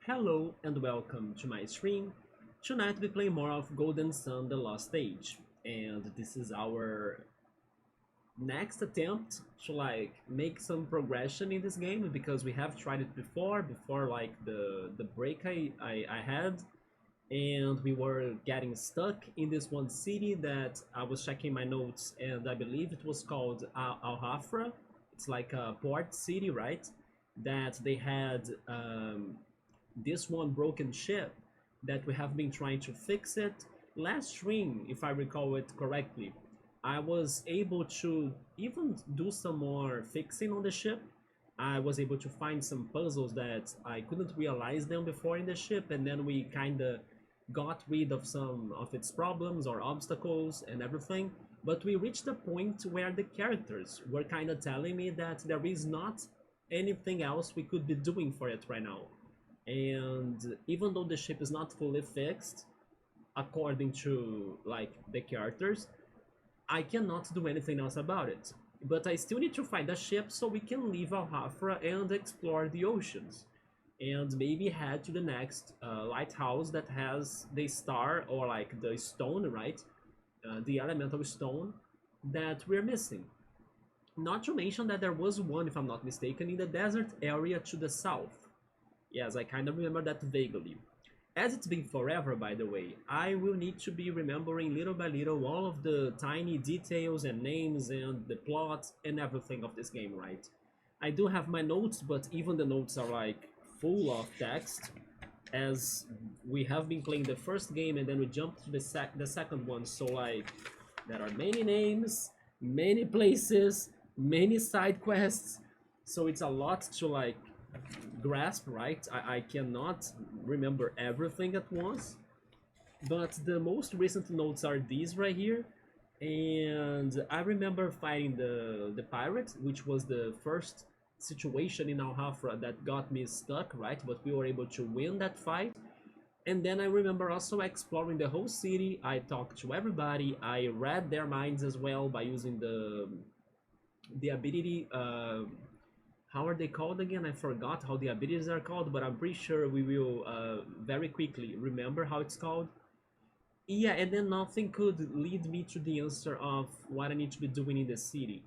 Hello and welcome to my stream. Tonight we play more of Golden Sun The Lost Age, and this is our next attempt to make some progression in this game because we have tried it before like the break I had, and we were getting stuck in this one city that I was checking my notes, and I believe it was called Al-Hafra. It's like a port city, right? That they had this one broken ship that we have been trying to fix it. Last stream, if I recall it correctly, I was able to even do some more fixing on the ship. I was able to find some puzzles that I couldn't realize them before in the ship, and then we kind of got rid of some of its problems or obstacles and everything. But we reached a point where the characters were kind of telling me that there is not anything else we could be doing for it right now. And even though the ship is not fully fixed, according to like the characters, I cannot do anything else about it. But I still need to find a ship so we can leave Al-Hafra and explore the oceans. And maybe head to the next lighthouse that has the star or like the stone, right? The elemental stone that we're missing. Not to mention that there was one, if I'm not mistaken, in the desert area to the south. Yes, I kind of remember that vaguely. As it's been forever, by the way, I will need to be remembering little by little all of the tiny details and names and the plot and everything of this game, right? I do have my notes, but even the notes are like full of text, as we have been playing the first game and then we jumped to the second one, so like there are many names, many places, many side quests, so it's a lot to like grasp, right? I cannot remember everything at once, but the most recent notes are these right here. And I remember fighting the pirate, which was the first situation in Al-Hafra that got me stuck, right? But we were able to win that fight. And then I remember also exploring the whole city. I talked to everybody. I read their minds as well by using the ability. How are they called again? I forgot how the abilities are called, but I'm pretty sure we will very quickly remember how it's called. Yeah, and then nothing could lead me to the answer of what I need to be doing in the city.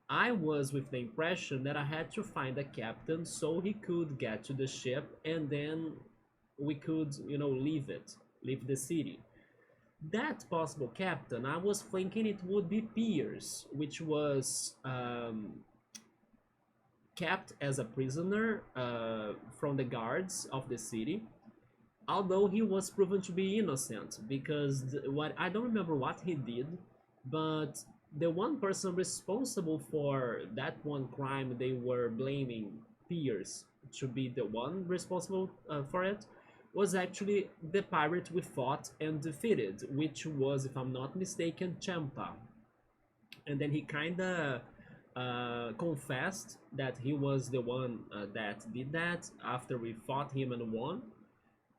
I was with the impression that I had to find a captain so he could get to the ship, and then we could, leave the city. That possible captain, I was thinking it would be Piers, which was kept as a prisoner from the guards of the city, although he was proven to be innocent because what I don't remember what he did, but the one person responsible for that one crime they were blaming Piers to be the one responsible for it was actually the pirate we fought and defeated, which was, if I'm not mistaken, Champa. And then he kind of confessed that he was the one that did that after we fought him and won.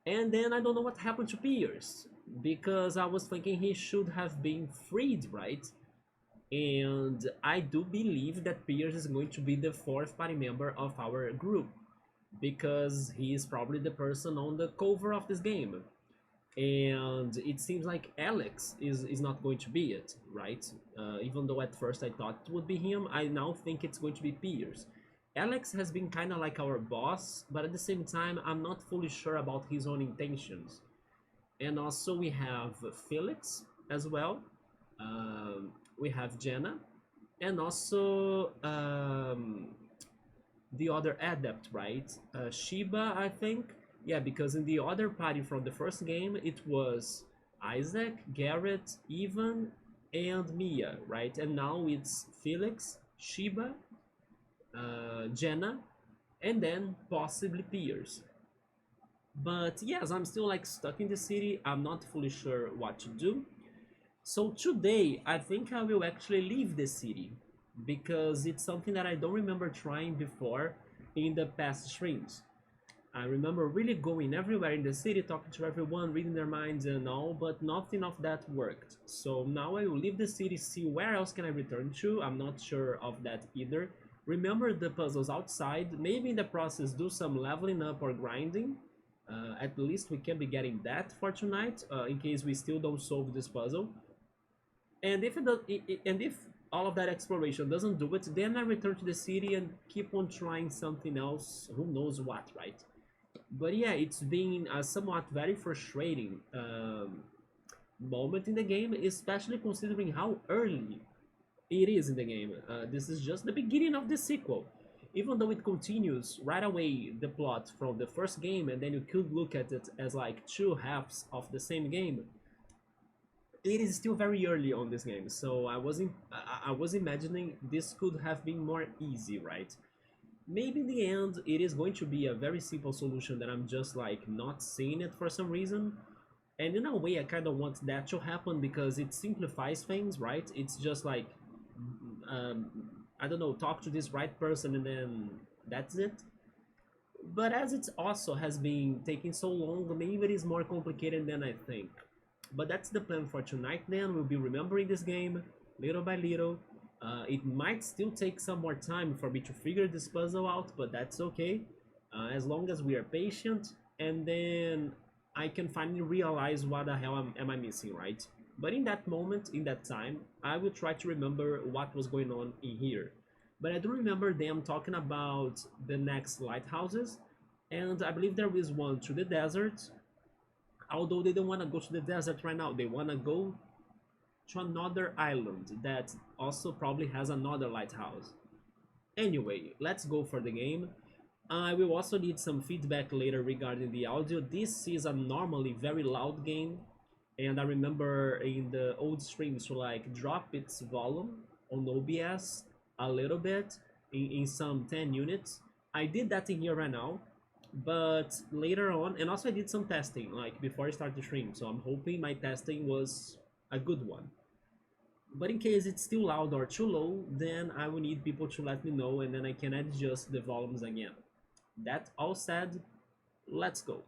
And then I don't know what happened to Piers, because I was thinking he should have been freed, right? And I do believe that Piers is going to be the fourth party member of our group, because he is probably the person on the cover of this game. And it seems like Alex is not going to be it, right? Even though at first I thought it would be him, I now think it's going to be Piers. Alex has been kind of like our boss, but at the same time, I'm not fully sure about his own intentions. And also we have Felix as well. We have Jenna, and also the other adept, right? Shiba, I think. Yeah, because in the other party from the first game, it was Isaac, Garrett, Ivan, and Mia, right? And now it's Felix, Shiba, Jenna, and then possibly Piers. But yes, I'm still like stuck in the city. I'm not fully sure what to do. So today, I think I will actually leave the city because it's something that I don't remember trying before in the past streams. I remember really going everywhere in the city, talking to everyone, reading their minds and all, but nothing of that worked. So now I will leave the city, see where else can I return to. I'm not sure of that either. Remember the puzzles outside, maybe in the process do some leveling up or grinding, At least we can be getting that for tonight, in case we still don't solve this puzzle. And if and if all of that exploration doesn't do it, then I return to the city and keep on trying something else. Who knows what, right? But yeah, it's been a somewhat very frustrating moment in the game, especially considering how early it is in the game. This is just the beginning of the sequel. Even though it continues right away the plot from the first game, and then you could look at it as like two halves of the same game, it is still very early on this game. So I was imagining this could have been more easy, right? Maybe in the end it is going to be a very simple solution that I'm just like not seeing it for some reason. And in a way I kind of want that to happen because it simplifies things, right? It's just like um, I don't know, talk to this right person and then that's it. But as it also has been taking so long, maybe it is more complicated than I think. But that's the plan for tonight then. We'll be remembering this game little by little. It might still take some more time for me to figure this puzzle out, but that's okay. As long as we are patient, and then I can finally realize what the hell am I missing, right? But in that moment, in that time, I will try to remember what was going on in here. But I do remember them talking about the next lighthouses, and I believe there is one to the desert. Although they don't want to go to the desert right now, they want to go to another island that also probably has another lighthouse. Anyway, let's go for the game. I will also need some feedback later regarding the audio. This is a normally very loud game, and I remember in the old streams to like drop its volume on OBS a little bit in some 10 units. I did that in here right now, but later on, and also I did some testing like before I start the stream, so I'm hoping my testing was a good one. But in case it's still loud or too low, then I will need people to let me know and then I can adjust the volumes again. That all said, let's go.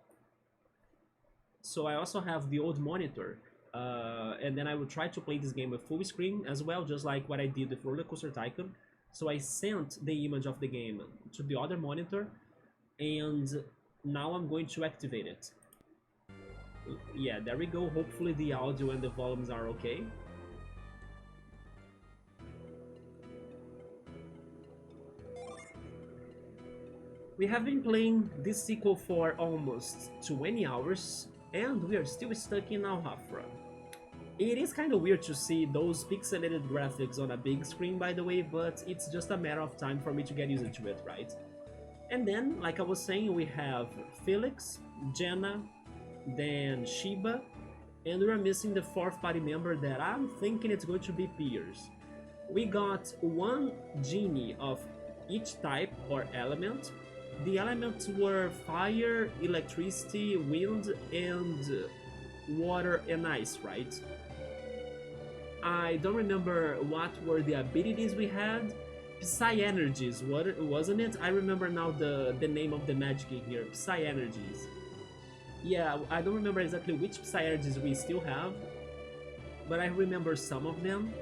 So I also have the old monitor, and then I will try to play this game with full screen as well, just like what I did with Roller Coaster Tycoon. So I sent the image of the game to the other monitor, and now I'm going to activate it. Yeah, there we go. Hopefully the audio and the volumes are okay. We have been playing this sequel for almost 20 hours, and we are still stuck in Alhafra. It is kind of weird to see those pixelated graphics on a big screen, by the way, but it's just a matter of time for me to get used to it, right? And then, like I was saying, we have Felix, Jenna, then Shiba, and we're missing the fourth party member that I'm thinking it's going to be Piers. We got one genie of each type or element. The elements were fire, electricity, wind, and water and ice, right? I don't remember what were the abilities we had. Psy energies, wasn't it? I remember now the name of the magic in here, Psy energies. Yeah, I don't remember exactly which Psy energies we still have, but I remember some of them.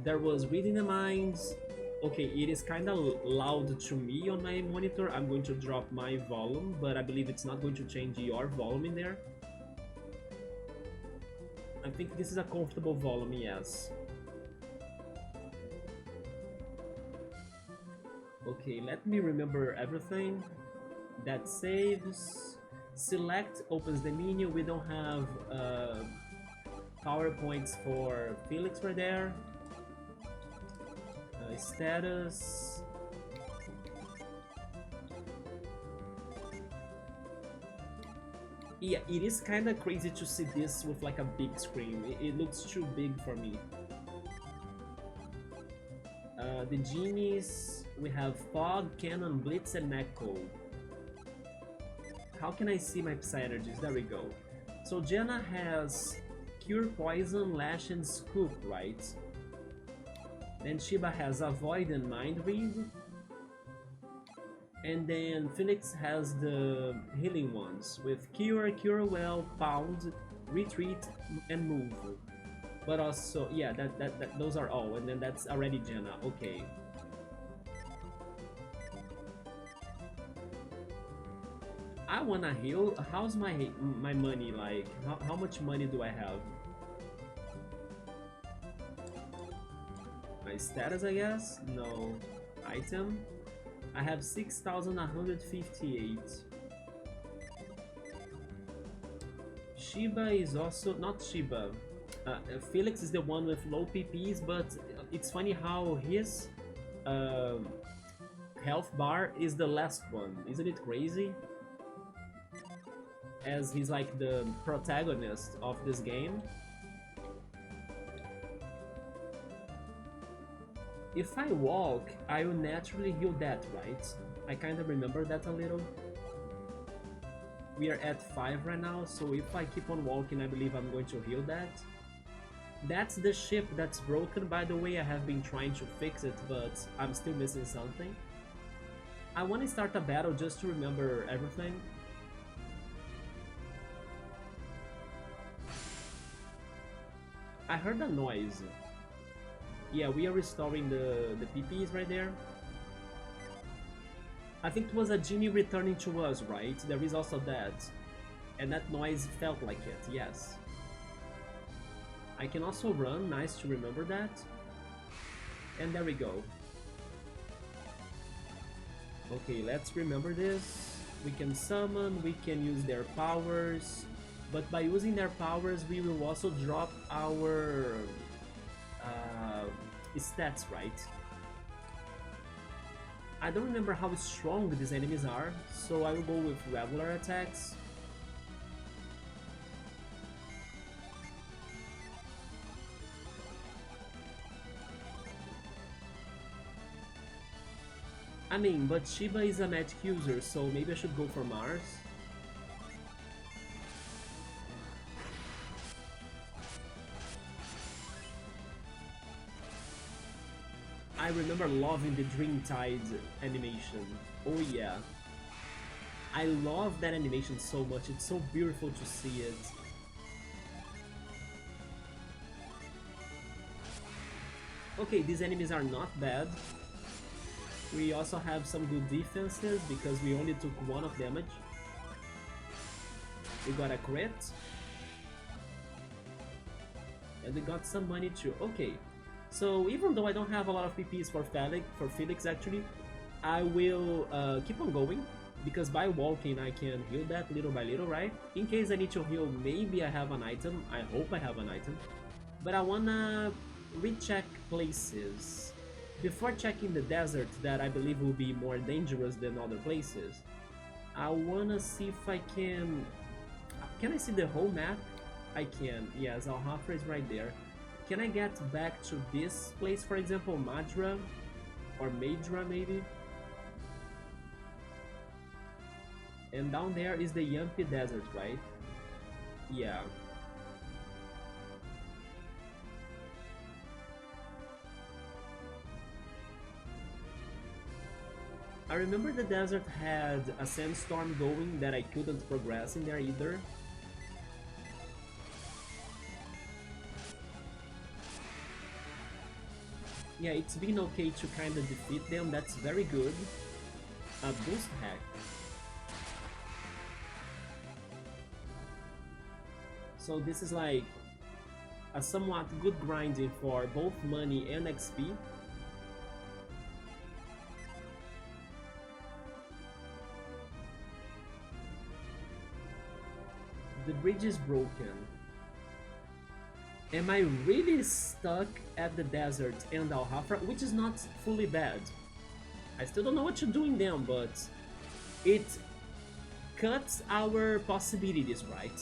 There was reading the minds. Okay, it is kind of loud to me on my monitor. I'm going to drop my volume, but I believe it's not going to change your volume in there. I think this is a comfortable volume, yes. Okay, let me remember everything. That saves. Select opens the menu. We don't have PowerPoints for Felix right there. Status. Yeah, it is kind of crazy to see this with like a big screen. It looks too big for me. The genies, we have Fog, Cannon, Blitz, and Echo. How can I see my Psy energies? There we go. So Jenna has Cure Poison, Lash, and Scoop, right? Then Shiba has Avoid and Mind Read. And then Felix has the healing ones with Cure, Cure Well, Pound, Retreat, and Move. But also, yeah, those are all, and then that's already Jenna. Okay. I wanna heal. How's my money like? How much money do I have? My status, I guess? No. Item? I have 6,158. Shiba is also... not Shiba. Felix is the one with low PPs, but it's funny how his health bar is the last one. Isn't it crazy? As he's like the protagonist of this game. If I walk, I will naturally heal that, right? I kind of remember that a little. We are at 5 right now, so if I keep on walking, I believe I'm going to heal that. That's the ship that's broken, by the way. I have been trying to fix it, but I'm still missing something. I want to start a battle just to remember everything. I heard a noise. Yeah, we are restoring the PPs right there. I think it was a genie returning to us, right? There is also that. And that noise felt like it, yes. I can also run, nice to remember that. And there we go. Okay, let's remember this. We can summon, we can use their powers. But by using their powers, we will also drop our stats, right? I don't remember how strong these enemies are, so I will go with regular attacks. I mean, but Shiba is a magic user, so maybe I should go for Mars. I remember loving the Dreamtide animation. Oh yeah. I love that animation so much, it's so beautiful to see it. Okay, these enemies are not bad. We also have some good defenses because we only took 1 of damage. We got a crit. And we got some money too. Okay. So even though I don't have a lot of PPs for Felix actually, I will keep on going, because by walking I can heal that little by little, right? In case I need to heal, maybe I have an item. I hope I have an item. But I wanna recheck places. Before checking the desert, that I believe will be more dangerous than other places, I wanna see if I can... Can I see the whole map? I can. Yes, Al-Hafra is right there. Can I get back to this place, for example, Madra? Or Madra, maybe? And down there is the Yampi Desert, right? Yeah. I remember the desert had a sandstorm going that I couldn't progress in there either. Yeah, it's been okay to kind of defeat them, that's very good. A boost hack. So this is like a somewhat good grinding for both money and XP. The bridge is broken. Am I really stuck at the desert and Al-Hafra, which is not fully bad. I still don't know what to do in them, but it cuts our possibilities, right?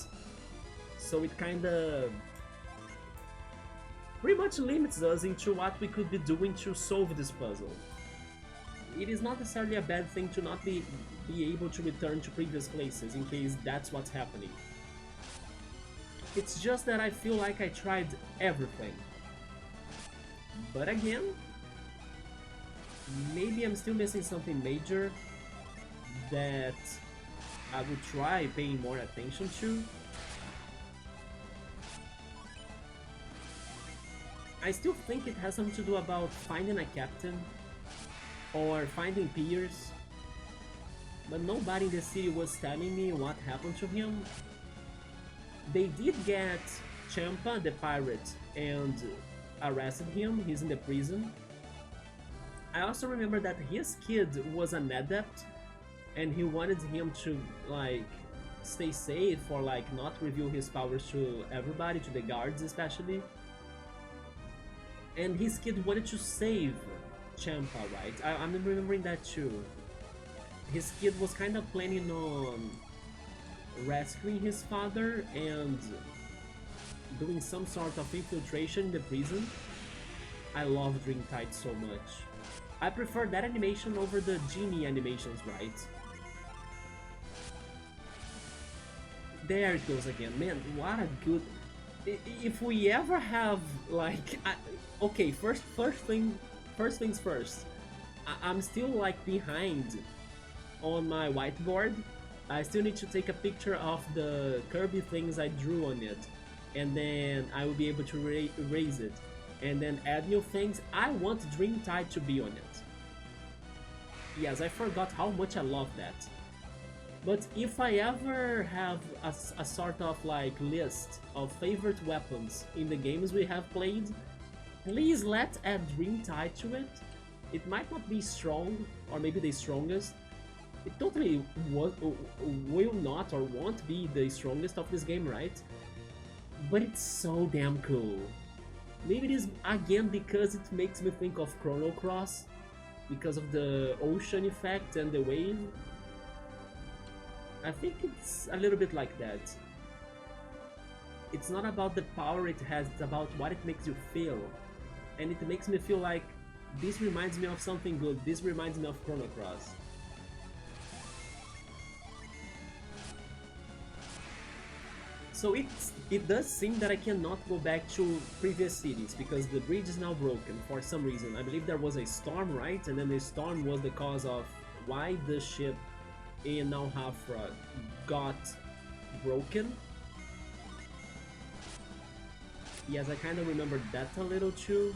So it kinda pretty much limits us into what we could be doing to solve this puzzle. It is not necessarily a bad thing to not be able to return to previous places in case that's what's happening. It's just that I feel like I tried everything. But again, maybe I'm still missing something major that I would try paying more attention to. I still think it has something to do about finding a captain or finding peers. but nobody in the city was telling me what happened to him. They did get Champa, the pirate, and arrested him. He's in the prison. I also remember that his kid was an adept, and he wanted him to like stay safe or like not reveal his powers to everybody, to the guards especially. And his kid wanted to save Champa, right? I'm remembering that too. His kid was kind of planning on rescuing his father and doing some sort of infiltration in the prison. I love Dreamtide so much. I prefer that animation over the genie animations, right? There it goes again, man, what a good... If we ever have, like... Okay, first things first. I'm still, like, behind on my whiteboard. I still need to take a picture of the Kirby things I drew on it. And then I will be able to erase it. And then add new things. I want Dreamtide to be on it. Yes, I forgot how much I love that. But if I ever have a sort of like list of favorite weapons in the games we have played, please let's add Dreamtide to it. It might not be strong, or maybe the strongest. It totally will not or won't be the strongest of this game, right? But it's so damn cool. Maybe it is again because it makes me think of Chrono Cross, because of the ocean effect and the wave. I think it's a little bit like that. It's not about the power it has, it's about what it makes you feel. And it makes me feel like this reminds me of something good, this reminds me of Chrono Cross. So it does seem that I cannot go back to previous cities because the bridge is now broken for some reason. I believe there was a storm, right? And then the storm was the cause of why the ship in Nalhafra got broken. Yes, I kind of remember that a little too.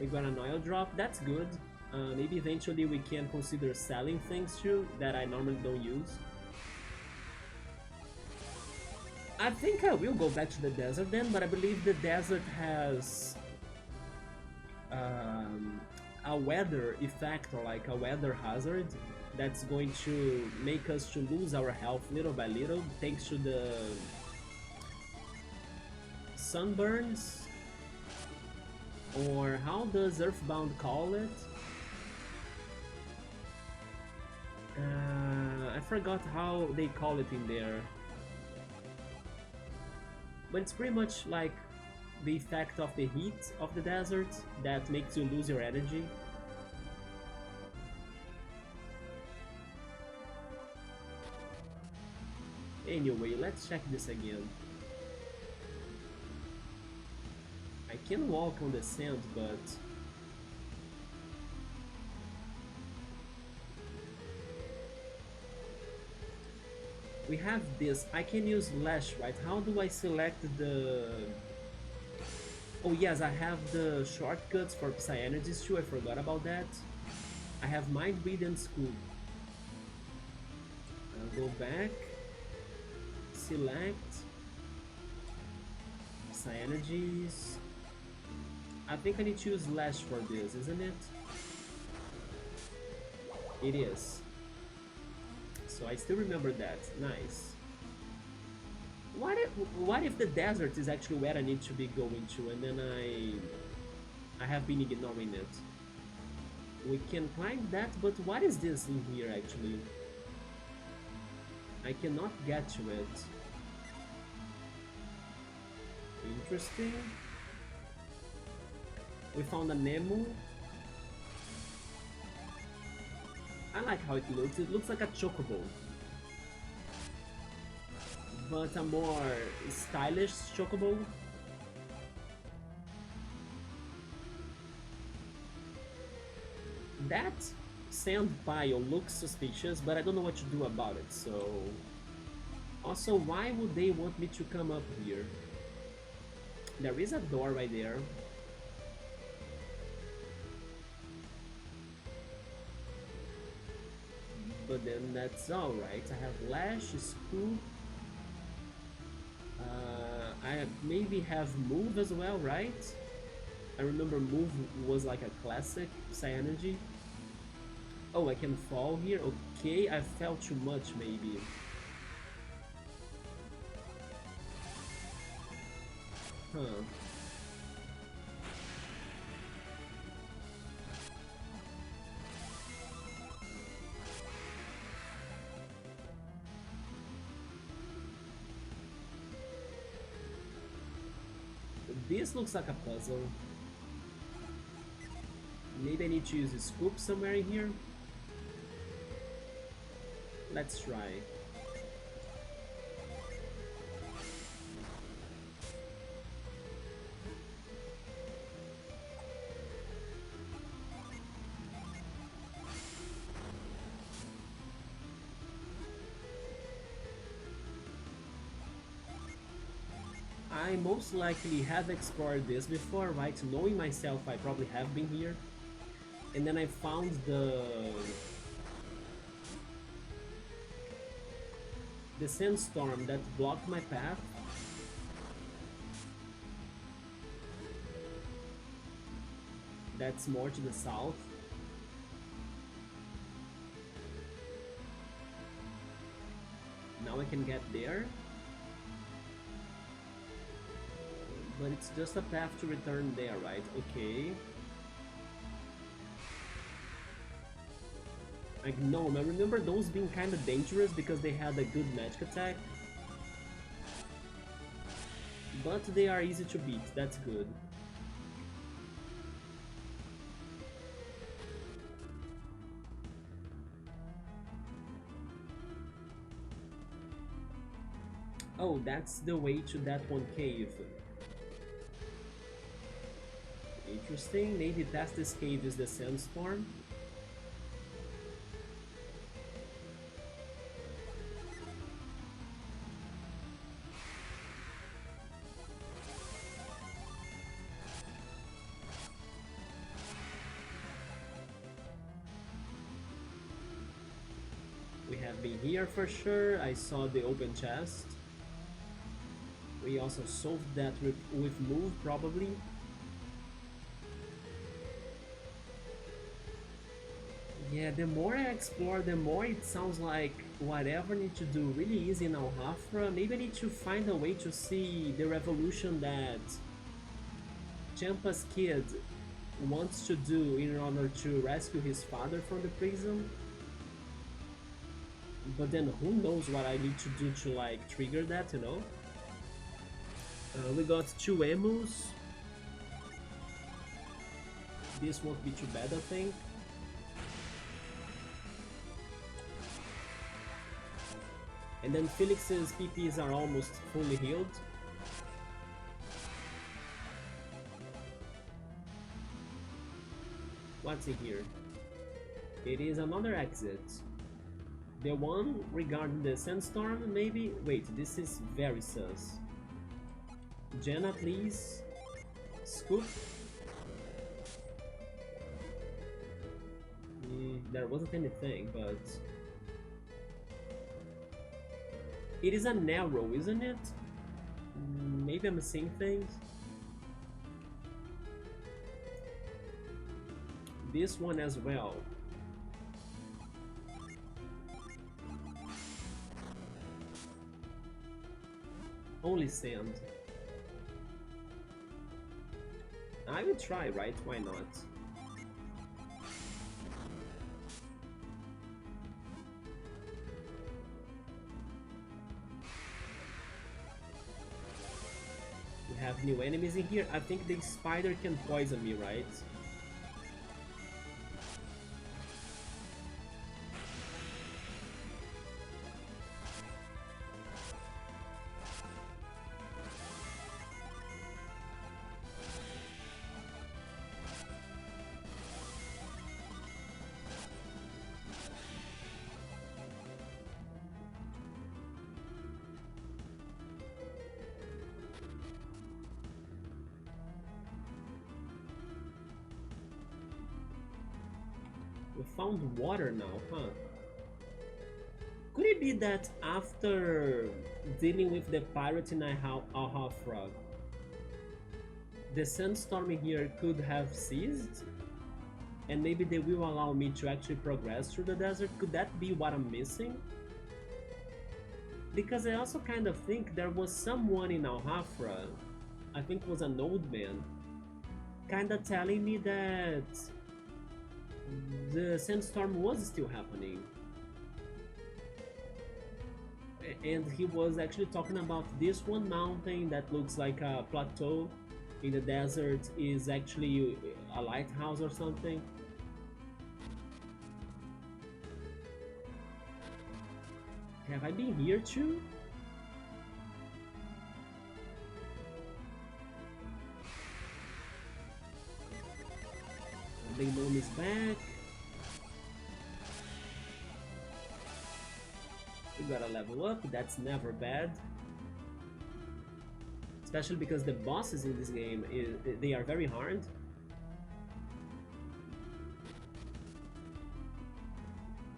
We got an oil drop, that's good. Maybe eventually we can consider selling things too that I normally don't use. I think I will go back to the desert then, but I believe the desert has a weather effect or like a weather hazard that's going to make us to lose our health little by little thanks to the sunburns. Or how does Earthbound call it? I forgot how they call it in there. But it's pretty much like the effect of the heat of the desert that makes you lose your energy. Anyway, let's check this again. I can walk on the sand, but we have this. I can use Lash, right? How do I select the... Oh yes, I have the shortcuts for Psy Energies too, I forgot about that. I have Mind Read and Scoop. I'll go back, select Psy Energies. I think I need to use Lash for this, isn't it? It is. So I still remember that. Nice. What if the desert is actually where I need to be going to, and then I have been ignoring it? We can climb that, but what is this in here actually? I cannot get to it. Interesting. We found a Nemo. I like how it looks. It looks like a chocobo, but a more stylish chocobo. That sand pile looks suspicious, but I don't know what to do about it, so... Also, why would they want me to come up here? There is a door right there. But then that's alright. I have Lash, Scoop. I maybe have Move as well, right? I remember Move was like a classic Psy-Energy. Oh, I can fall here? Okay, I fell too much maybe. Huh. This looks like a puzzle. Maybe I need to use a scoop somewhere in here. Let's try. I most likely have explored this before, right? Knowing myself, I probably have been here. And then I found the sandstorm that blocked my path. That's more to the south. Now I can get there. But it's just a path to return there, right? Okay. Like, no, I remember those being kind of dangerous because they had a good magic attack. But they are easy to beat, that's good. Oh, that's the way to that one cave. Interesting, maybe past this cave is the sandstorm. We have been here for sure. I saw the open chest. We also solved that with move probably. Yeah, the more I explore, the more it sounds like whatever I need to do really easy in Al-Hafra. Maybe I need to find a way to see the revolution that Champa's kid wants to do in order to rescue his father from the prison. But then who knows what I need to do to like trigger that, you know? We got 2 emus. This won't be too bad, I think. And then Felix's PPs are almost fully healed. What's in here? It is another exit. The one regarding the sandstorm, maybe? Wait, this is very sus. Jenna, please. Scoop. There wasn't anything, but... It is a narrow, isn't it? Maybe I'm seeing things. This one as well. Only sand. I will try, right? Why not? We have new enemies in here. I think the spider can poison me, right? We found water now, huh? Could it be that after dealing with the pirate in Alhafra, the sandstorm here could have ceased? And maybe they will allow me to actually progress through the desert? Could that be what I'm missing? Because I also kind of think there was someone in Alhafra, I think was an old man, kinda telling me that the sandstorm was still happening. And he was actually talking about this one mountain that looks like a plateau in the desert is actually a lighthouse or something. Have I been here too? The gnome is back. We gotta level up, that's never bad. Especially because the bosses in this game, they are very hard.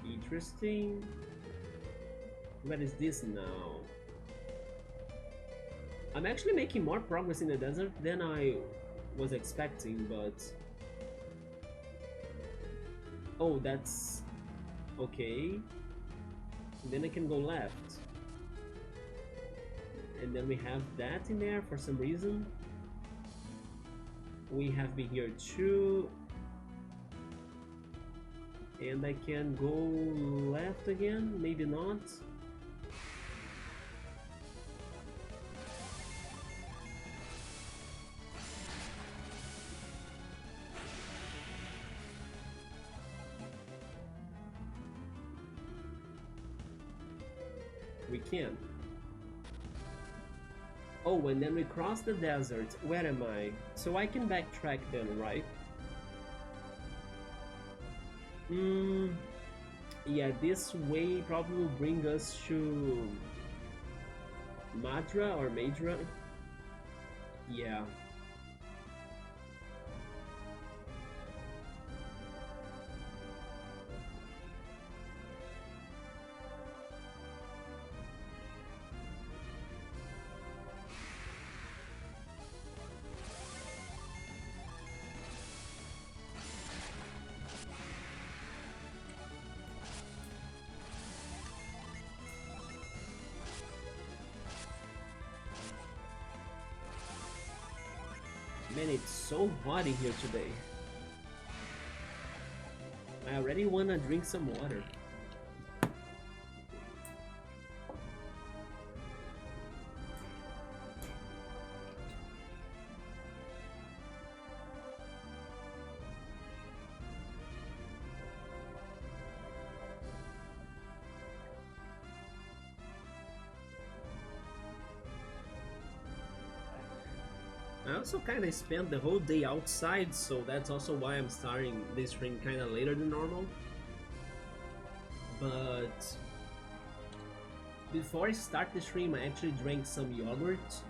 Interesting. Where is this now? I'm actually making more progress in the desert than I was expecting, but... Oh, that's... okay. Then I can go left. And then we have that in there for some reason. We have been here too. And I can go left again? Maybe not. We can. Oh, and then we cross the desert. Where am I? So I can backtrack then, right? Yeah, this way probably will bring us to Madra or Madra. Yeah. Man, it's so hot in here today. I already wanna drink some water. I also kind of spent the whole day outside, so that's also why I'm starting this stream kind of later than normal. But before I start the stream, I actually drank some yogurt.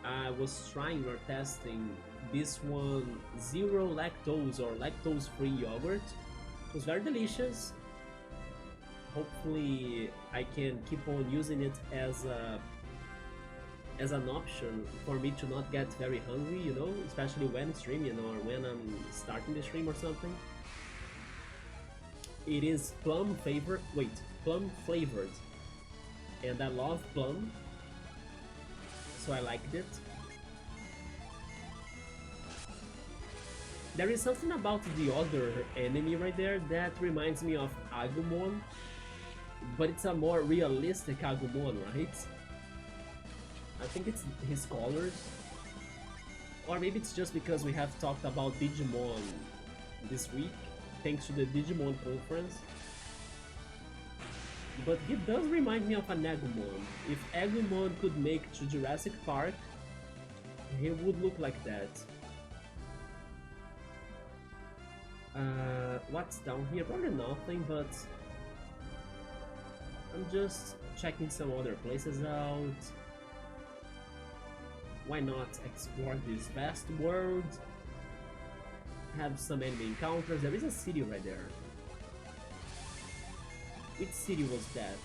I was trying or testing this one, zero lactose or lactose-free yogurt. It was very delicious. Hopefully I can keep on using it as an option for me to not get very hungry, you know, especially when streaming or when I'm starting the stream or something. It is plum flavored, and I love plum, so I liked it. There is something about the other enemy right there that reminds me of Agumon, but it's a more realistic Agumon, right? I think it's his colors. Or maybe it's just because we have talked about Digimon this week, thanks to the Digimon conference. But he does remind me of an Agumon. If Agumon could make to Jurassic Park, he would look like that. What's down here? Probably nothing, but I'm just checking some other places out. Why not explore this vast world? Have some enemy encounters. There is a city right there. Which city was that?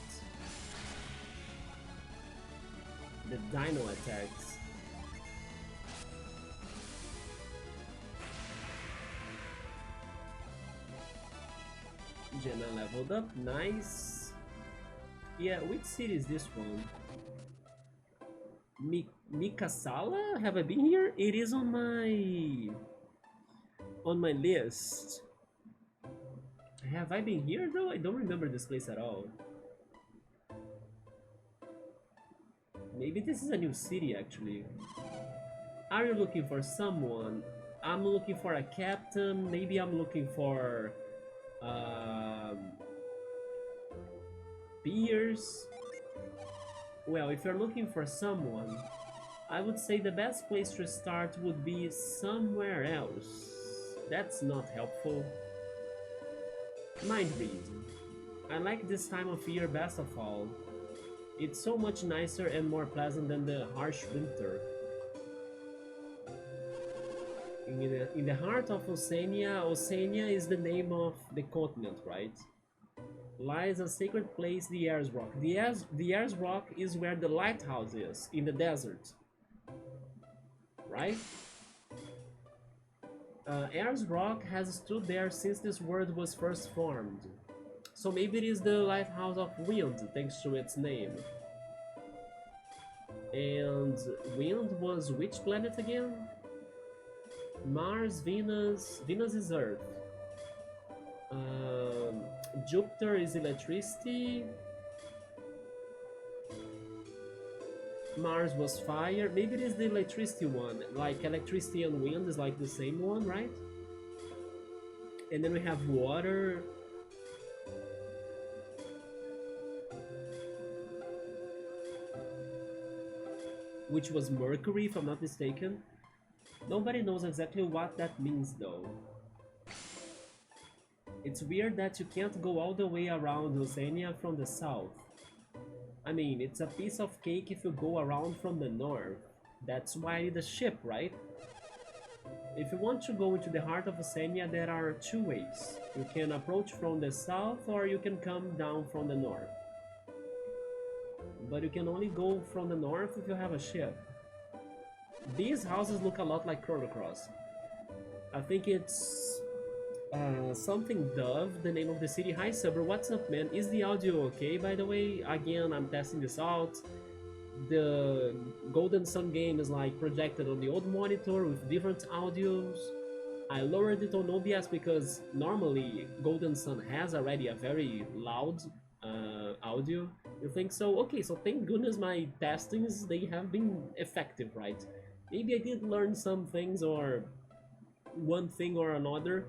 The dino attacks. Jenna leveled up, nice. Yeah, which city is this one? Mikasalla? Have I been here? It is on my list. Have I been here though? I don't remember this place at all. Maybe this is a new city actually. Are you looking for someone? I'm looking for a captain. Maybe I'm looking for peers. Well, if you're looking for someone, I would say the best place to start would be somewhere else. That's not helpful. Mind read. I like this time of year best of all. It's so much nicer and more pleasant than the harsh winter. In the heart of Osenia, Osenia is the name of the continent, right? Lies a sacred place, the Ayers Rock. The Ayers Rock is where the lighthouse is, in the desert. Right? Ayers Rock has stood there since this world was first formed. So maybe it is the lighthouse of wind, thanks to its name. And wind was which planet again? Mars, Venus is Earth. Jupiter is electricity. Mars was fire. Maybe it is the electricity one. Like electricity and wind is like the same one, right? And then we have water. Which was Mercury, if I'm not mistaken. Nobody knows exactly what that means though. It's weird that you can't go all the way around Osenia from the south. I mean, it's a piece of cake if you go around from the north. That's why I need a ship, right? If you want to go into the heart of Osenia, there are two ways. You can approach from the south or you can come down from the north. But you can only go from the north if you have a ship. These houses look a lot like Chrono Cross. I think it's something Dove, the name of the city. Hi Subber, what's up man? Is the audio okay by the way? Again, I'm testing this out. The Golden Sun game is like projected on the old monitor with different audios. I lowered it on OBS because normally Golden Sun has already a very loud audio. You think so? Okay, so thank goodness my testings, they have been effective, right? Maybe I did learn some things or one thing or another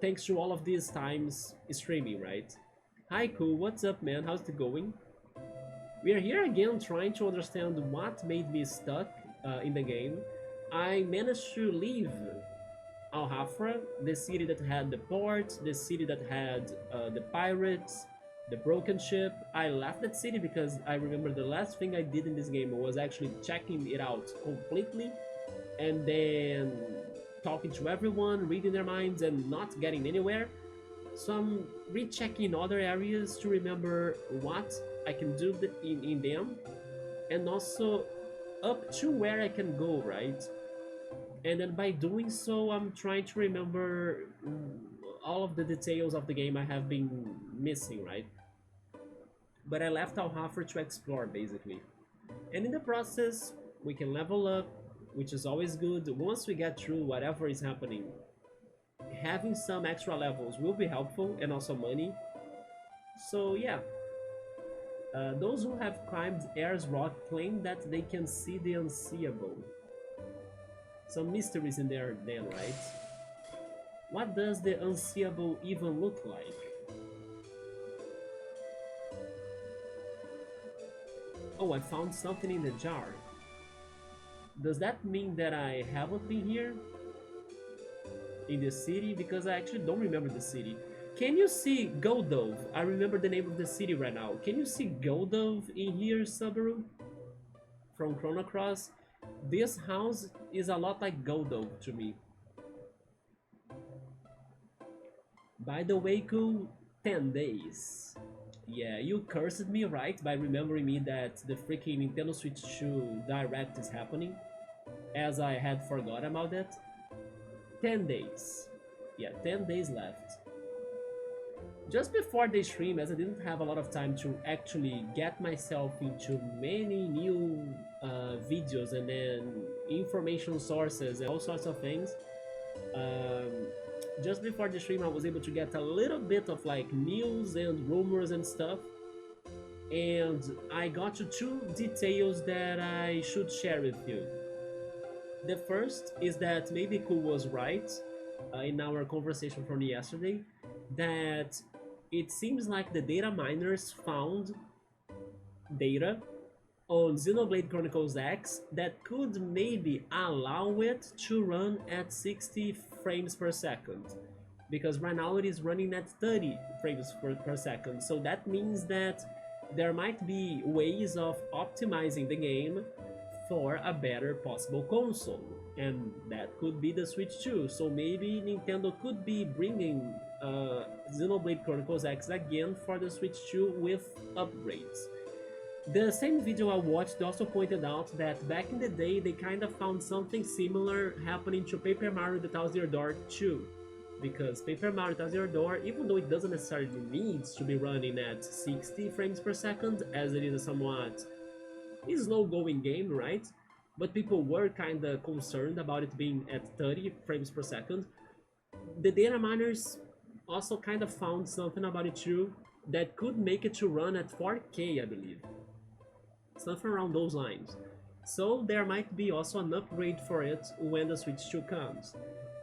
thanks to all of these times streaming, right? Hi cool, what's up man, how's it going? We are here again trying to understand what made me stuck in the game. I managed to leave Al-Hafra, the city that had the port, the city that had the pirates, the broken ship. I left that city because I remember the last thing I did in this game was actually checking it out completely and then talking to everyone, reading their minds and not getting anywhere. So I'm rechecking other areas to remember what I can do in them and also up to where I can go, right? And then by doing so, I'm trying to remember all of the details of the game I have been missing, right? But I left Al-Hafra to explore, basically. And in the process, we can level up, which is always good. Once we get through whatever is happening, having some extra levels will be helpful, and also money. So yeah, those who have climbed Ayers Rock claim that they can see the unseeable. Some mysteries in there then, right? What does the unseeable even look like? Oh, I found something in the jar. Does that mean that I haven't been here? In the city? Because I actually don't remember the city. Can you see Goldove? I remember the name of the city right now. Can you see Goldove in here, Subaru? From Chrono Cross? This house is a lot like Goldove to me. By the way, cool, 10 days. Yeah, you cursed me, right, by remembering me that the freaking Nintendo Switch 2 Direct is happening, as I had forgot about that. 10 days. Yeah, 10 days left. Just before the stream, as I didn't have a lot of time to actually get myself into many new videos and then information sources and all sorts of things, um, just before the stream I was able to get a little bit of like news and rumors and stuff, and I got to two details that I should share with you. The first is that maybe Ku was right in our conversation from yesterday, that it seems like the data miners found data on Xenoblade Chronicles X that could maybe allow it to run at 60 frames per second. Because right now it is running at 30 frames per second. So that means that there might be ways of optimizing the game for a better possible console. And that could be the Switch 2. So maybe Nintendo could be bringing Xenoblade Chronicles X again for the Switch 2 with upgrades. The same video I watched also pointed out that back in the day they kind of found something similar happening to Paper Mario The Thousand Year Door 2. Because Paper Mario The Thousand Year Door, even though it doesn't necessarily need to be running at 60 frames per second, as it is a somewhat slow-going game, right? But people were kinda concerned about it being at 30 frames per second. The data miners also kind of found something about it too that could make it to run at 4K, I believe. Something around those lines. So there might be also an upgrade for it when the Switch 2 comes.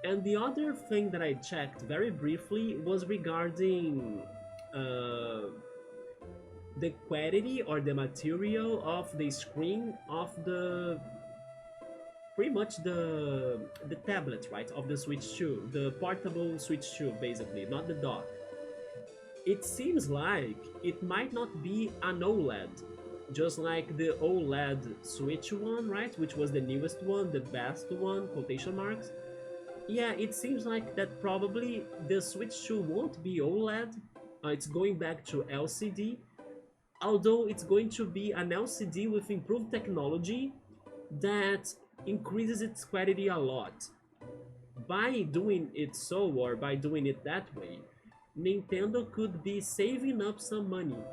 And the other thing that I checked very briefly was regarding the quality or the material of the screen of the pretty much the tablet, right, of the Switch 2, the portable Switch 2 basically, not the dock. It seems like it might not be an OLED, just like the OLED Switch one, right, which was the newest one, the best one, quotation marks. Yeah, it seems like that probably the Switch 2 won't be OLED, it's going back to LCD, although it's going to be an LCD with improved technology that increases its quality a lot. By doing it so, or by doing it that way, Nintendo could be saving up some money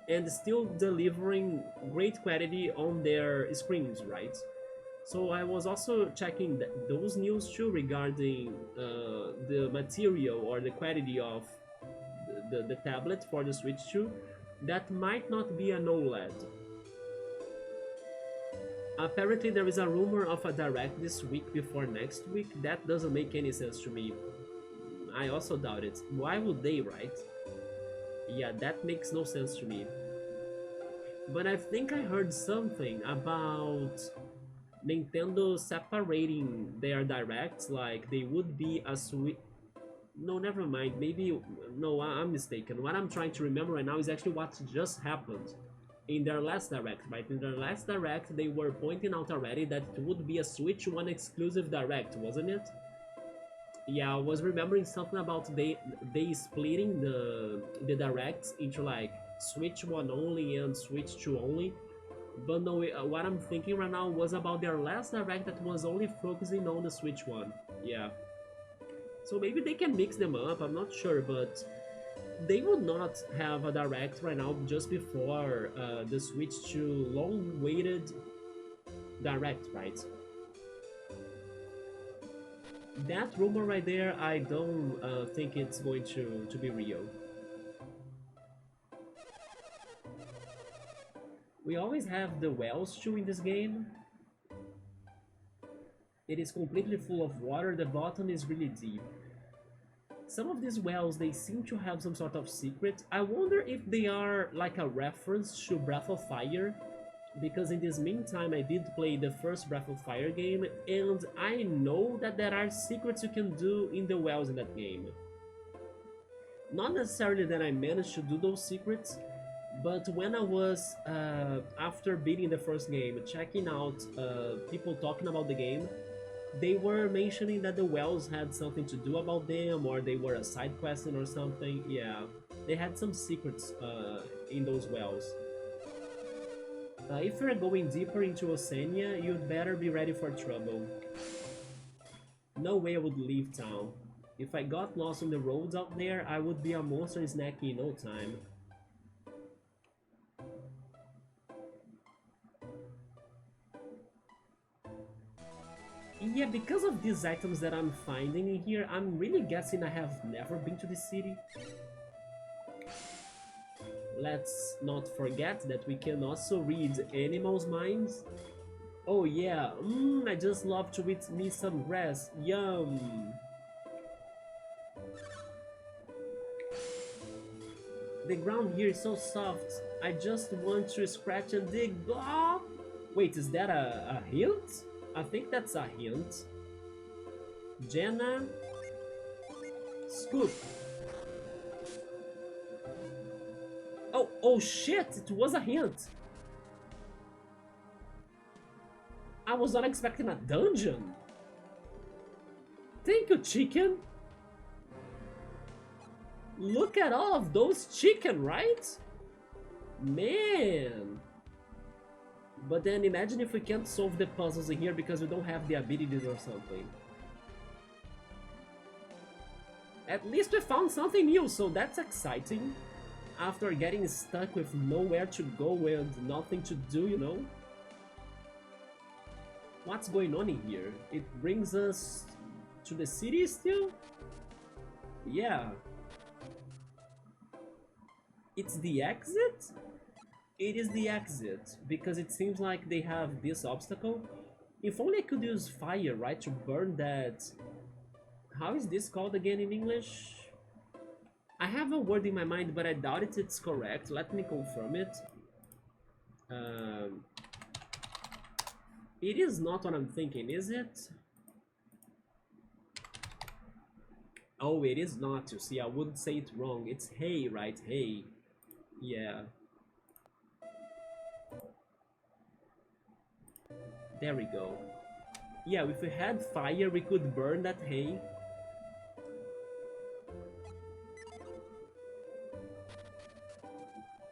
and still delivering great quality on their screens, right? So I was also checking those news too regarding the material or the quality of the tablet for the Switch 2. That might not be an OLED. Apparently there is a rumor of a direct this week before next week. That doesn't make any sense to me. I also doubt it. Why would they, right? Yeah, that makes no sense to me. But I think I heard something about Nintendo separating their directs, like they would be a Switch. No, never mind. Maybe no, I'm mistaken. What I'm trying to remember right now is actually what just happened in their last direct, right? In their last direct, they were pointing out already that it would be a Switch 1 exclusive direct, wasn't it? Yeah, I was remembering something about they splitting the directs into like Switch 1 only and Switch 2 only. But no, what I'm thinking right now was about their last direct that was only focusing on the Switch 1. Yeah. So maybe they can mix them up, I'm not sure, but they would not have a direct right now just before the Switch 2 long-awaited direct, right? That rumor right there, I don't think it's going to be real. We always have the wells too in this game. It is completely full of water, the bottom is really deep. Some of these wells, they seem to have some sort of secret. I wonder if they are like a reference to Breath of Fire, because in this meantime I did play the first Breath of Fire game, and I know that there are secrets you can do in the wells in that game. Not necessarily that I managed to do those secrets, but when I was, after beating the first game, checking out people talking about the game, They were mentioning that the wells had something to do about them, or they were a side question or something. Yeah, they had some secrets in those wells. If you're going deeper into Osenia, you'd better be ready for trouble. No way I would leave town. If I got lost on the roads out there, I would be a monster snack in no time. Yeah, because of these items that I'm finding in here, I'm really guessing I have never been to the city. Let's not forget that we can also read animals' minds. Oh yeah, I just love to eat me some grass, yum! The ground here is so soft, I just want to scratch and dig. Blah! Wait, is that a hint? I think that's a hint. Jenna, scoop. Oh shit, it was a hint. I was not expecting a dungeon. Thank you, chicken. Look at all of those chicken, right? Man. But then imagine if we can't solve the puzzles in here because we don't have the abilities or something. At least we found something new, so that's exciting. After getting stuck with nowhere to go and nothing to do, you know? What's going on in here? It brings us to the city still? Yeah. It's the exit? It is the exit, because it seems like they have this obstacle. If only I could use fire, right, to burn that... How is this called again in English? I have a word in my mind, but I doubt it's correct. Let me confirm it. It is not what I'm thinking, is it? Oh, it is not, you see, I wouldn't say it wrong. It's hay, right? Hay. Yeah. There we go. Yeah, if we had fire, we could burn that hay.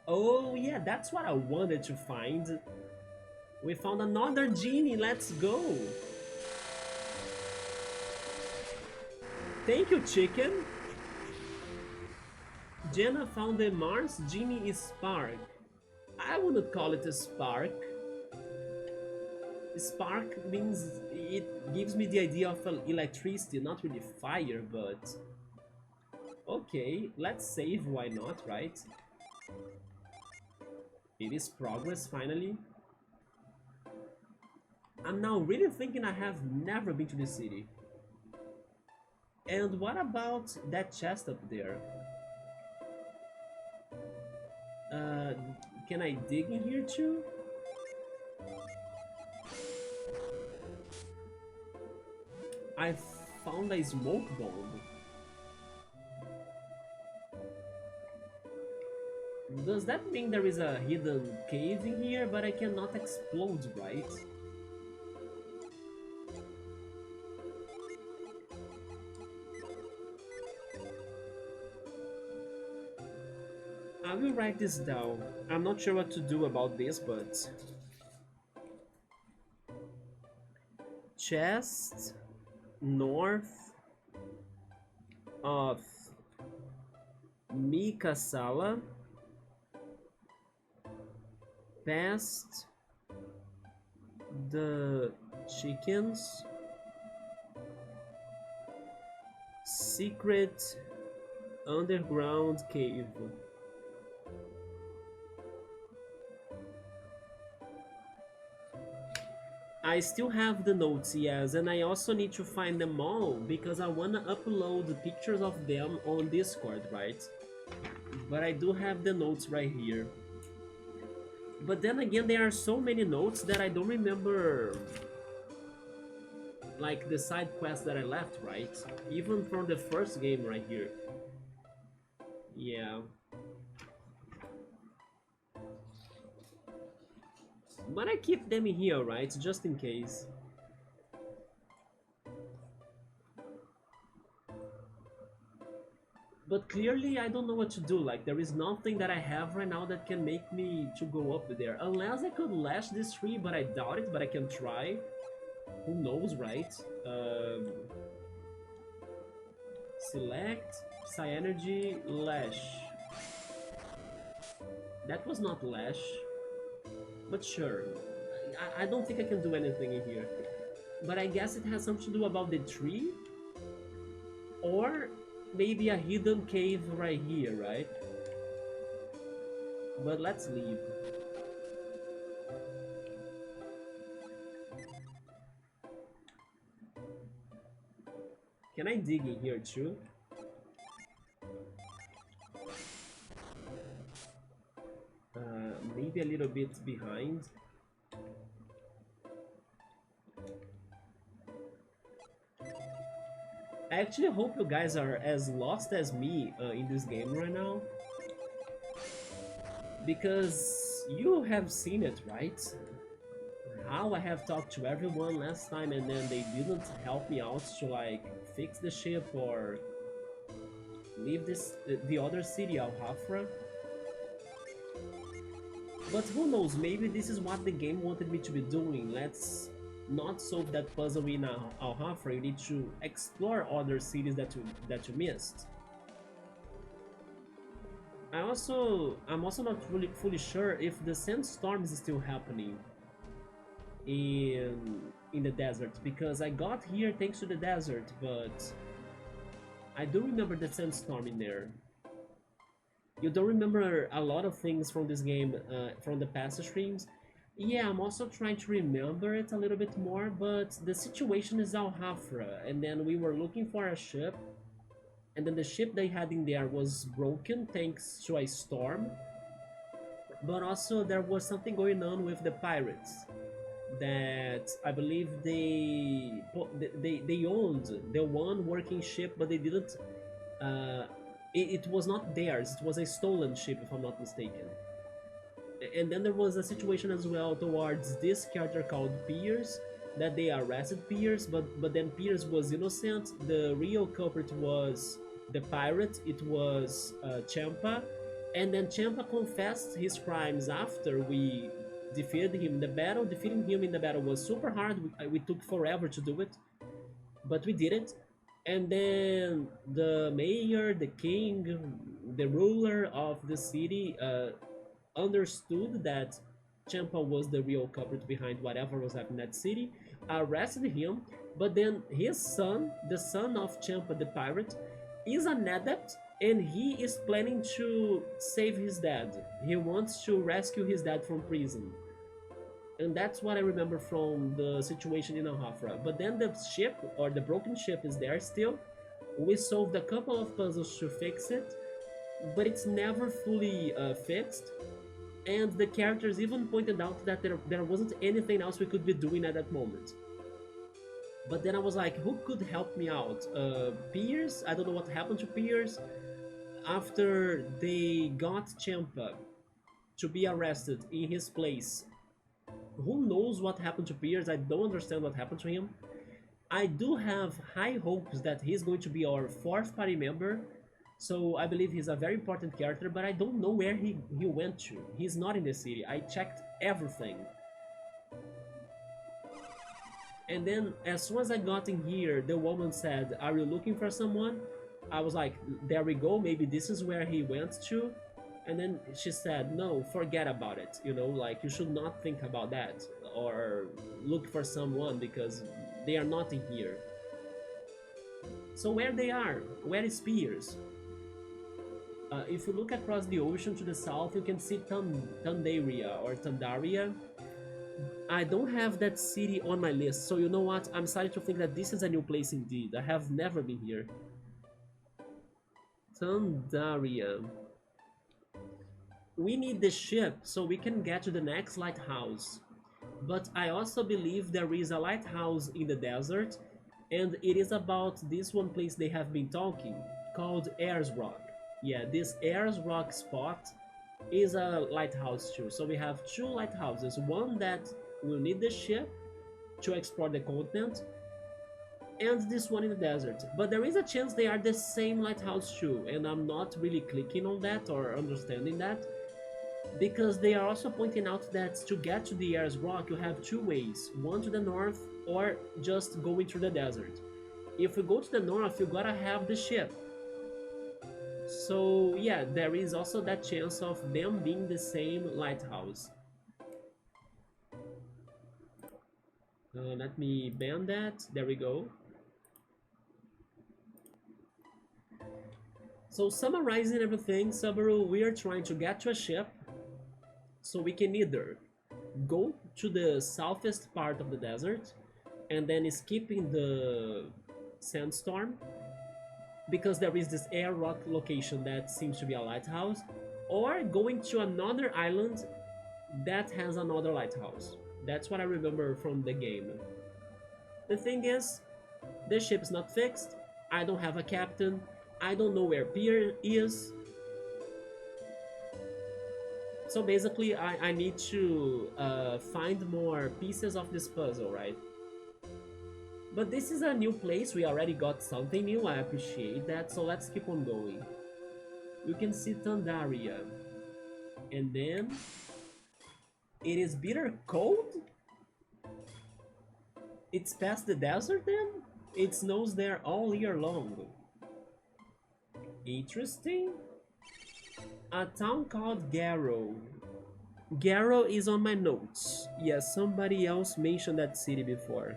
Oh, yeah, that's what I wanted to find. We found another genie, let's go! Thank you, chicken! Jenna found the Mars Genie Spark. I wouldn't call it a spark. Spark means it gives me the idea of electricity, not really fire, but... Okay, let's save, why not, right? It is progress, finally. I'm now really thinking I have never been to the city. And what about that chest up there? Can I dig in here too? I found a smoke bomb. Does that mean there is a hidden cave in here, but I cannot explode, right? I will write this down. I'm not sure what to do about this, but... Chest north of Mikasalla, past the chickens, secret underground cave. I still have the notes, yes, and I also need to find them all because I wanna upload pictures of them on Discord, right? But I do have the notes right here. But then again, there are so many notes that I don't remember, like, the side quests that I left, right? Even from the first game right here. Yeah. But I keep them here, right? Just in case. But clearly I don't know what to do. Like there is nothing that I have right now that can make me to go up there. Unless I could lash this tree, but I doubt it, but I can try. Who knows, right? Select, Psy-Energy, Lash. That was not Lash, but sure. I don't think I can do anything in here. But I guess it has something to do about the tree? Or maybe a hidden cave right here, right? But let's leave. Can I dig in here too? Maybe a little bit behind. I actually hope you guys are as lost as me in this game right now. Because you have seen it, right? How I have talked to everyone last time and then they didn't help me out to like fix the ship or leave the other city, Al-Hafra. But who knows, maybe this is what the game wanted me to be doing. Let's not solve that puzzle in Al-Hafra, you need to explore other cities that you missed. I'm also not really fully sure if the sandstorm is still happening in the desert, because I got here thanks to the desert, but I do remember the sandstorm in there. You don't remember a lot of things from this game from the past streams. Yeah, I'm also trying to remember it a little bit more, but the situation is Al-Hafra, and then we were looking for a ship, and then the ship they had in there was broken thanks to a storm, but also there was something going on with the pirates that I believe they owned the one working ship, but they didn't. It was not theirs. It was a stolen ship, if I'm not mistaken. And then there was a situation as well towards this character called Piers, that they arrested Piers, but then Piers was innocent. The real culprit was the pirate. It was Champa, and then Champa confessed his crimes after we defeated him in the battle. Defeating him in the battle was super hard. We took forever to do it, but we did it. And then the mayor, the king, the ruler of the city understood that Champa was the real culprit behind whatever was happening in that city, arrested him, but then his son, the son of Champa the pirate, is an adept and he is planning to save his dad. He wants to rescue his dad from prison. And that's what I remember from the situation in Al-Hafra. But then the ship, or the broken ship, is there still. We solved a couple of puzzles to fix it, but it's never fully fixed. And the characters even pointed out that there wasn't anything else we could be doing at that moment. But then I was like, who could help me out? Piers? I don't know what happened to Piers. After they got Champa to be arrested in his place, who knows what happened to Piers? I don't understand what happened to him. I do have high hopes that he's going to be our fourth party member, so I believe he's a very important character, but I don't know where he went to. He's not in the city. I checked everything. And then as soon as I got in here, the woman said, "Are you looking for someone?" I was like, there we go, maybe this is where he went to. And then she said, no, forget about it, you know, like you should not think about that or look for someone because they are not in here. So where they are? Where is Piers? If you look across the ocean to the south, you can see Tandaria or Tandaria. I don't have that city on my list, so you know what? I'm starting to think that this is a new place indeed. I have never been here. Tandaria. We need the ship so we can get to the next lighthouse. But I also believe there is a lighthouse in the desert, and it is about this one place they have been talking, called Ayers Rock. Yeah, this Ayers Rock spot is a lighthouse too. So we have two lighthouses, one that will need the ship to explore the continent, and this one in the desert. But there is a chance they are the same lighthouse too, and I'm not really clicking on that or understanding that, because they are also pointing out that to get to the Ayers Rock you have two ways, one to the north or just going through the desert. If we go to the north, you gotta have the ship. So yeah, there is also that chance of them being the same lighthouse. Let me ban that. There we go. So summarizing everything, Subaru, we are trying to get to a ship so we can either go to the southest part of the desert and then skipping the sandstorm, because there is this air rock location that seems to be a lighthouse, or going to another island that has another lighthouse. That's what I remember from the game. The thing is, the ship is not fixed, I don't have a captain, I don't know where Pier is. So basically, I need to find more pieces of this puzzle, right? But this is a new place, we already got something new, I appreciate that, so let's keep on going. You can see Tandaria. And then... it is bitter cold? It's past the desert then? It snows there all year long. Interesting. A town called Garrow. Garrow is on my notes. Yes, somebody else mentioned that city before.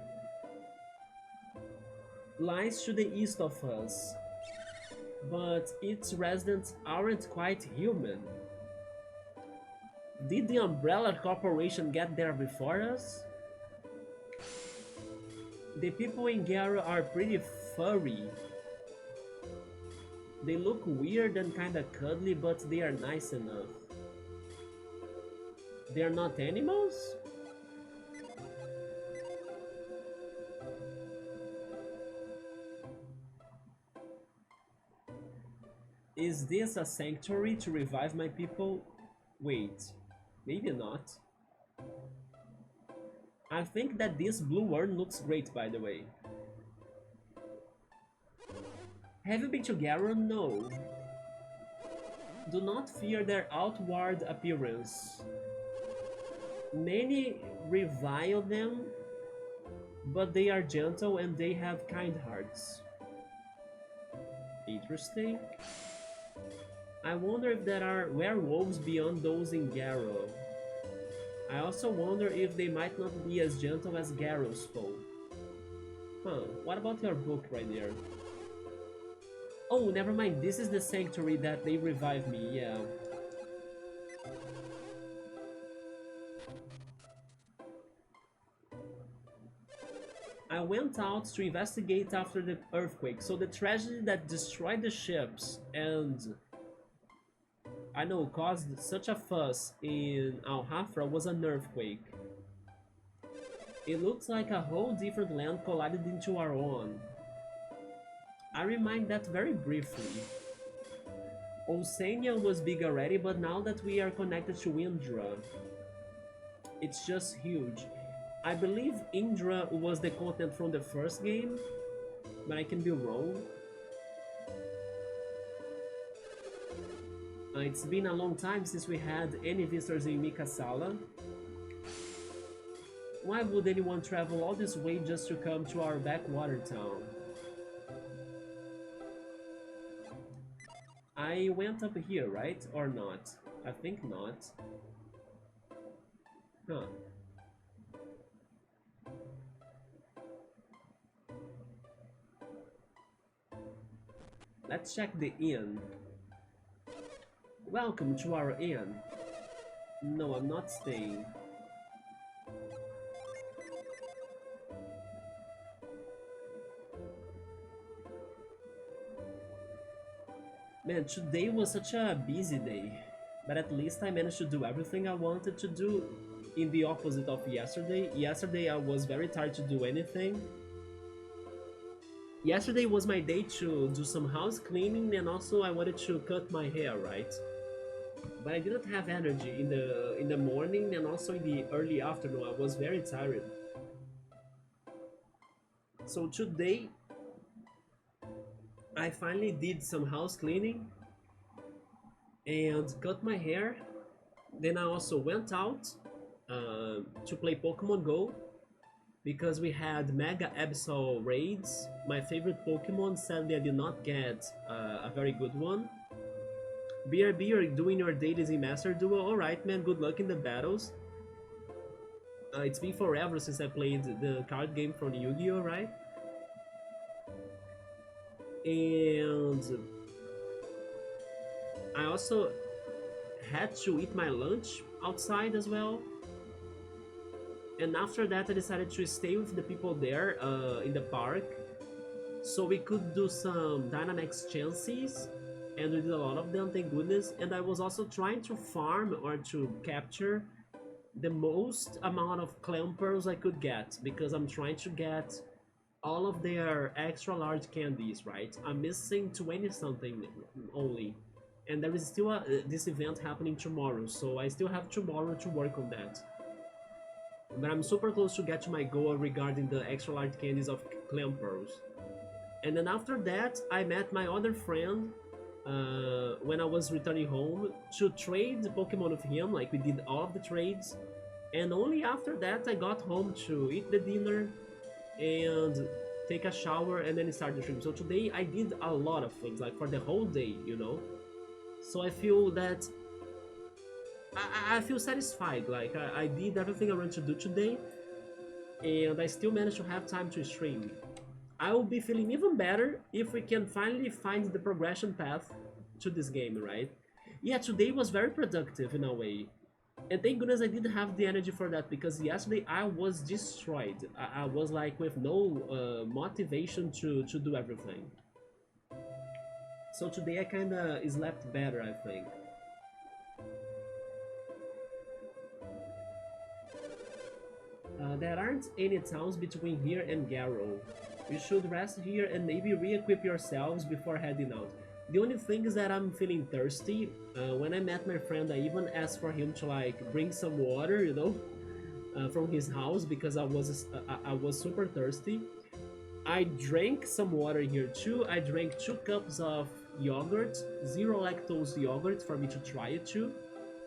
Lies to the east of us, but its residents aren't quite human. Did the Umbrella Corporation get there before us? The people in Garrow are pretty furry. They look weird and kinda cuddly, but they are nice enough. They are not animals? Is this a sanctuary to revive my people? Wait, maybe not. I think that this blue urn looks great, by the way. Have you been to Garrow? No. Do not fear their outward appearance. Many revile them, but they are gentle and they have kind hearts. Interesting. I wonder if there are werewolves beyond those in Garrow. I also wonder if they might not be as gentle as Garrow's folk. Huh, what about your book right there? Oh, never mind, this is the sanctuary that they revived me, yeah. I went out to investigate after the earthquake, so the tragedy that destroyed the ships and... I know, caused such a fuss in Al-Hafra was an earthquake. It looks like a whole different land collided into our own. I remind that very briefly. Osenia was big already, but now that we are connected to Indra, it's just huge. I believe Indra was the content from the first game, but I can be wrong. It's been a long time since we had any visitors in Mikasalla. Why would anyone travel all this way just to come to our backwater town? I went up here, right? Or not? I think not. Huh. Let's check the inn. Welcome to our inn. No, I'm not staying. Man, today was such a busy day, but at least I managed to do everything I wanted to do, in the opposite of yesterday. Yesterday I was very tired to do anything. Yesterday was my day to do some house cleaning, and also I wanted to cut my hair, right? But I didn't have energy in the morning and also in the early afternoon. I was very tired. So today I finally did some house cleaning and cut my hair. Then I also went out to play Pokemon Go because we had Mega Absol raids. My favorite Pokemon, sadly I did not get a very good one. BRB, you're doing your dailies in Master Duel. Alright man, good luck in the battles. It's been forever since I played the card game from Yu-Gi-Oh, right? And I also had to eat my lunch outside as well. And after that I decided to stay with the people there in the park so we could do some Dynamax chances, and we did a lot of them, thank goodness. And I was also trying to farm or to capture the most amount of clam pearls I could get, because I'm trying to get all of their extra large candies, right? I'm missing 20 something only, and there is still this event happening tomorrow, so I still have tomorrow to work on that. But I'm super close to get to my goal regarding the extra large candies of clam pearls. And then after that, I met my other friend when I was returning home to trade Pokemon with him. Like, we did all of the trades, and only after that I got home to eat the dinner and take a shower and then start the stream. So today I did a lot of things, like for the whole day, you know. So I feel that I feel satisfied. Like I did everything I wanted to do today, and I still managed to have time to stream. I will be feeling even better if we can finally find the progression path to this game, right? Yeah, today was very productive in a way. And thank goodness I didn't have the energy for that, because yesterday I was destroyed. I was like with no motivation to do everything. So today I kinda slept better, I think. There aren't any towns between here and Garrow. You should rest here and maybe re-equip yourselves before heading out. The only thing is that I'm feeling thirsty. When I met my friend, I even asked for him to like bring some water, you know, from his house, because I was super thirsty. I drank some water here too. I drank 2 cups of yogurt, zero lactose yogurt, for me to try it too,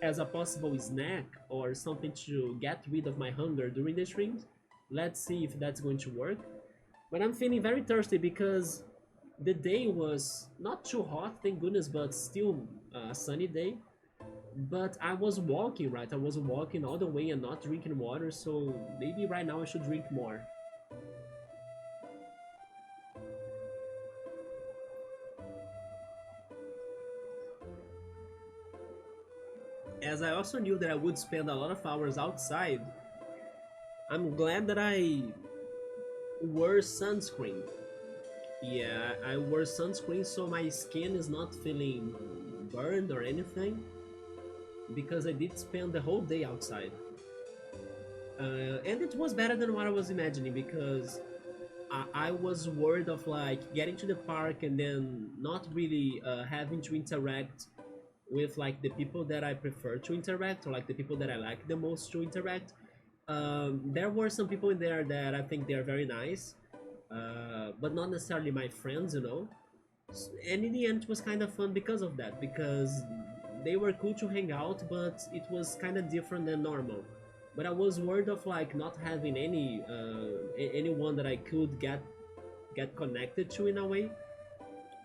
as a possible snack or something to get rid of my hunger during the streams. Let's see if that's going to work. But I'm feeling very thirsty because the day was not too hot, thank goodness, but still a sunny day. But I was walking, right? I was walking all the way and not drinking water, so maybe right now I should drink more. As I also knew that I would spend a lot of hours outside, I'm glad that I wore sunscreen. Yeah, I wore sunscreen so my skin is not feeling burned or anything, because I did spend the whole day outside. And it was better than what I was imagining, because I was worried of like getting to the park and then not really having to interact with like the people that I prefer to interact, or like the people that I like the most to interact. There were some people in there that I think they are very nice, but not necessarily my friends, you know. And in the end, it was kind of fun because of that, because they were cool to hang out, but it was kind of different than normal. But I was worried of like not having anyone that I could get connected to in a way,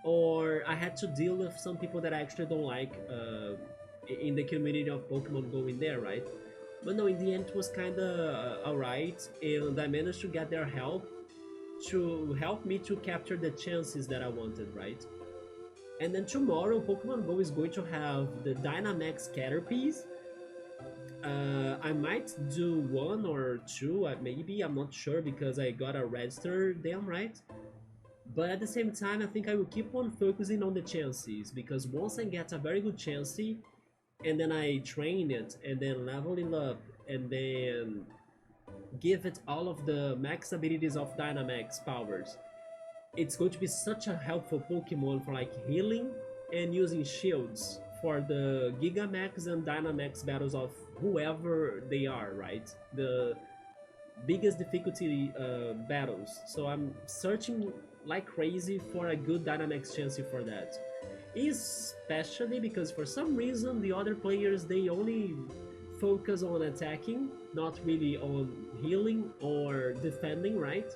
or I had to deal with some people that I actually don't like in the community of Pokemon Go in there, right? But no, in the end, it was kind of alright, and I managed to get their help to help me to capture the chances that I wanted, right? And then tomorrow, Pokemon Go is going to have the Dynamax Caterpies. I might do 1 or 2, maybe, I'm not sure, because I gotta register them, right? But at the same time, I think I will keep on focusing on the chances, because once I get a very good chansey, and then I train it, and then level it up, and then give it all of the max abilities of Dynamax powers, it's going to be such a helpful Pokemon for like healing and using shields for the Gigamax and Dynamax battles of whoever they are, right? biggest difficulty battles. So I'm searching like crazy for a good dynamics chance for that. Especially because for some reason the other players they only focus on attacking, not really on healing or defending, right?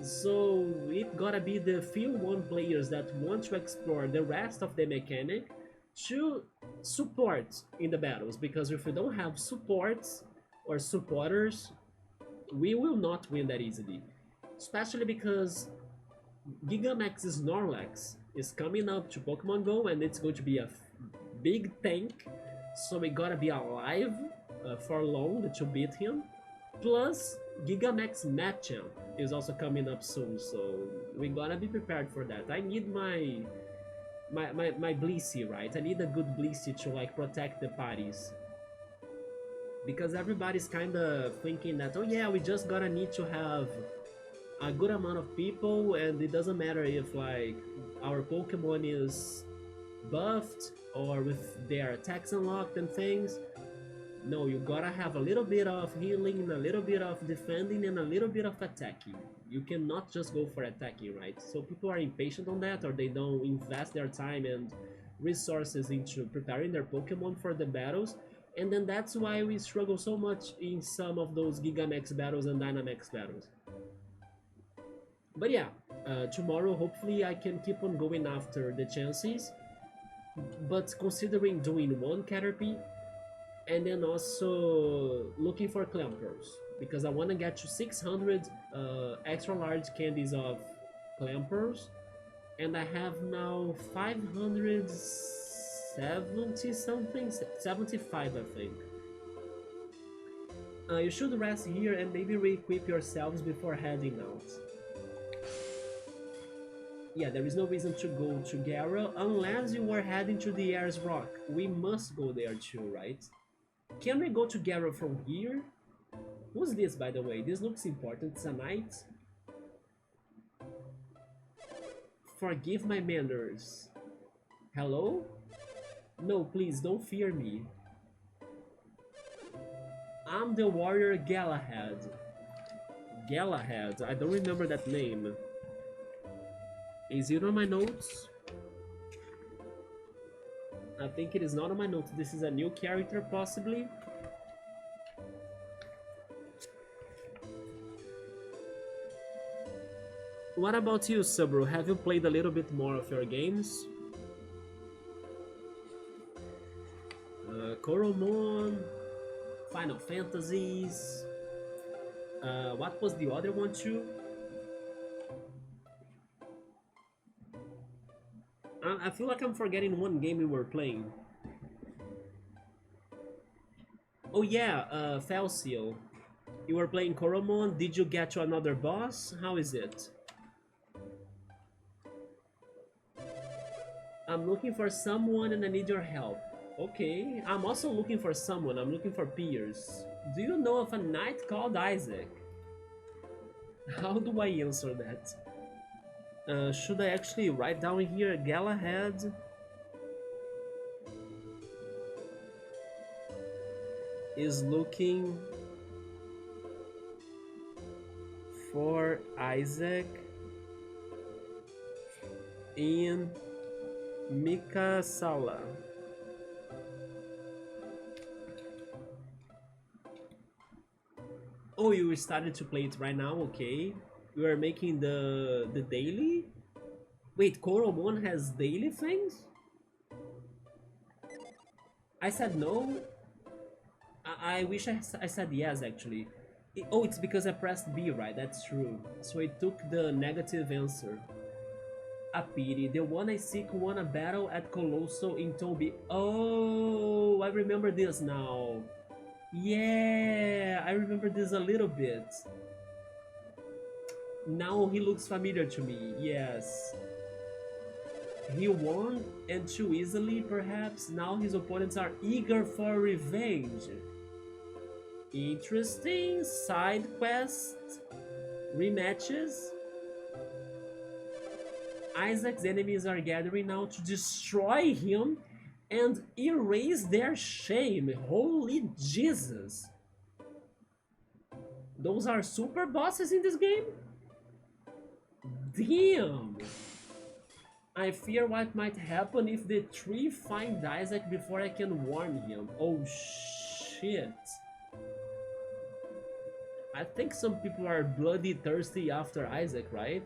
So it gotta be the few one players that want to explore the rest of the mechanic to support in the battles, because if we don't have supports or supporters, we will not win that easily. Especially because Gigamax Snorlax is coming up to Pokemon Go and it's going to be a big tank, so we gotta be alive for long to beat him. Plus, Gigamax Machamp is also coming up soon, so we gotta be prepared for that. I need my Blissey, right? I need a good Blissey to like protect the parties. Because everybody's kinda thinking that, oh yeah, we just gotta need to have a good amount of people and it doesn't matter if like our Pokemon is buffed or with their attacks unlocked and things. No, you gotta have a little bit of healing, a little bit of defending, and a little bit of attacking. You cannot just go for attacking, right? So people are impatient on that, or they don't invest their time and resources into preparing their Pokemon for the battles, and then that's why we struggle so much in some of those Gigamax battles and Dynamax battles. But yeah, tomorrow hopefully I can keep on going after the chances, but considering doing one Caterpie and then also looking for clampers, because I want to get to 600 extra large candies of clampers, and I have now 570 something, 75 I think. You should rest here and maybe re-equip yourselves before heading out. Yeah, there is no reason to go to Gara unless you were heading to the Ayers Rock. We must go there too, right? Can we go to Gara from here? Who's this, by the way? This looks important. It's a knight. Forgive my manners. Hello? No, please, don't fear me. I'm the warrior Galahad. Galahad, I don't remember that name. Is it on my notes? I think it is not on my notes. This is a new character, possibly. What about you, Subru? Have you played a little bit more of your games? Coromon, Final Fantasies. What was the other one too? I feel like I'm forgetting one game we were playing. Oh yeah, Falsio. You were playing Coromon. Did you get to another boss? How is it? I'm looking for someone and I need your help. Okay, I'm also looking for someone. I'm looking for peers. Do you know of a knight called Isaac? How do I answer that? Should I actually write down here Galahad? Is looking for Isaac in Mikasalla. Oh, you started to play it right now, okay. You are making the daily? Wait, Coromon has daily things? I said no? I wish I said yes, actually. Oh, it's because I pressed B, right? That's true. So it took the negative answer. A pity. The one I seek won a battle at Colosso in Toby. Oh, I remember this now. Yeah, I remember this a little bit. Now he looks familiar to me, yes. He won, and too easily, perhaps. Now his opponents are eager for revenge. Interesting. Side quest. Rematches. Isaac's enemies are gathering now to destroy him and erase their shame. Holy Jesus. Those are super bosses in this game? Damn! I fear what might happen if the tree find Isaac before I can warn him. Oh shit. I think some people are bloody thirsty after Isaac, right?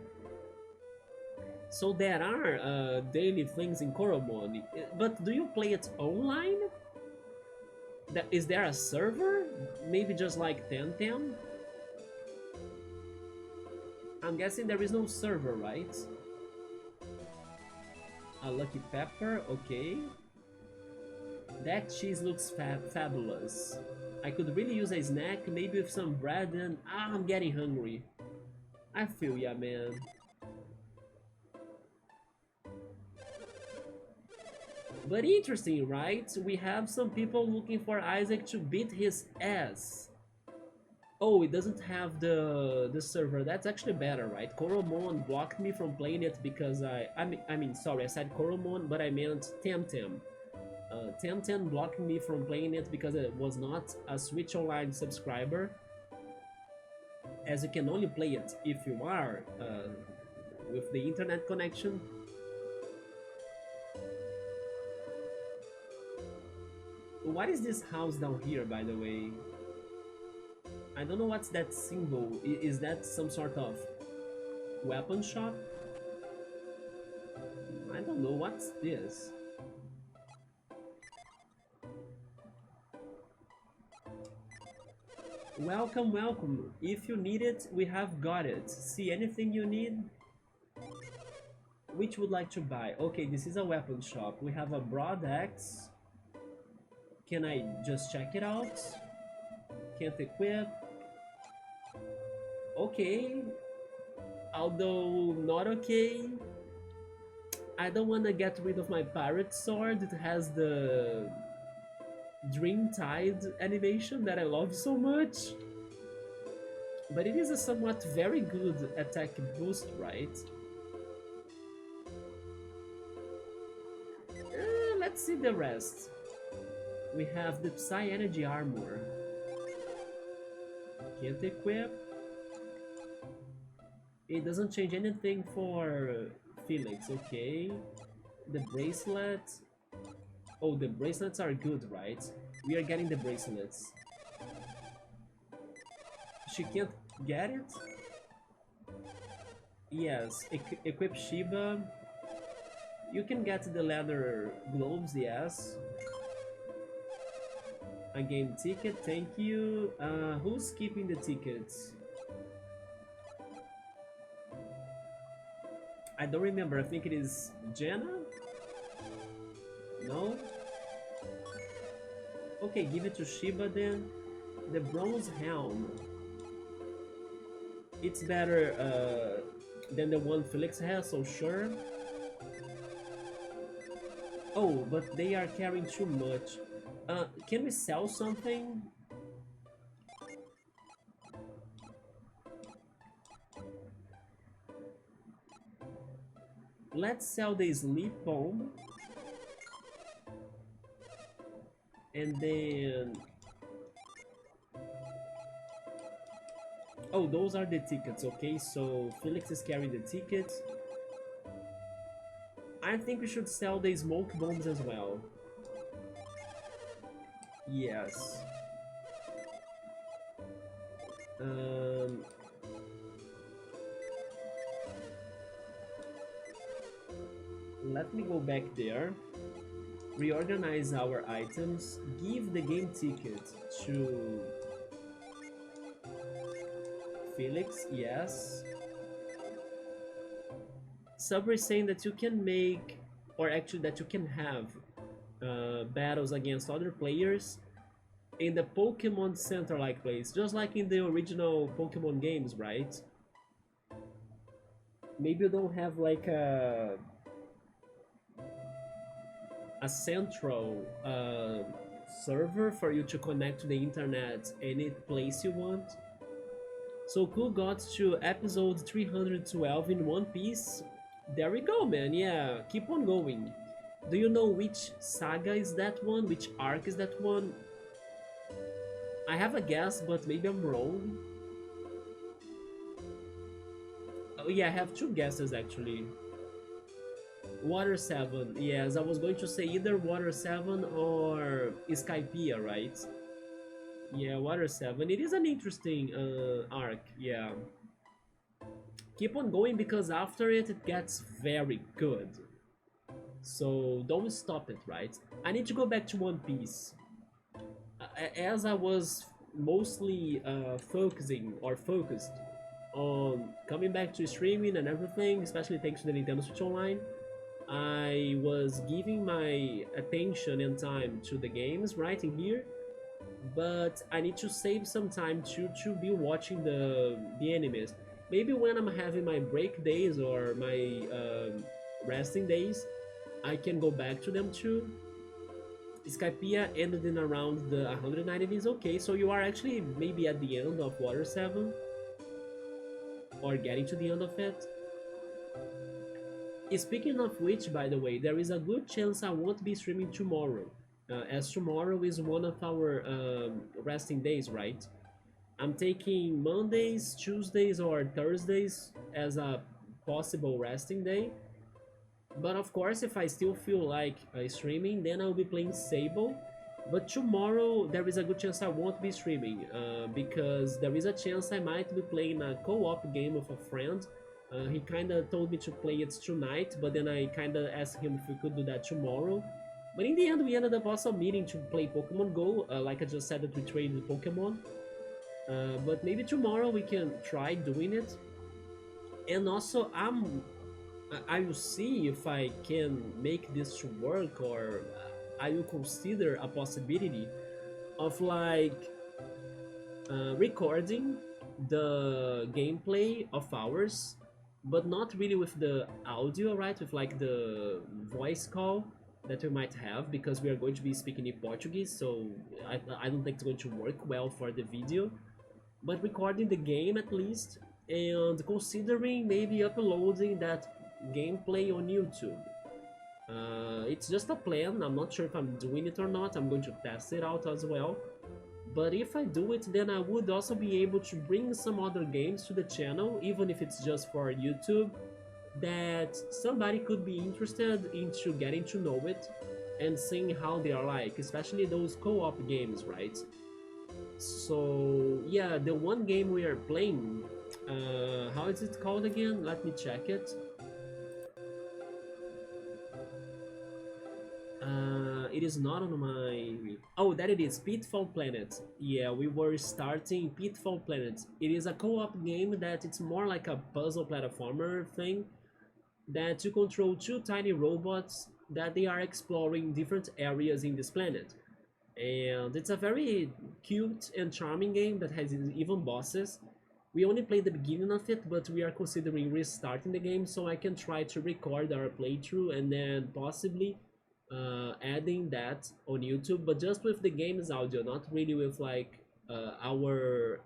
So there are daily things in Koromon, but do you play it online? Is there a server? Maybe just like 1010? I'm guessing there is no server, right? A lucky pepper, okay. That cheese looks fabulous. I could really use a snack, maybe with some bread and... Ah, I'm getting hungry. I feel ya, man. But interesting, right? We have some people looking for Isaac to beat his ass. Oh, it doesn't have the server. That's actually better, right? Koromon blocked me from playing it because I mean, sorry, I said Koromon, but I meant Temtem. Temtem blocked me from playing it because it was not a Switch Online subscriber. As you can only play it if you are with the internet connection. What is this house down here, by the way? I don't know what's that symbol. Is that some sort of weapon shop? I don't know, what's this? Welcome, welcome. If you need it, we have got it. See anything you need? Which would like to buy? Okay, this is a weapon shop. We have a broad axe. Can I just check it out? Can't equip. Okay. Although not okay. I don't want to get rid of my pirate sword. It has the Dreamtide animation that I love so much. But it is a somewhat very good attack boost, right? Let's see the rest. We have the Psy Energy Armor. Can't equip. It doesn't change anything for Felix, okay. The bracelet. Oh, the bracelets are good, right? We are getting the bracelets. She can't get it? Yes, equip Shiba. You can get the leather gloves, yes. A game ticket, thank you. Who's keeping the tickets? I don't remember, I think it is Jenna? No? Okay, give it to Shiba then. The bronze helm. It's better than the one Felix has, so sure. Oh, but they are carrying too much. Can we sell something? Let's sell the sleep bomb. And then... Oh, those are the tickets, okay? So Felix is carrying the tickets. I think we should sell the smoke bombs as well. Yes. Let me go back there. Reorganize our items. Give the game ticket to Felix, yes. Subway is saying that you can make, or actually that you can have battles against other players in the Pokemon Center-like place, just like in the original Pokemon games, right? Maybe you don't have like a central server for you to connect to the internet any place you want. So Cool got to episode 312 in One Piece. There we go, man. Yeah, keep on going. Do you know which saga is that one? Which arc is that one? I have a guess, but maybe I'm wrong. Yeah, I have two guesses actually. Water 7. Yes, I was going to say either Water 7 or Skypiea, right? Yeah, Water 7. It is an interesting arc, yeah. Keep on going because after it, it gets very good. So don't stop it, right? I need to go back to One Piece. As I was mostly focusing or focused on coming back to streaming and everything, especially thanks to the Nintendo Switch Online, I was giving my attention and time to the games right in here, but I need to save some time to be watching the animes. Maybe when I'm having my break days or my resting days, I can go back to them too. Skypiea ended in around the 190 days. Okay, so you are actually maybe at the end of Water 7 or getting to the end of it. Speaking of which, by the way, there is a good chance I won't be streaming tomorrow, as tomorrow is one of our resting days, right? I'm taking Mondays, Tuesdays, or Thursdays as a possible resting day. But of course, if I still feel like streaming, then I'll be playing Sable. But tomorrow, there is a good chance I won't be streaming because there is a chance I might be playing a co-op game with a friend. He kind of told me to play it tonight, but then I kind of asked him if we could do that tomorrow. But in the end, we ended up also meeting to play Pokemon Go. Like I just said that we traded Pokemon. But maybe tomorrow we can try doing it. And also, I will see if I can make this to work, or I will consider a possibility of like recording the gameplay of ours, but not really with the audio, right? With like the voice call that we might have, because we are going to be speaking in Portuguese, so I don't think it's going to work well for the video. But recording the game at least, and considering maybe uploading that gameplay on YouTube. It's just a plan. I'm not sure if I'm doing it or not. I'm going to test it out as well. But if I do it, then I would also be able to bring some other games to the channel, even if it's just for YouTube, that somebody could be interested into getting to know it and seeing how they are like, especially those co-op games, right? So yeah, the one game we are playing, how is it called again? Let me check it. It is not on my... Oh, that it is, Pitfall Planet. Yeah, we were starting Pitfall Planet. It is a co-op game that it's more like a puzzle platformer thing, that you control two tiny robots that they are exploring different areas in this planet. And it's a very cute and charming game that has even bosses. We only played the beginning of it, but we are considering restarting the game so I can try to record our playthrough and then possibly adding that on YouTube, but just with the game's audio, not really with like our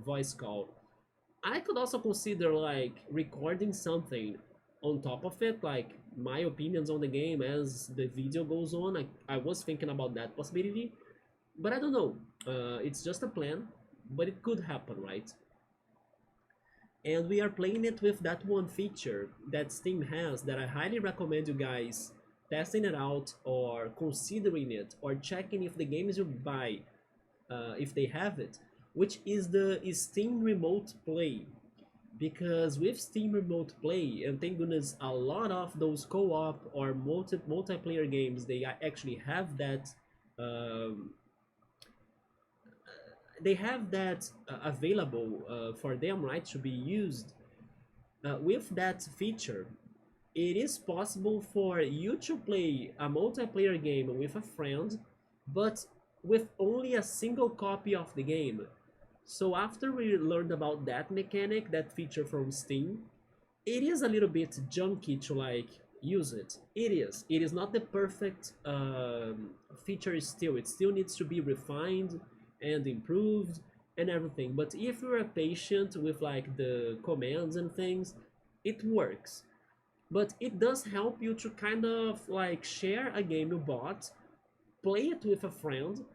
voice call. I could also consider like recording something on top of it, like my opinions on the game as the video goes on. I was thinking about that possibility, but I don't know. It's just a plan, but it could happen, right? And we are playing it with that one feature that Steam has that I highly recommend you guys testing it out or considering it or checking if the games you buy, if they have it, which is the Steam Remote Play. Because with Steam Remote Play, and thank goodness a lot of those co-op or multiplayer games, they actually have that available for them, right, to be used. With that feature, it is possible for you to play a multiplayer game with a friend, but with only a single copy of the game. So after we learned about that mechanic, that feature from Steam, it is a little bit junky to like use it. It is. It is not the perfect feature still. It still needs to be refined and improved and everything. But if you're patient with like the commands and things, it works. But it does help you to kind of like share a game you bought, play it with a friend,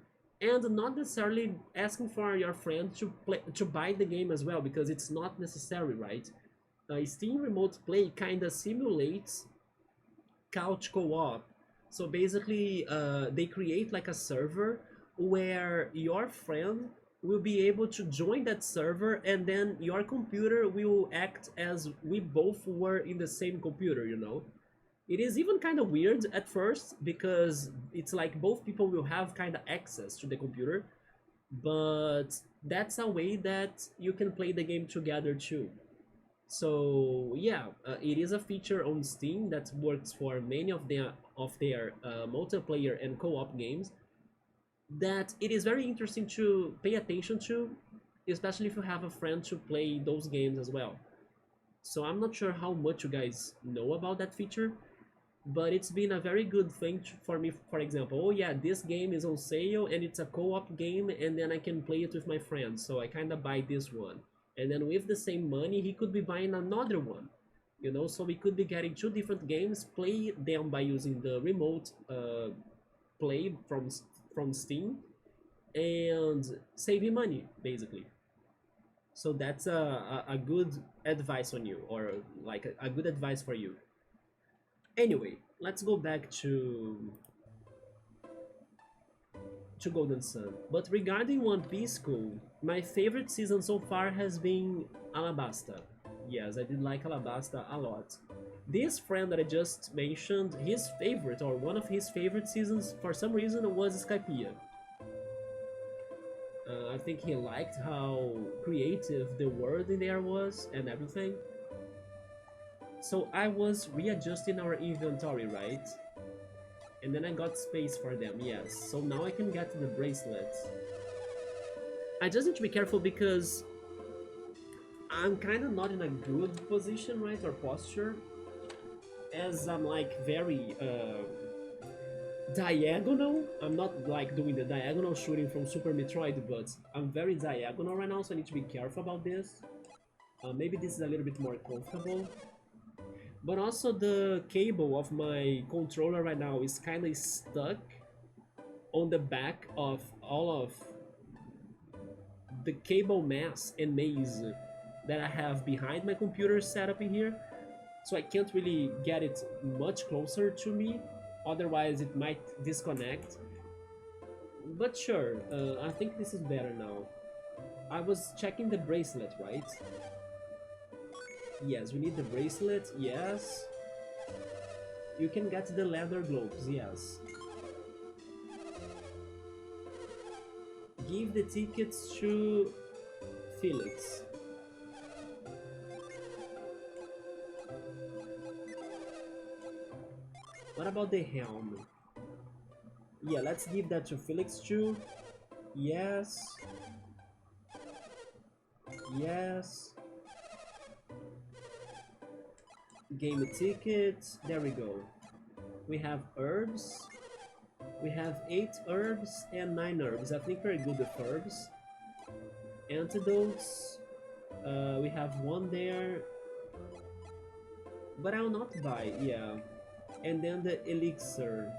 and not necessarily asking for your friend to buy the game as well, because it's not necessary, right? Steam Remote Play kind of simulates couch co-op. So basically, they create like a server where your friend will be able to join that server, and then your computer will act as we both were in the same computer, you know? It is even kind of weird at first because it's like both people will have kind of access to the computer, but that's a way that you can play the game together too. So yeah, it is a feature on Steam that works for many of their multiplayer and co-op games. That it is very interesting to pay attention to, especially if you have a friend to play those games as well. So I'm not sure how much you guys know about that feature, but it's been a very good thing for me. For example, oh yeah, this game is on sale and it's a co-op game, and then I can play it with my friends, so I kind of buy this one, and then with the same money he could be buying another one, you know, so we could be getting two different games, play them by using the remote play from Steam, and saving money basically. So that's a good advice on you, or like a good advice for you. Anyway, let's go back to Golden Sun. But regarding One Piece School, my favorite season so far has been Alabasta. Yes, I did like Alabasta a lot. This friend that I just mentioned, his favorite, or one of his favorite seasons, for some reason, was Skypiea. I think he liked how creative the world in there was and everything. So I was readjusting our inventory, right? And then I got space for them, yes. So now I can get the bracelets. I just need to be careful because I'm kind of not in a good position, right, or posture, as I'm like very diagonal. I'm not like doing the diagonal shooting from Super Metroid, but I'm very diagonal right now, so I need to be careful about this. Maybe this is a little bit more comfortable. But also the cable of my controller right now is kind of stuck on the back of all of the cable mass and maze that I have behind my computer setup in here. So I can't really get it much closer to me, otherwise it might disconnect. But sure, I think this is better now. I was checking the bracelet, right? Yes, we need the bracelet, yes. You can get the leather gloves, yes. Give the tickets to Felix. What about the helm? Yeah, let's give that to Felix too. Yes. Yes. Game ticket. There we go. We have herbs. We have 8 herbs and 9 herbs. I think we're good with herbs. Antidotes. We have 1 there. But I'll not buy, yeah. And then the elixir.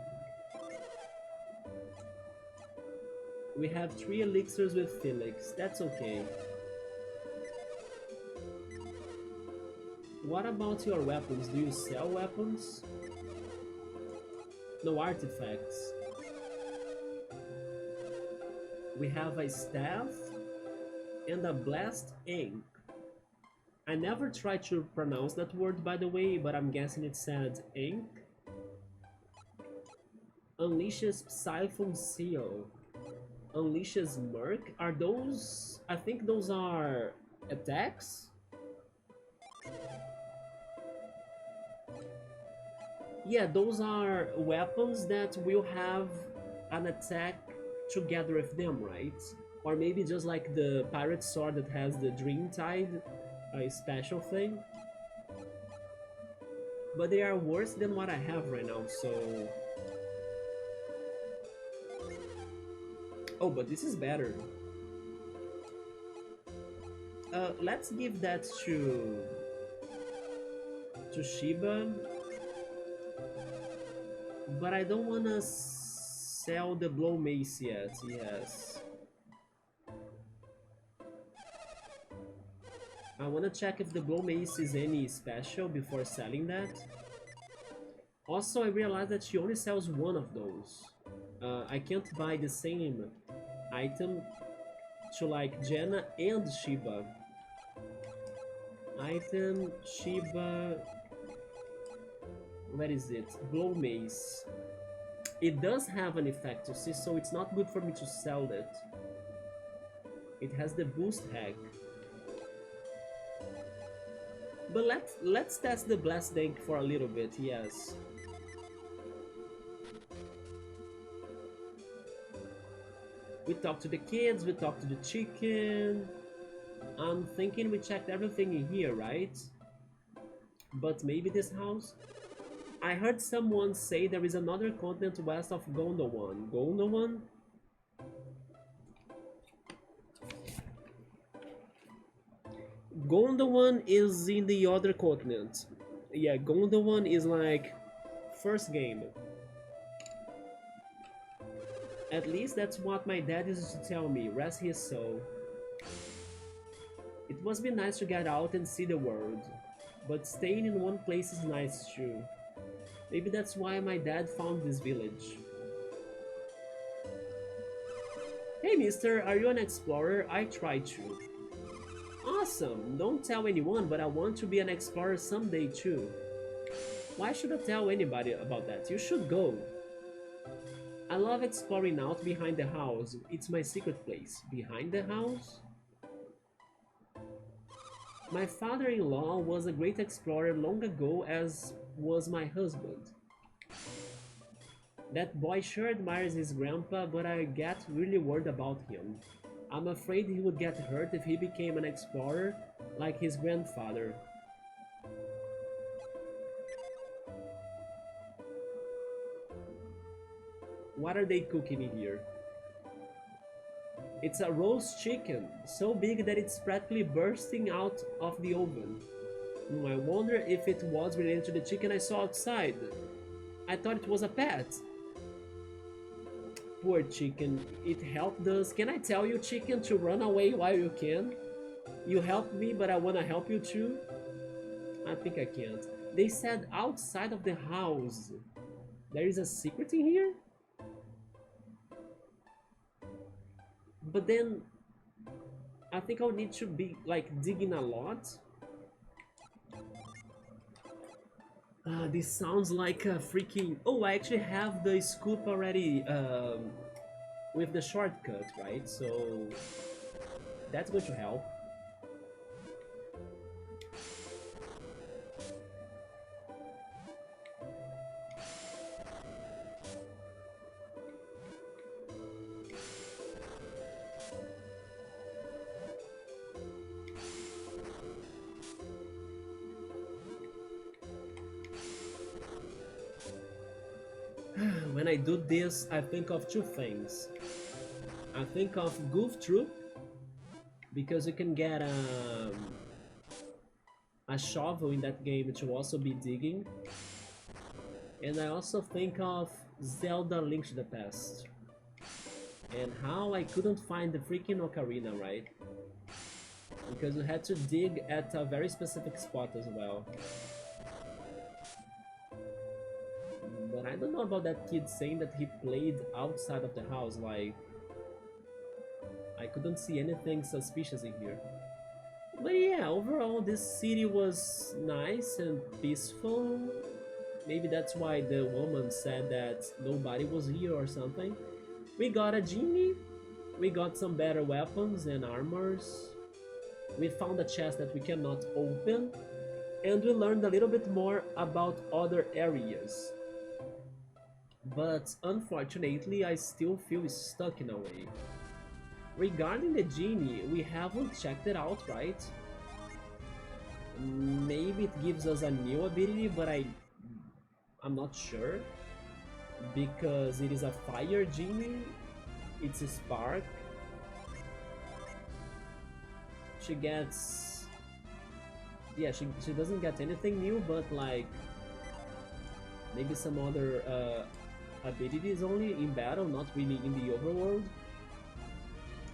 We have 3 elixirs with Felix. That's okay. What about your weapons? Do you sell weapons? No artifacts. We have a staff and a blast ink. I never tried to pronounce that word, by the way, but I'm guessing it said ink. Unleashes Siphon Seal. Unleashes Murk. Are those... I think those are attacks? Yeah, those are weapons that will have an attack together with them, right? Or maybe just like the pirate sword that has the Dreamtide, a special thing. But they are worse than what I have right now, so... Oh, but this is better. Let's give that to Shiba. But I don't wanna sell the blow mace yet, yes. I wanna check if the glow mace is any special before selling that. Also, I realized that she only sells one of those. I can't buy the same item to like Jenna and Shiba. Item, Shiba... Where is it? Glow mace. It does have an effect, you see, so it's not good for me to sell it. It has the boost hack. But let's test the blast tank for a little bit, yes. We talked to the kids, we talked to the chicken. I'm thinking we checked everything in here, right? But maybe this house? I heard someone say there is another continent west of Gondowan. Gondowan? Gondowan is in the other continent. Yeah, Gondowan is like first game. At least that's what my dad used to tell me, rest his soul. It must be nice to get out and see the world, but staying in one place is nice too. Maybe that's why my dad found this village. Hey mister, are you an explorer? I try to. Awesome! Don't tell anyone, but I want to be an explorer someday too. Why should I tell anybody about that? You should go. I love exploring out behind the house. It's my secret place. Behind the house? My father-in-law was a great explorer long ago, as was my husband. That boy sure admires his grandpa, but I get really worried about him. I'm afraid he would get hurt if he became an explorer like his grandfather. What are they cooking in here? It's a roast chicken, so big that it's practically bursting out of the oven. I wonder if it was related to the chicken I saw outside. I thought it was a pet. Poor chicken, it helped us. Can I tell you, chicken, to run away while you can? You helped me, but I wanna help you too? I think I can't. They said outside of the house. There is a secret in here? But then, I think I'll need to be, like, digging a lot. This sounds like a freaking... Oh, I actually have the scoop already with the shortcut, right? So, that's going to help. When I do this, I think of two things. I think of Goof Troop, because you can get a shovel in that game to also be digging. And I also think of Zelda Link to the Past. And how I couldn't find the freaking ocarina, right? Because you had to dig at a very specific spot as well. But I don't know about that kid saying that he played outside of the house, like... I couldn't see anything suspicious in here. But yeah, overall this city was nice and peaceful. Maybe that's why the woman said that nobody was here or something. We got a genie, we got some better weapons and armors. We found a chest that we cannot open. And we learned a little bit more about other areas. But unfortunately, I still feel stuck in a way. Regarding the genie, we haven't checked it out, right? Maybe it gives us a new ability, but I'm not sure. Because it is a fire genie, it's a spark. She gets... Yeah, she doesn't get anything new, but like... Maybe some other abilities only in battle, not really in the overworld.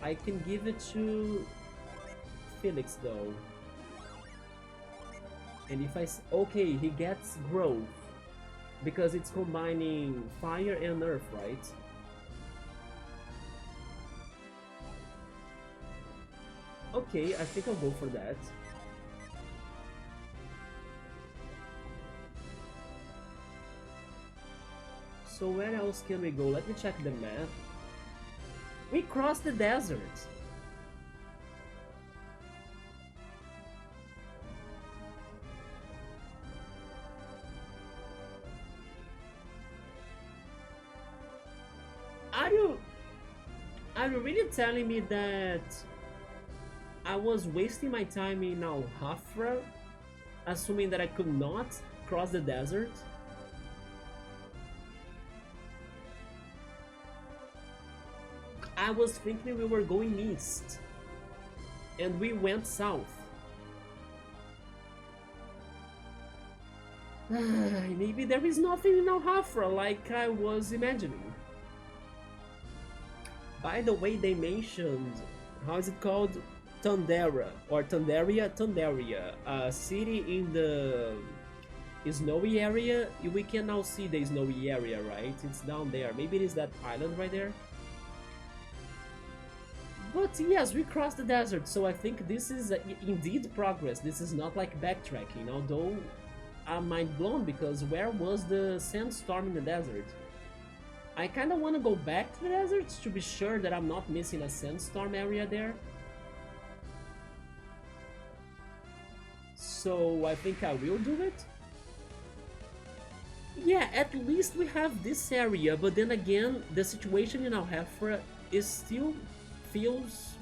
I can give it to Felix though. And if okay, he gets growth because it's combining fire and earth, right? Okay, I think I'll go for that. So where else can we go? Let me check the map. We crossed the desert. Are you really telling me that I was wasting my time in Al-Hafra, assuming that I could not cross the desert? I was thinking we were going east, and we went south. Maybe there is nothing in Al-Hafra like I was imagining. By the way, they mentioned, how is it called? Tundera, or Tundaria, a city in the snowy area. We can now see the snowy area, right? It's down there. Maybe it is that island right there. But yes, we crossed the desert, so I think this is indeed progress. This is not like backtracking, although I'm mind blown because where was the sandstorm in the desert? I kinda wanna go back to the desert to be sure that I'm not missing a sandstorm area there. So I think I will do it. Yeah, at least we have this area, but then again, the situation in Al-Hafra is still feels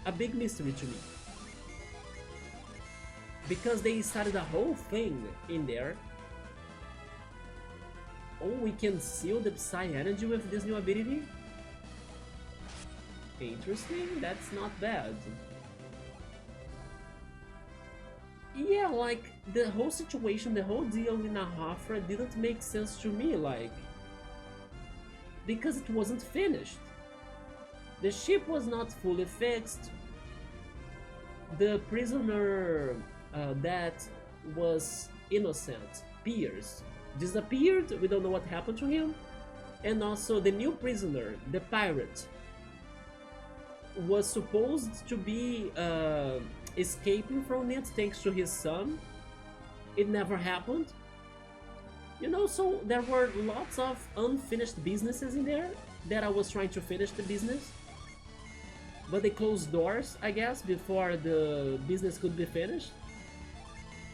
a big mystery to me. Because they started a whole thing in there. Oh, we can seal the Psy energy with this new ability? Interesting, that's not bad. Yeah, like, the whole situation, the whole deal in Ahafra didn't make sense to me, like... Because it wasn't finished. The ship was not fully fixed. The prisoner that was innocent, Pierce, disappeared. We don't know what happened to him. And also the new prisoner, the pirate, was supposed to be escaping from it thanks to his son. It never happened. You know, so there were lots of unfinished businesses in there that I was trying to finish the business. But they closed doors, I guess, before the business could be finished.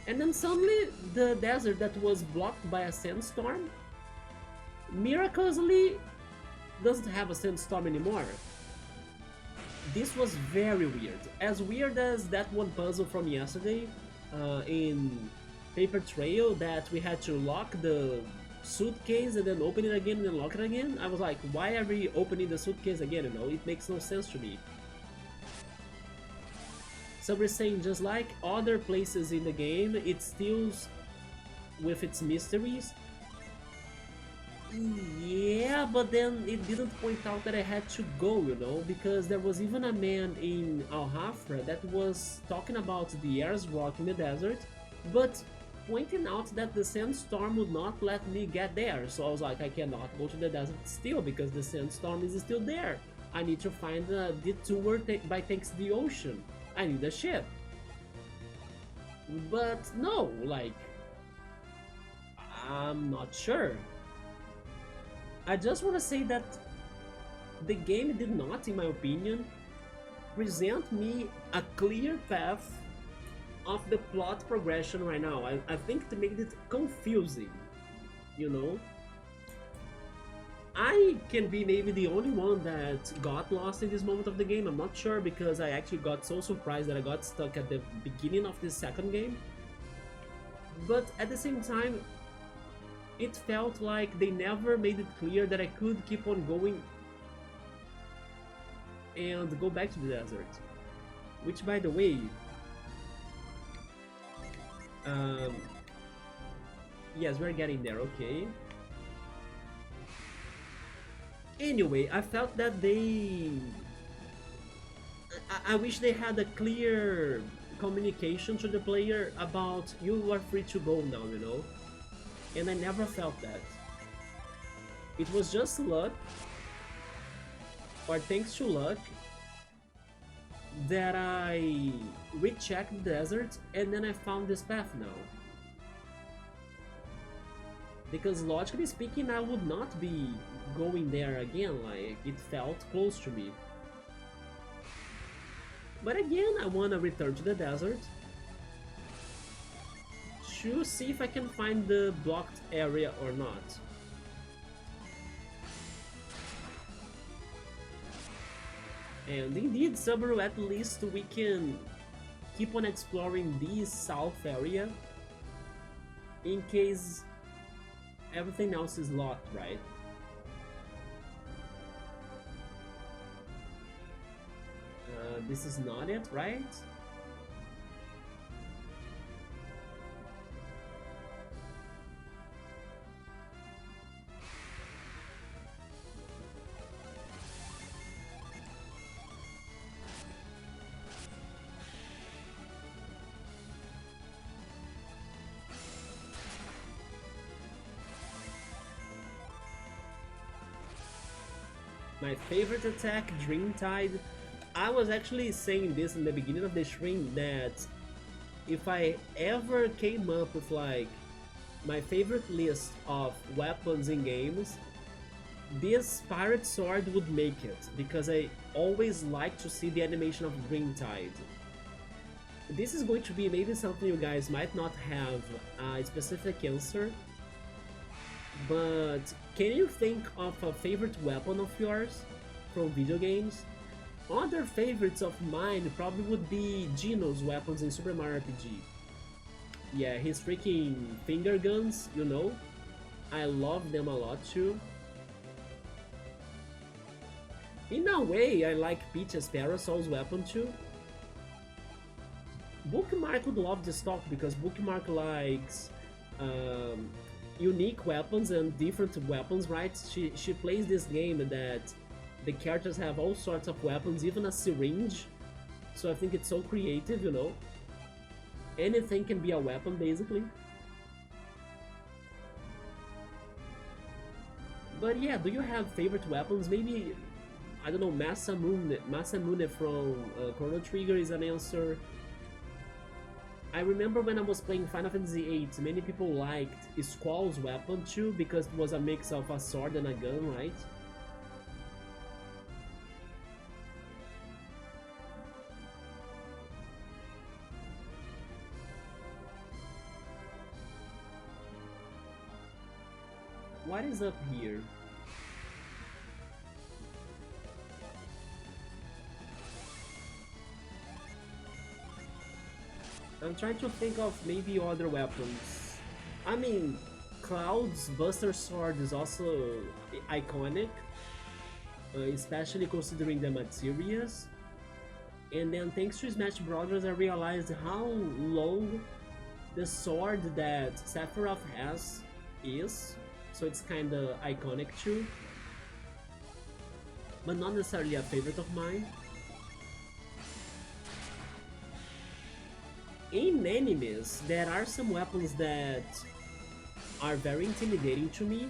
And then suddenly, the desert that was blocked by a sandstorm miraculously doesn't have a sandstorm anymore. This was very weird. As weird as that one puzzle from yesterday in Paper Trail that we had to lock the suitcase and then open it again and then lock it again. I was like, why are we opening the suitcase again? You know, it makes no sense to me. So we're saying, just like other places in the game, it steals with its mysteries. Yeah, but then it didn't point out that I had to go, you know, because there was even a man in Al-Hafra that was talking about the Ayers Rock in the desert, but pointing out that the sandstorm would not let me get there. So I was like, I cannot go to the desert still because the sandstorm is still there. I need to find a detour by thanks to the ocean. I need a ship. But no, like, I'm not sure. I just want to say that the game did not, in my opinion, present me a clear path of the plot progression right now. I think it made it confusing, you know? I can be maybe the only one that got lost in this moment of the game. I'm not sure because I actually got so surprised that I got stuck at the beginning of the second game. But at the same time, it felt like they never made it clear that I could keep on going and go back to the desert. Which, by the way, yes, we're getting there, okay. Anyway, I felt that I wish they had a clear communication to the player about you are free to go now, you know? And I never felt that. It was just luck, or thanks to luck, that I rechecked the desert and then I found this path now. Because logically speaking, I would not be going there again, like, it felt close to me. But again, I wanna return to the desert to see if I can find the blocked area or not. And indeed, Subaru, at least we can keep on exploring this south area in case everything else is locked, right? This is not it, right? My favorite attack, Dreamtide. I was actually saying this in the beginning of the stream that if I ever came up with like my favorite list of weapons in games, this Pirate Sword would make it, because I always like to see the animation of Dreamtide. This is going to be maybe something you guys might not have a specific answer, but can you think of a favorite weapon of yours from video games? Other favorites of mine probably would be Gino's weapons in Super Mario RPG. Yeah, his freaking finger guns, you know, I love them a lot too. In a way, I like Peach's Parasol's weapon too. Bookmark would love this talk because Bookmark likes unique weapons and different weapons, right? She plays this game that the characters have all sorts of weapons, even a syringe. So I think it's so creative, you know. Anything can be a weapon, basically. But yeah, do you have favorite weapons? Maybe, I don't know, Masamune from Chrono Trigger is an answer. I remember when I was playing Final Fantasy VIII, many people liked Squall's weapon too, because it was a mix of a sword and a gun, right? What is up here? I'm trying to think of maybe other weapons. I mean, Cloud's Buster Sword is also iconic, especially considering the materials. And then thanks to Smash Brothers, I realized how long the sword that Sephiroth has is, so it's kinda iconic too, but not necessarily a favorite of mine. In animes, there are some weapons that are very intimidating to me.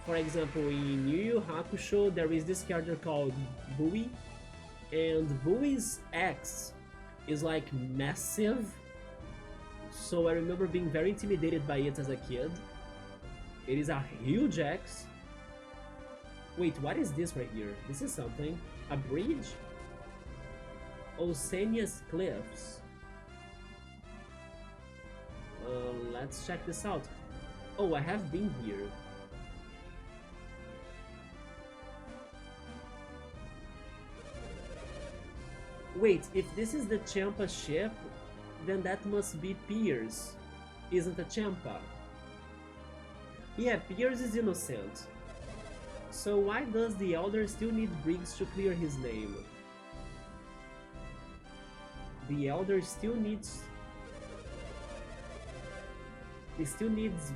For example, in Yu Yu Hakusho, there is this character called Bui, and Bui's axe is like massive, so I remember being very intimidated by it as a kid. It is a huge axe. Wait, what is this right here? This is something. A bridge? Osenia's Cliffs. Let's check this out. Oh, I have been here. Wait, if this is the Champa ship, then that must be Piers, isn't a Champa? Yeah, Piers is innocent. So why does the Elder still need Briggs to clear his name? The Elder still needs... He still needs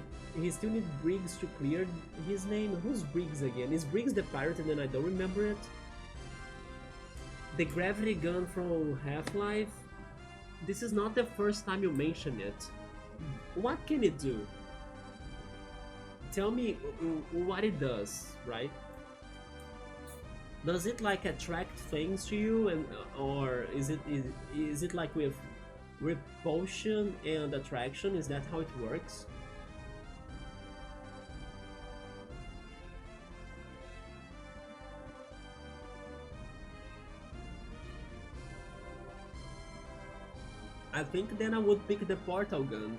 Briggs to clear his name? Who's Briggs again? Is Briggs the pirate and then I don't remember it? The gravity gun from Half-Life? This is not the first time you mention it. What can it do? Tell me what it does, right? Does it like attract things to you, and or is it like with repulsion and attraction? Is that how it works? I think then I would pick the portal gun.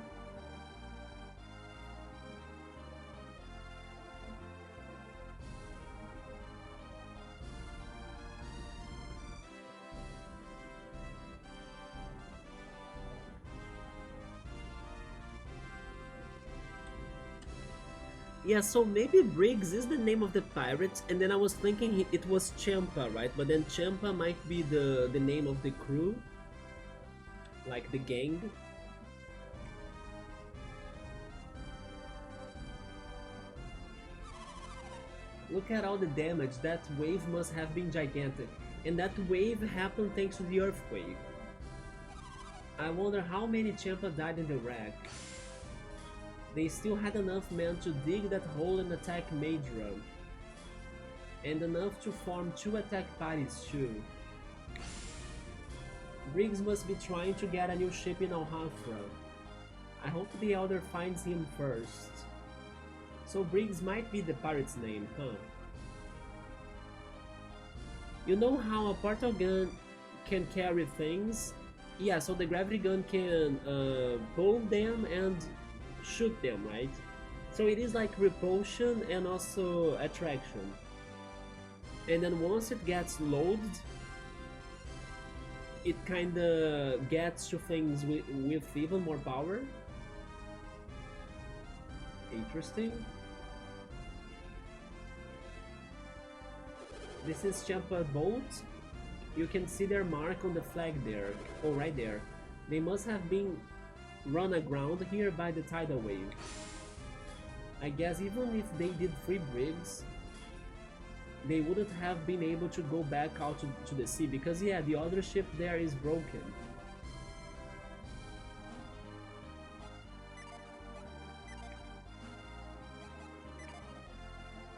Yeah, so maybe Briggs is the name of the pirate, and then I was thinking it was Champa, right? But then Champa might be the name of the crew, like the gang. Look at all the damage. That wave must have been gigantic. And that wave happened thanks to the earthquake. I wonder how many Champa died in the wreck. They still had enough men to dig that hole and attack Madra. And enough to form 2 attack parties too. Briggs must be trying to get a new ship in Al-Hafra. I hope the Elder finds him first. So Briggs might be the pirate's name, huh? You know how a portal gun can carry things? Yeah, so the gravity gun can pull them and shoot them, right? So it is like repulsion and also attraction. And then once it gets loaded, it kinda gets to things with even more power. Interesting. This is Champa boat. You can see their mark on the flag there. Oh, right there. They must have been run aground here by the tidal wave. I guess even if they did 3 brigs, they wouldn't have been able to go back out to the sea, because yeah, the other ship there is broken.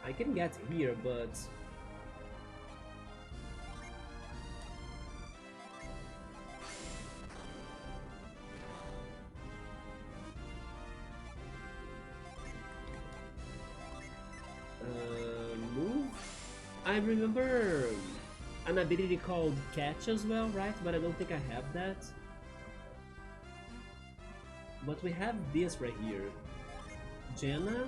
I can get here, but move? I remember an ability called catch as well, right? But I don't think I have that. But we have this right here. Jenna?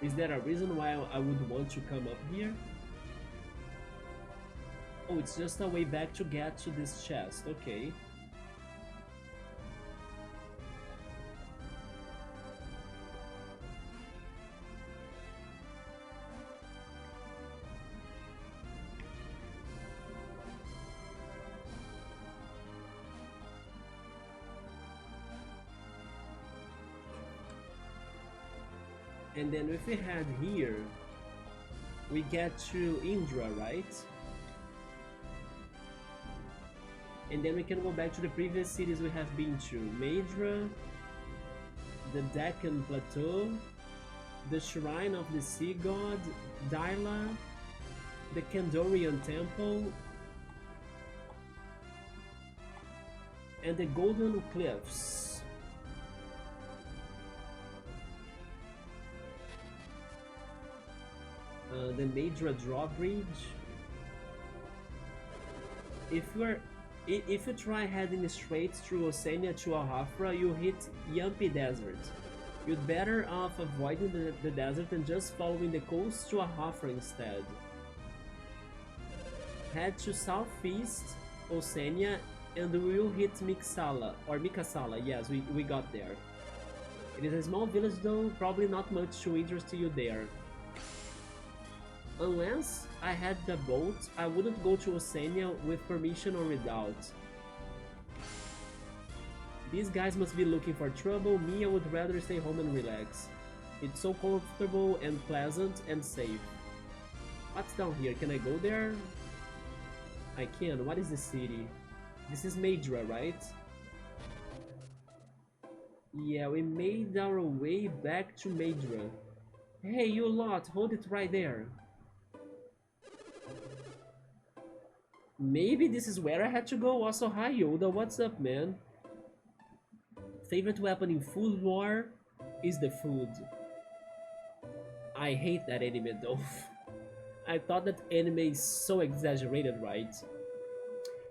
Is there a reason why I would want to come up here? Oh, it's just a way back to get to this chest, okay. And then if we head here, we get to Indra, right? And then we can go back to the previous cities we have been to. Madra, the Deccan Plateau, the Shrine of the Sea God, Dyla, the Kandorian Temple, and the Gondowan Cliffs. The Madra drawbridge. If you try heading straight through Osenia to Al-Hafra, you hit Yampi Desert. You'd better off avoiding the desert and just following the coast to Al-Hafra instead. Head to southeast Osenia and we will hit Mikasalla, yes, we got there. It is a small village though, probably not much to interest you there. Unless I had the boat, I wouldn't go to Osenia with permission or without. These guys must be looking for trouble. Me, I would rather stay home and relax. It's so comfortable and pleasant and safe. What's down here? Can I go there? I can. What is the city? This is Madra, right? Yeah, we made our way back to Madra. Hey, you lot, hold it right there. Maybe this is where I had to go. Also, hi Yoda, what's up, man? Favorite weapon in Food War is the food. I hate that anime though. I thought that anime is so exaggerated, right?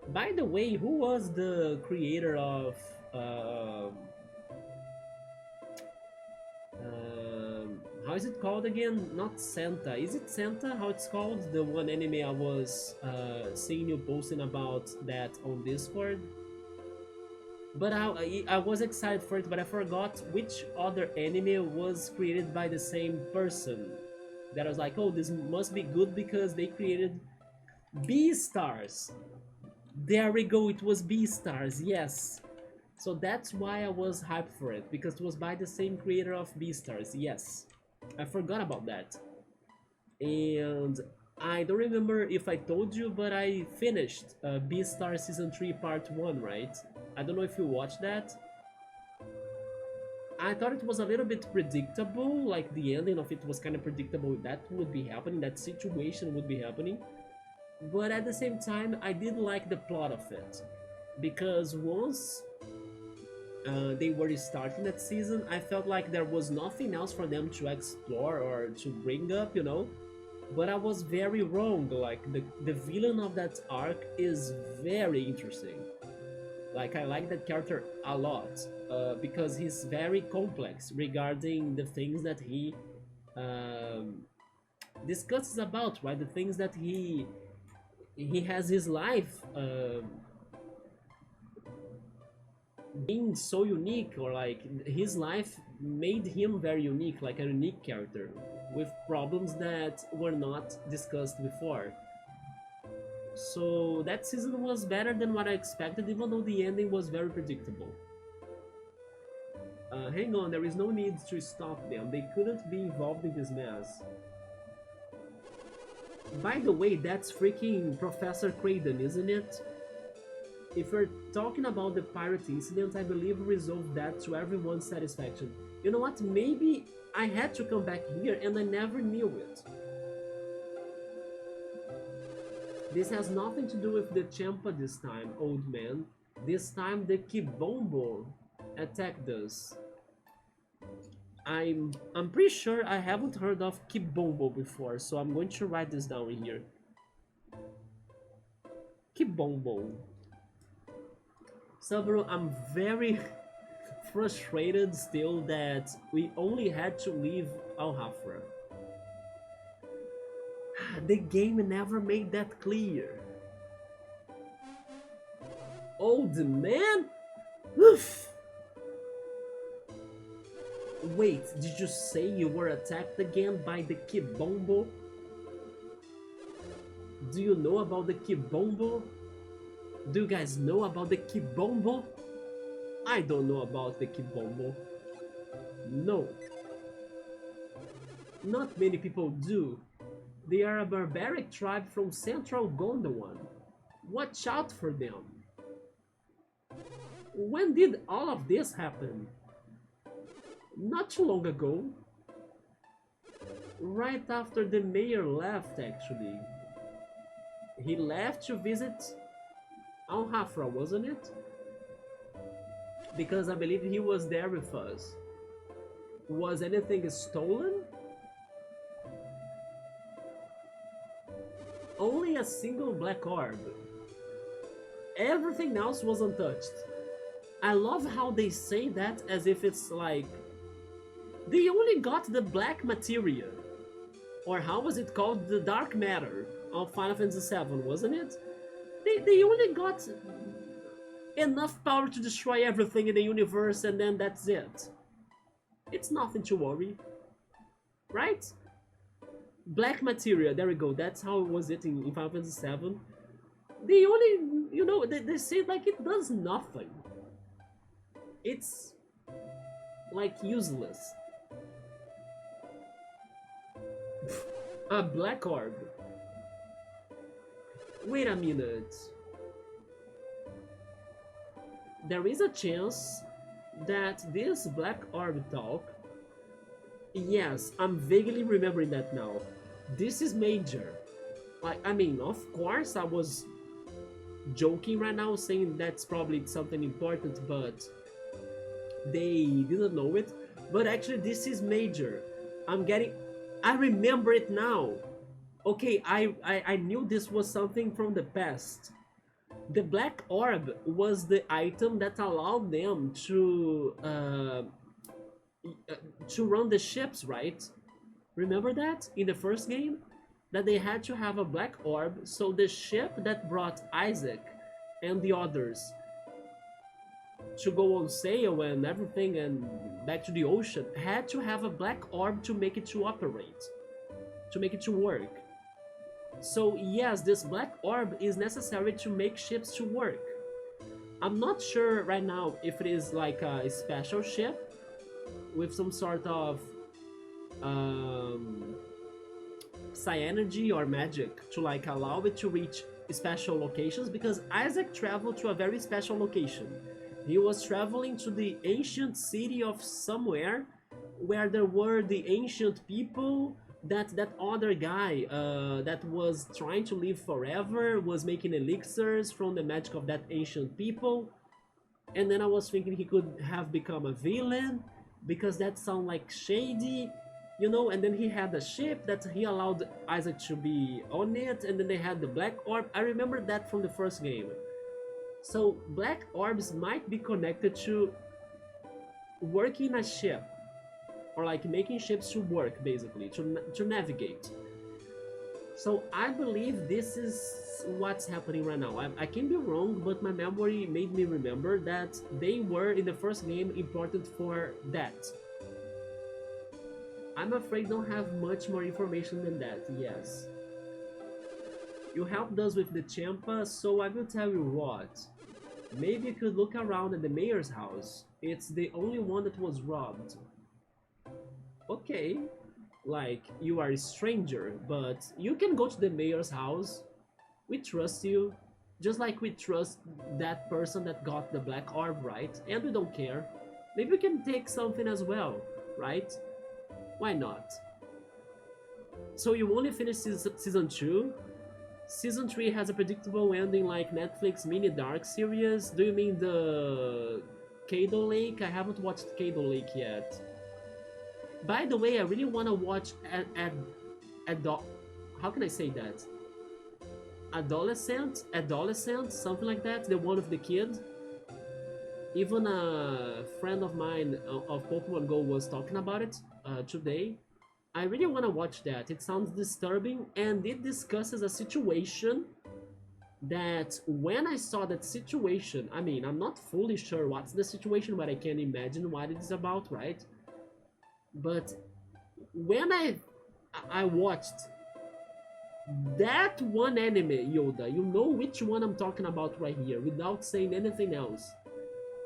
By the way, who was the creator of how is it called again? Not Santa. Is it Santa? How it's called? The one anime I was seeing you posting about that on Discord. But I was excited for it, but I forgot which other anime was created by the same person. That I was like, oh, this must be good because they created Beastars. There we go, it was Beastars, yes. So that's why I was hyped for it, because it was by the same creator of Beastars, yes. I forgot about that. And I don't remember if I told you, but I finished Beastars Season 3 Part 1, right? I don't know if you watched that. I thought it was a little bit predictable, like the ending of it was kind of predictable, that would be happening, that situation would be happening. But at the same time, I did like the plot of it. Because once they were starting that season, I felt like there was nothing else for them to explore or to bring up, you know? But I was very wrong, like the villain of that arc is very interesting. Like I like that character a lot, because he's very complex regarding the things that he discusses about, right? The things that he has his life being so unique, or like his life made him very unique, like a unique character with problems that were not discussed before. So that season was better than what I expected, even though the ending was very predictable. Hang on, there is no need to stop them. They couldn't be involved in this mess. By the way, that's freaking Professor Craydon, isn't it? If we're talking about the pirate incident, I believe we resolved that to everyone's satisfaction. You know what? Maybe I had to come back here and I never knew it. This has nothing to do with the Champa this time, old man. This time the Kibombo attacked us. I'm pretty sure I haven't heard of Kibombo before, so I'm going to write this down in here. Kibombo. Saburo, I'm very frustrated still that we only had to leave Al-Hafra. The game never made that clear. Old man? Oof. Wait, did you say you were attacked again by the Kibombo? Do you know about the Kibombo? Do you guys know about the Kibombo? I don't know about the Kibombo. No. Not many people do. They are a barbaric tribe from central Gondowan. Watch out for them. When did all of this happen? Not too long ago. Right after the mayor left, actually. He left to visit Al-Hafra, wasn't it? Because I believe he was there with us. Was anything stolen? Only a single black orb. Everything else was untouched. I love how they say that as if it's like they only got the black materia. Or how was it called? The dark matter of Final Fantasy VII, wasn't it? They only got enough power to destroy everything in the universe and then that's it. It's nothing to worry. Right? Black materia, there we go. That's how was it in Final Fantasy VII. They only, you know, they say like it does nothing. It's like useless. A black orb. Wait a minute. There is a chance that this black orb talk. Yes, I'm vaguely remembering that now. This is major. Like, I mean, of course, I was joking right now, saying that's probably something important, but they didn't know it. But actually, this is major. I'm getting. I remember it now. Okay, I knew this was something from the past. The black orb was the item that allowed them to run the ships, right? Remember that in the first game? That they had to have a black orb, so the ship that brought Isaac and the others to go on sail and everything and back to the ocean had to have a black orb to make it to operate, to make it to work. So yes, this black orb is necessary to make ships to work. I'm not sure right now if it is like a special ship with some sort of um, energy or magic to like allow it to reach special locations, because Isaac traveled to a very special location. He was traveling to the ancient city of somewhere where there were the ancient people that other guy that was trying to live forever was making elixirs from the magic of that ancient people. And then I was thinking he could have become a villain because that sounded like shady, you know. And then he had a ship that he allowed Isaac to be on it, and then they had the black orb. I remember that from the first game. So black orbs might be connected to working a ship, or like making ships to work, basically to navigate. So I believe this is what's happening right now. I can be wrong, but my memory made me remember that they were in the first game important for that. I'm afraid don't have much more information than that. Yes, you helped us with the Champa, so I will tell you what. Maybe you could look around at the mayor's house. It's the only one that was robbed. Okay, like you are a stranger, but you can go to the mayor's house. We trust you, just like we trust that person that got the black orb, right? And we don't care. Maybe we can take something as well, right? Why not? So you only finished season 2? Season 3 has a predictable ending like Netflix mini dark series. Do you mean the Cado Lake? I haven't watched Cado Lake yet. By the way, I really want to watch how can I say that? Adolescent, something like that. The one of the kid. Even a friend of mine of Pokemon Go was talking about it today. I really want to watch that. It sounds disturbing, and it discusses a situation that when I saw that situation, I mean, I'm not fully sure what's the situation, but I can imagine what it is about, right? But when I watched that one anime, Yoda, you know which one I'm talking about right here, without saying anything else.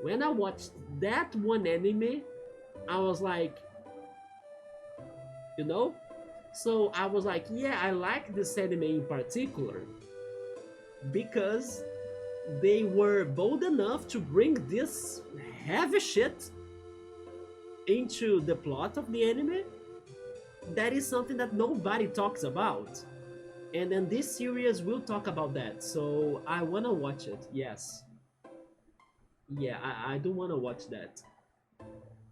When I watched that one anime, I was like, you know? So I was like, yeah, I like this anime in particular because they were bold enough to bring this heavy shit into the plot of the anime. That is something that nobody talks about. And then this series will talk about that. So I wanna watch it, yes. Yeah, I do wanna watch that.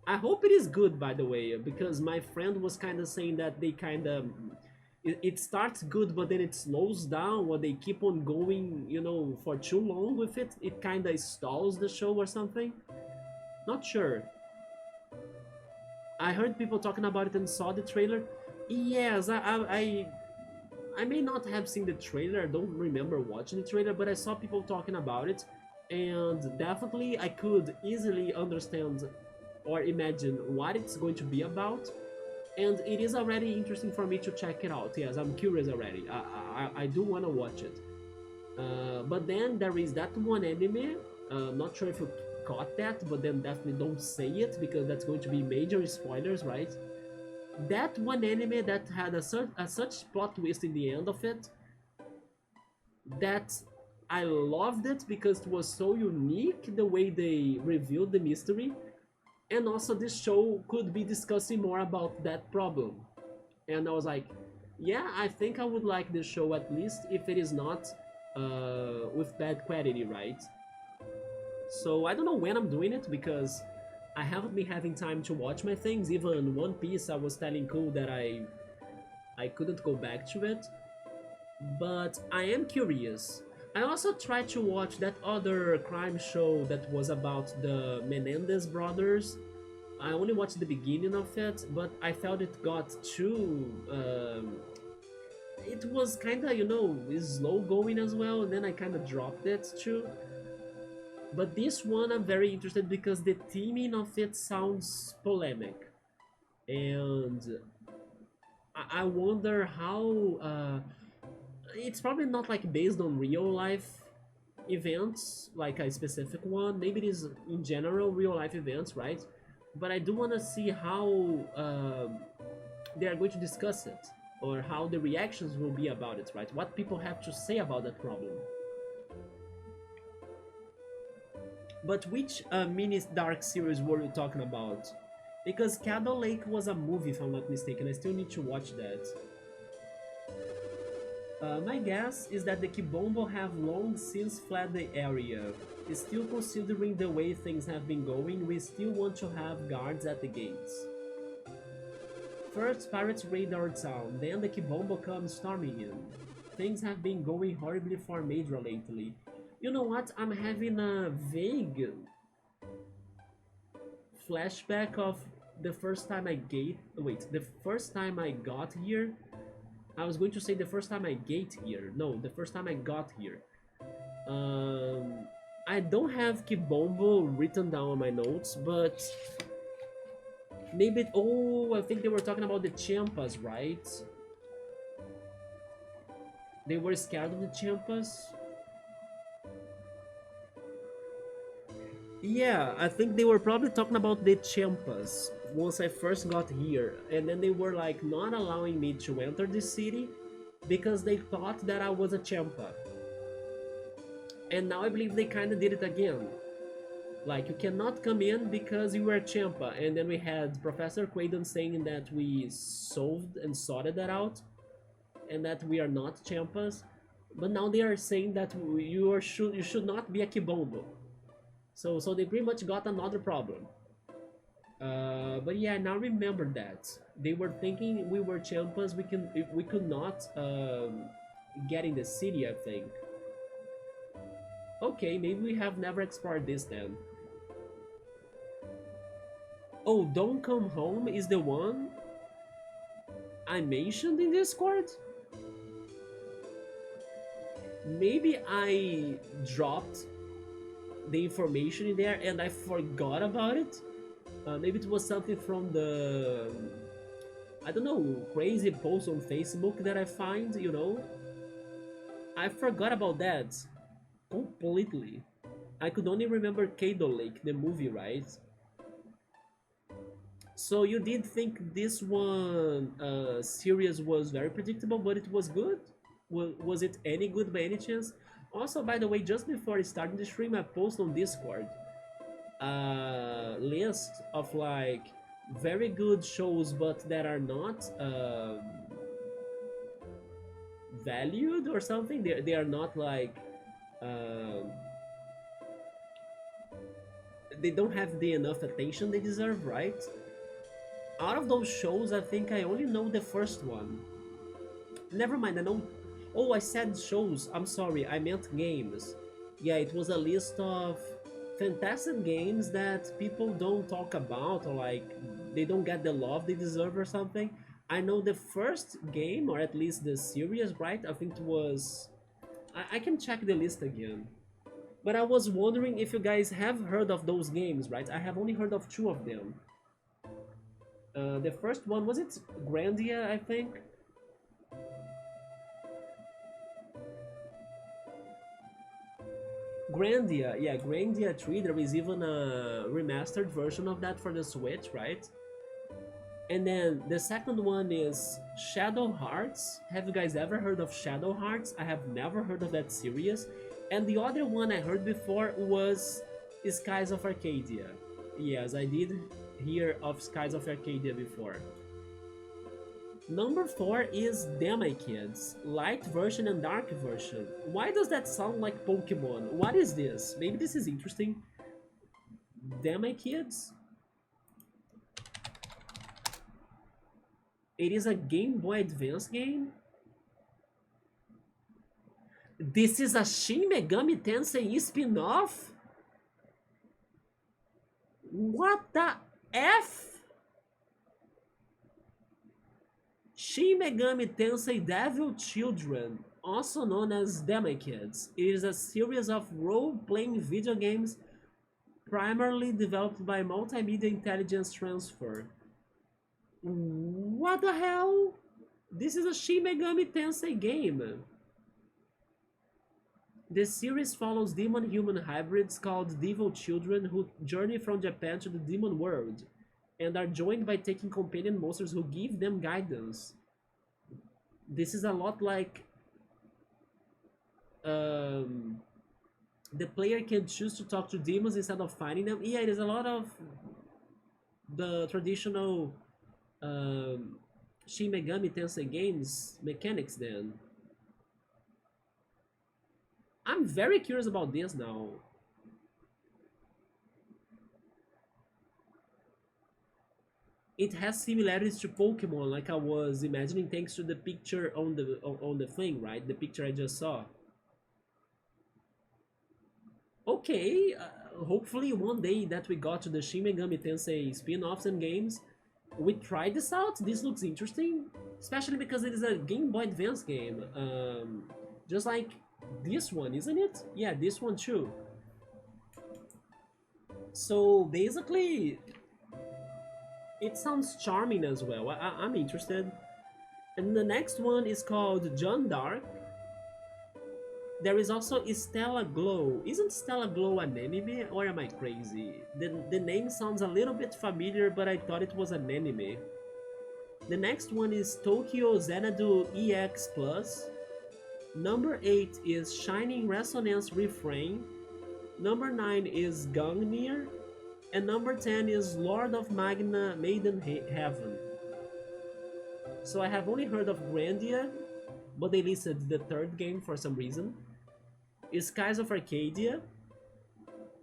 I hope it is good, by the way, because my friend was kind of saying that they kind of it starts good, but then it slows down, or they keep on going, you know, for too long with it. It kind of stalls the show or something. Not sure. I heard people talking about it and saw the trailer. Yes, I may not have seen the trailer. I don't remember watching the trailer, but I saw people talking about it, and definitely I could easily understand or imagine what it's going to be about, and it is already interesting for me to check it out. Yes, I'm curious already. I do want to watch it. But then there is that one anime. Not sure if you caught that, but then definitely don't say it because that's going to be major spoilers, right? That one anime that had a such plot twist in the end of it. that I loved it because it was so unique the way they revealed the mystery, and also this show could be discussing more about that problem. And I was like, yeah, I think I would like this show at least if it is not with bad quality, right? So I don't know when I'm doing it because I haven't been having time to watch my things. Even One Piece, I was telling Cool that I couldn't go back to it, but I am curious. I also tried to watch that other crime show that was about the Menendez brothers. I only watched the beginning of it, but I felt it got too. It was kind of, slow going as well, and then I kind of dropped it too. But this one I'm very interested because the theming of it sounds polemic, and I wonder how. It's probably not like based on real life events, like a specific one. Maybe it is in general real life events, right? But I do want to see how they are going to discuss it, or how the reactions will be about it, right? What people have to say about that problem. But which mini dark series were you talking about? Because Caddo Lake was a movie, if I'm not mistaken. I still need to watch that. My guess is that the Kibombo have long since fled the area. Still considering the way things have been going, we still want to have guards at the gates. First, pirates raid our town, then the Kibombo come storming in. Things have been going horribly for Madra lately. You know what? I'm having a vague flashback of the first time I gate. Wait, the first time I got here. I was going to say the first time I gate here. No, the first time I got here. I don't have Kibombo written down on my notes, but maybe. Oh, I think they were talking about the Champas, right? They were scared of the Champas. Yeah, I think they were probably talking about the Champas once I first got here, and then they were like not allowing me to enter the city because they thought that I was a Champa. And now I believe they kind of did it again. Like, you cannot come in because you were a Champa. And then we had Professor Quaidon saying that we solved and sorted that out, and that we are not Champas. But now they are saying that you should not be a Kibombo. So they pretty much got another problem. But yeah, now remember that they were thinking we were Champas. We could not get in the city, I think. Okay, maybe we have never explored this then. Oh, Don't Come Home is the one I mentioned in Discord? Maybe I dropped the information in there and I forgot about it. Maybe it was something from the, I don't know, crazy post on Facebook that I find, I forgot about that completely. I could only remember Kado Lake, the movie, right? So you did think this one series was very predictable, but it was good? Was it any good by any chance? Also, by the way, just before starting the stream, I posted on Discord a list of like very good shows, but that are not valued or something. They are not like they don't have the enough attention they deserve, right? Out of those shows, I think I only know the first one. Never mind, I know. Oh, I said shows. I'm sorry, I meant games. Yeah, it was a list of fantastic games that people don't talk about, or like they don't get the love they deserve or something. I know the first game, or at least the series, right? I think it was. I can check the list again. But I was wondering if you guys have heard of those games, right? I have only heard of two of them. The first one, was it Grandia, I think? Grandia, yeah, Grandia 3, there is even a remastered version of that for the Switch, right? And then the second one is Shadow Hearts. Have you guys ever heard of Shadow Hearts? I have never heard of that series. And the other one I heard before was Skies of Arcadia. Yes, I did hear of Skies of Arcadia before. Number 4 is Damn My Kids, light version and dark version. Why does that sound like Pokemon? What is this? Maybe this is interesting. Damn My Kids? It is a Game Boy Advance game? This is a Shin Megami Tensei spin-off? What the F? Shin Megami Tensei Devil Children, also known as Demo Kids, is a series of role-playing video games primarily developed by Multimedia Intelligence Transfer. What the hell? This is a Shin Megami Tensei game. The series follows demon-human hybrids called Devil Children who journey from Japan to the demon world and are joined by taking companion monsters who give them guidance. This is a lot like the player can choose to talk to demons instead of fighting them. Yeah, it is a lot of the traditional Shin Megami Tensei games mechanics then. I'm very curious about this now. It has similarities to Pokemon, like I was imagining, thanks to the picture on the thing, right? The picture I just saw. Okay, hopefully one day that we got to the Shin Megami Tensei spin-offs and games, we try this out. This looks interesting, especially because it is a Game Boy Advance game, just like this one, isn't it? Yeah, this one too. So basically, it sounds charming as well. I'm interested. And the next one is called John Dark. There is also Stella Glow. Isn't Stella Glow an anime, or am I crazy? The name sounds a little bit familiar, but I thought it was an anime. The next one is Tokyo Xanadu EX Plus. Number 8 is Shining Resonance Refrain. Number 9 is Gungnir. And number 10 is Lord of Magna Maiden Heaven. So I have only heard of Grandia, but they listed the third game for some reason. Is Skies of Arcadia.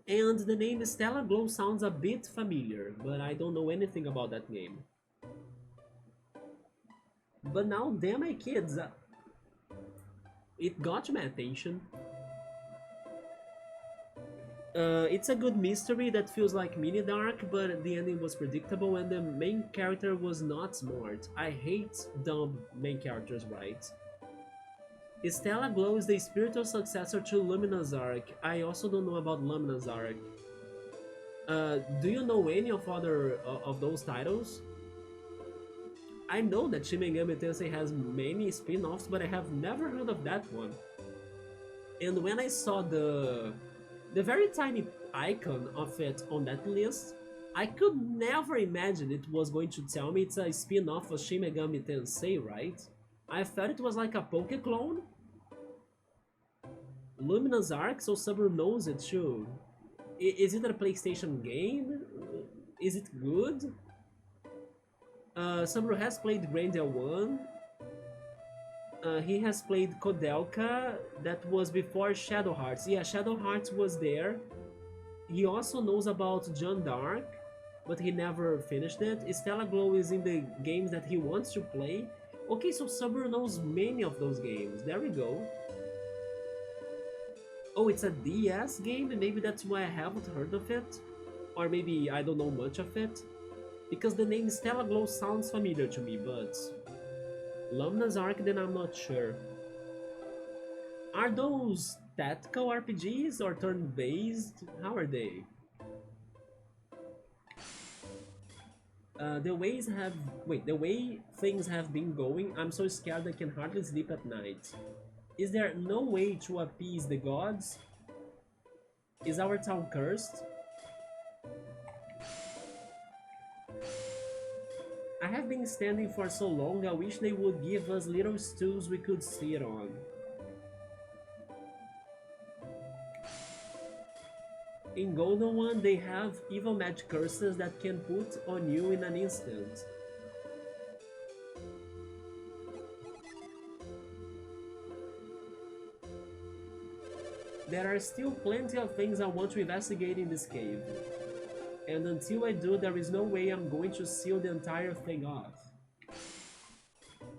And the name Stella Glow sounds a bit familiar, but I don't know anything about that game. But now, damn my kids, it got my attention. It's a good mystery that feels like mini dark, but the ending was predictable and the main character was not smart. I hate dumb main characters, right? Stella Glow is the spiritual successor to Lumina's Arc. I also don't know about Lumina's Arc. Do you know any of other of those titles? I know that Shin Megami Tensei has many spin-offs, but I have never heard of that one. And when I saw the very tiny icon of it on that list, I could never imagine it was going to tell me it's a spin-off of Shin Megami Tensei, right? I thought it was like a Poke clone. Lumina's Arc, so Subaru knows it too. Is it a PlayStation game? Is it good? Subaru has played Grandia 1. He has played Kodelka, that was before Shadow Hearts. Yeah, Shadow Hearts was there. He also knows about John Dark, but he never finished it. Stella Glow is in the games that he wants to play. Okay, so Subaru knows many of those games. There we go. Oh, it's a DS game, and maybe that's why I haven't heard of it. Or maybe I don't know much of it. Because the name Stella Glow sounds familiar to me, but Lumina's Arc, then I'm not sure. Are those tactical RPGs or turn-based? How are they? The way things have been going, I'm so scared I can hardly sleep at night. Is there no way to appease the gods? Is our town cursed? I have been standing for so long, I wish they would give us little stools we could sit on. In Gondowan, they have evil magic curses that can put on you in an instant. There are still plenty of things I want to investigate in this cave. And until I do, there is no way I'm going to seal the entire thing off.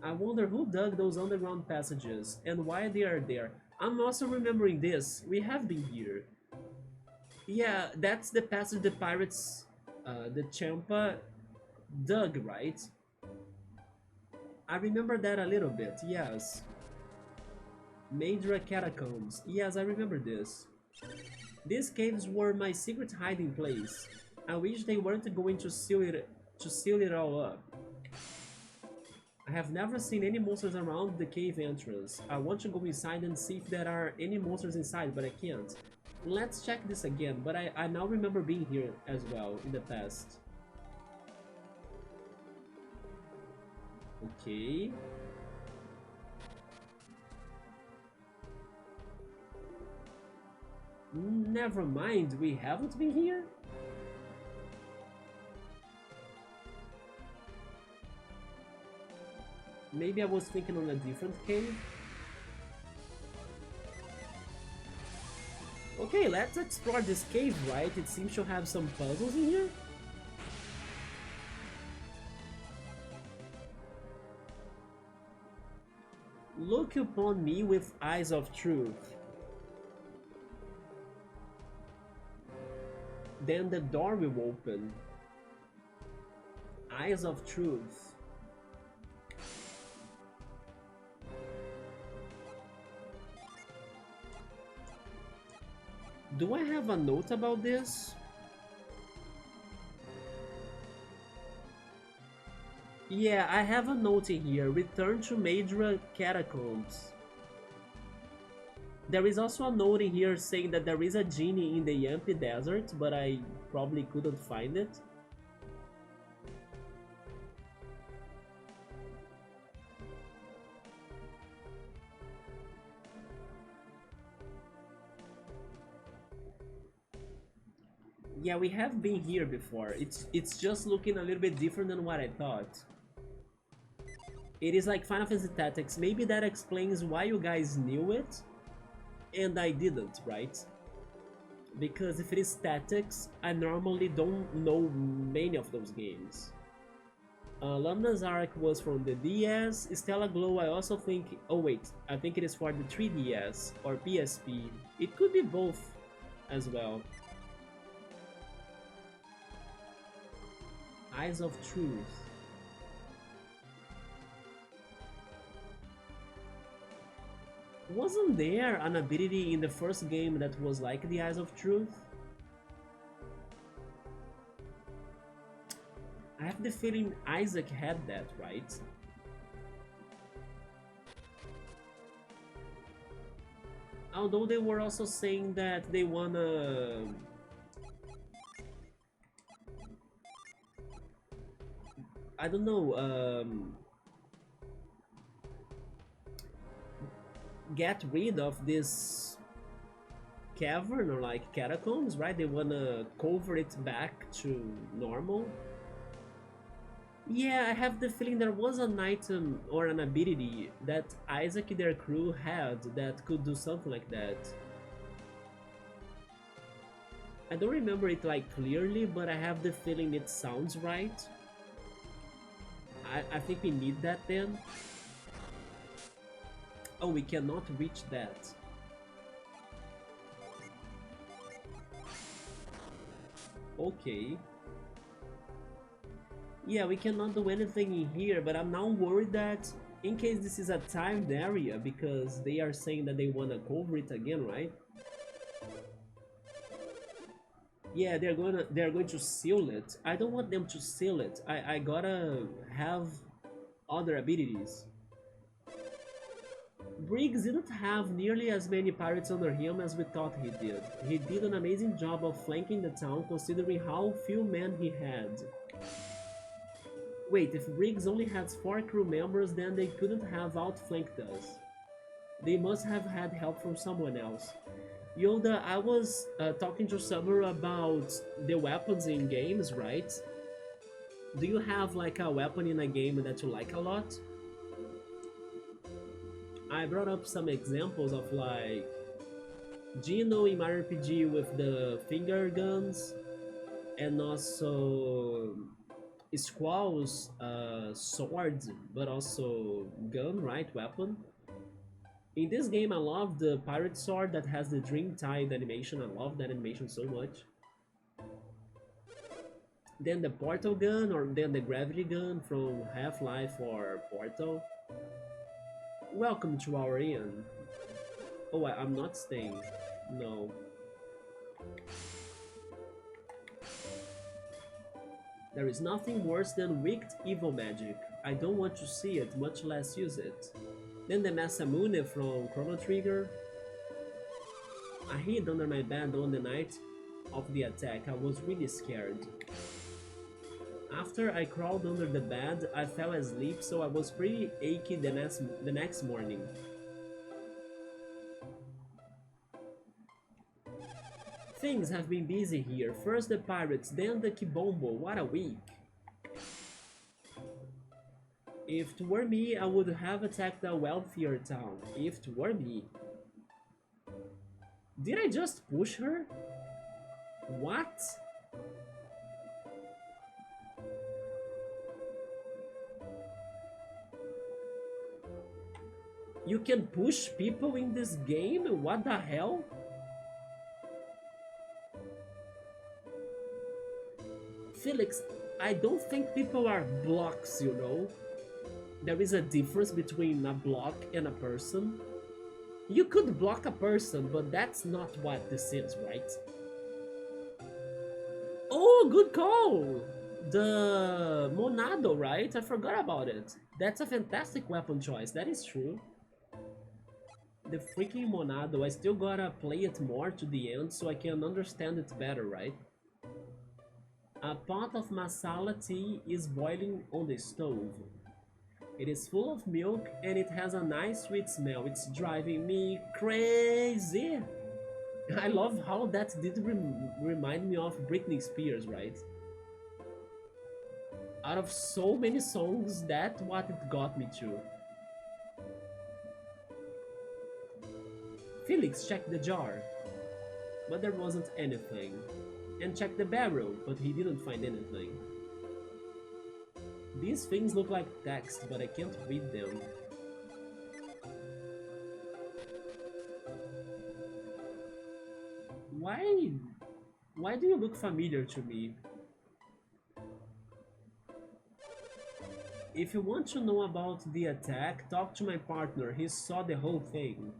I wonder who dug those underground passages and why they are there. I'm also remembering this. We have been here. Yeah, that's the passage the pirates, the Champa, dug, right? I remember that a little bit, yes. Madra catacombs. Yes, I remember this. These caves were my secret hiding place. I wish they weren't going to seal it all up. I have never seen any monsters around the cave entrance. I want to go inside and see if there are any monsters inside, but I can't. Let's check this again, but I now remember being here as well in the past. Okay. Never mind, we haven't been here? Maybe I was thinking on a different cave? Okay, let's explore this cave, right? It seems to have some puzzles in here. Look upon me with eyes of truth. Then the door will open. Eyes of truth. Do I have a note about this? Yeah, I have a note in here. Return to Madra catacombs. There is also a note in here saying that there is a genie in the Yampi Desert, but I probably couldn't find it. Yeah, we have been here before. It's just looking a little bit different than what I thought. It is like Final Fantasy Tactics. Maybe that explains why you guys knew it and I didn't, right? Because if it is Tactics, I normally don't know many of those games. Lambda's Arc was from the DS. Stella Glow, I also think... Oh wait, I think it is for the 3DS or PSP. It could be both as well. Eyes of Truth. Wasn't there an ability in the first game that was like the Eyes of Truth? I have the feeling Isaac had that, right? Although they were also saying that they wanna... I don't know, get rid of this cavern or like catacombs, right? They wanna cover it back to normal. Yeah, I have the feeling there was an item or an ability that Isaac and their crew had that could do something like that. I don't remember it like clearly, but I have the feeling it sounds right. I think we need that then. Oh, we cannot reach that. Okay. Yeah, we cannot do anything in here, but I'm now worried that in case this is a timed area, because they are saying that they wanna cover it again, right? Yeah, they're going to seal it. I don't want them to seal it. I gotta have other abilities. Briggs didn't have nearly as many pirates under him as we thought he did. He did an amazing job of flanking the town considering how few men he had. Wait, if Briggs only has 4 crew members, then they couldn't have outflanked us. They must have had help from someone else. Yoda, I was talking to Summer about the weapons in games, right? Do you have like a weapon in a game that you like a lot? I brought up some examples of like Gino in Mario RPG with the finger guns, and also Squall's sword, but also gun, right? Weapon. In this game, I love the pirate sword that has the Dreamtide animation. I love that animation so much. Then the portal gun, or then the gravity gun from Half-Life or Portal. Welcome to our inn. Oh, I'm not staying. No. There is nothing worse than wicked evil magic. I don't want to see it, much less use it. Then the Masamune from Chrono Trigger. I hid under my bed on the night of the attack. I was really scared. After I crawled under the bed, I fell asleep, so I was pretty achy the next morning. Things have been busy here. First the pirates, then the Kibombo. What a week. If it were me, I would have attacked a wealthier town. If it were me. Did I just push her? What? You can push people in this game? What the hell? Felix, I don't think people are blocks, you know? There is a difference between a block and a person. You could block a person, but that's not what this is, right? Oh, good call! The Monado, right? I forgot about it. That's a fantastic weapon choice, that is true. The freaking Monado, I still gotta play it more to the end so I can understand it better, right? A pot of masala tea is boiling on the stove. It is full of milk and it has a nice sweet smell. It's driving me crazy. I love how that did remind me of Britney Spears, right? Out of so many songs, that's what it got me to. Felix checked the jar, but there wasn't anything. And checked the barrel, but he didn't find anything. These things look like text, but I can't read them. Why do you look familiar to me? If you want to know about the attack, talk to my partner, he saw the whole thing.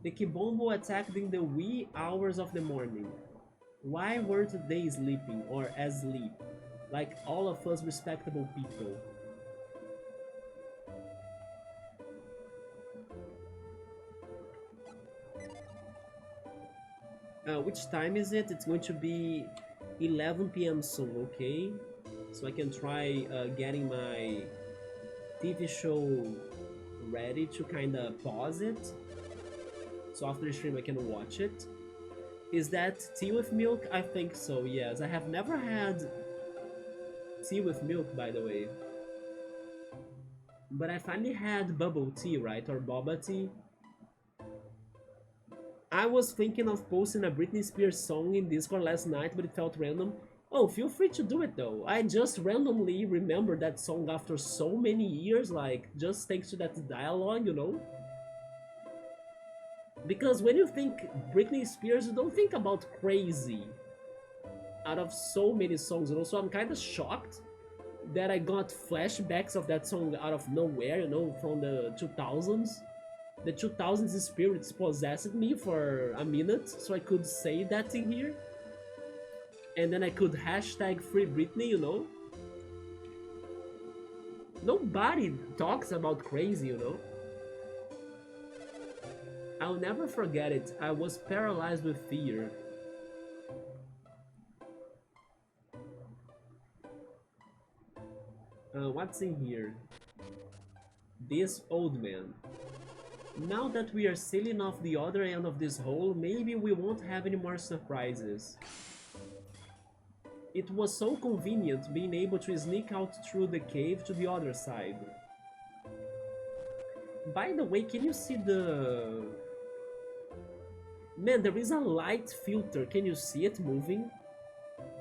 The Kibombo attacked in the wee hours of the morning. Why weren't they sleeping or asleep, like all of us respectable people? Which time is it? It's going to be 11 p.m. soon, okay? So I can try getting my TV show ready to kind of pause it. So after the stream I can watch it. Is that tea with milk? I think so, yes. I have never had tea with milk, by the way. But I finally had bubble tea, right? Or boba tea. I was thinking of posting a Britney Spears song in Discord last night, but it felt random. Oh, feel free to do it though. I just randomly remembered that song after so many years, like, just thanks to that dialogue, you know? Because when you think Britney Spears, you don't think about Crazy out of so many songs, you know? So I'm kind of shocked that I got flashbacks of that song out of nowhere, you know, from the 2000s. The 2000s spirits possessed me for a minute, so I could say that in here. And then I could hashtag Free Britney, you know? Nobody talks about Crazy, you know? I'll never forget it. I was paralyzed with fear. What's in here? This old man. Now that we are sailing off the other end of this hole, maybe we won't have any more surprises. It was so convenient being able to sneak out through the cave to the other side. By the way, can you see the... Man, there is a light filter. Can you see it moving?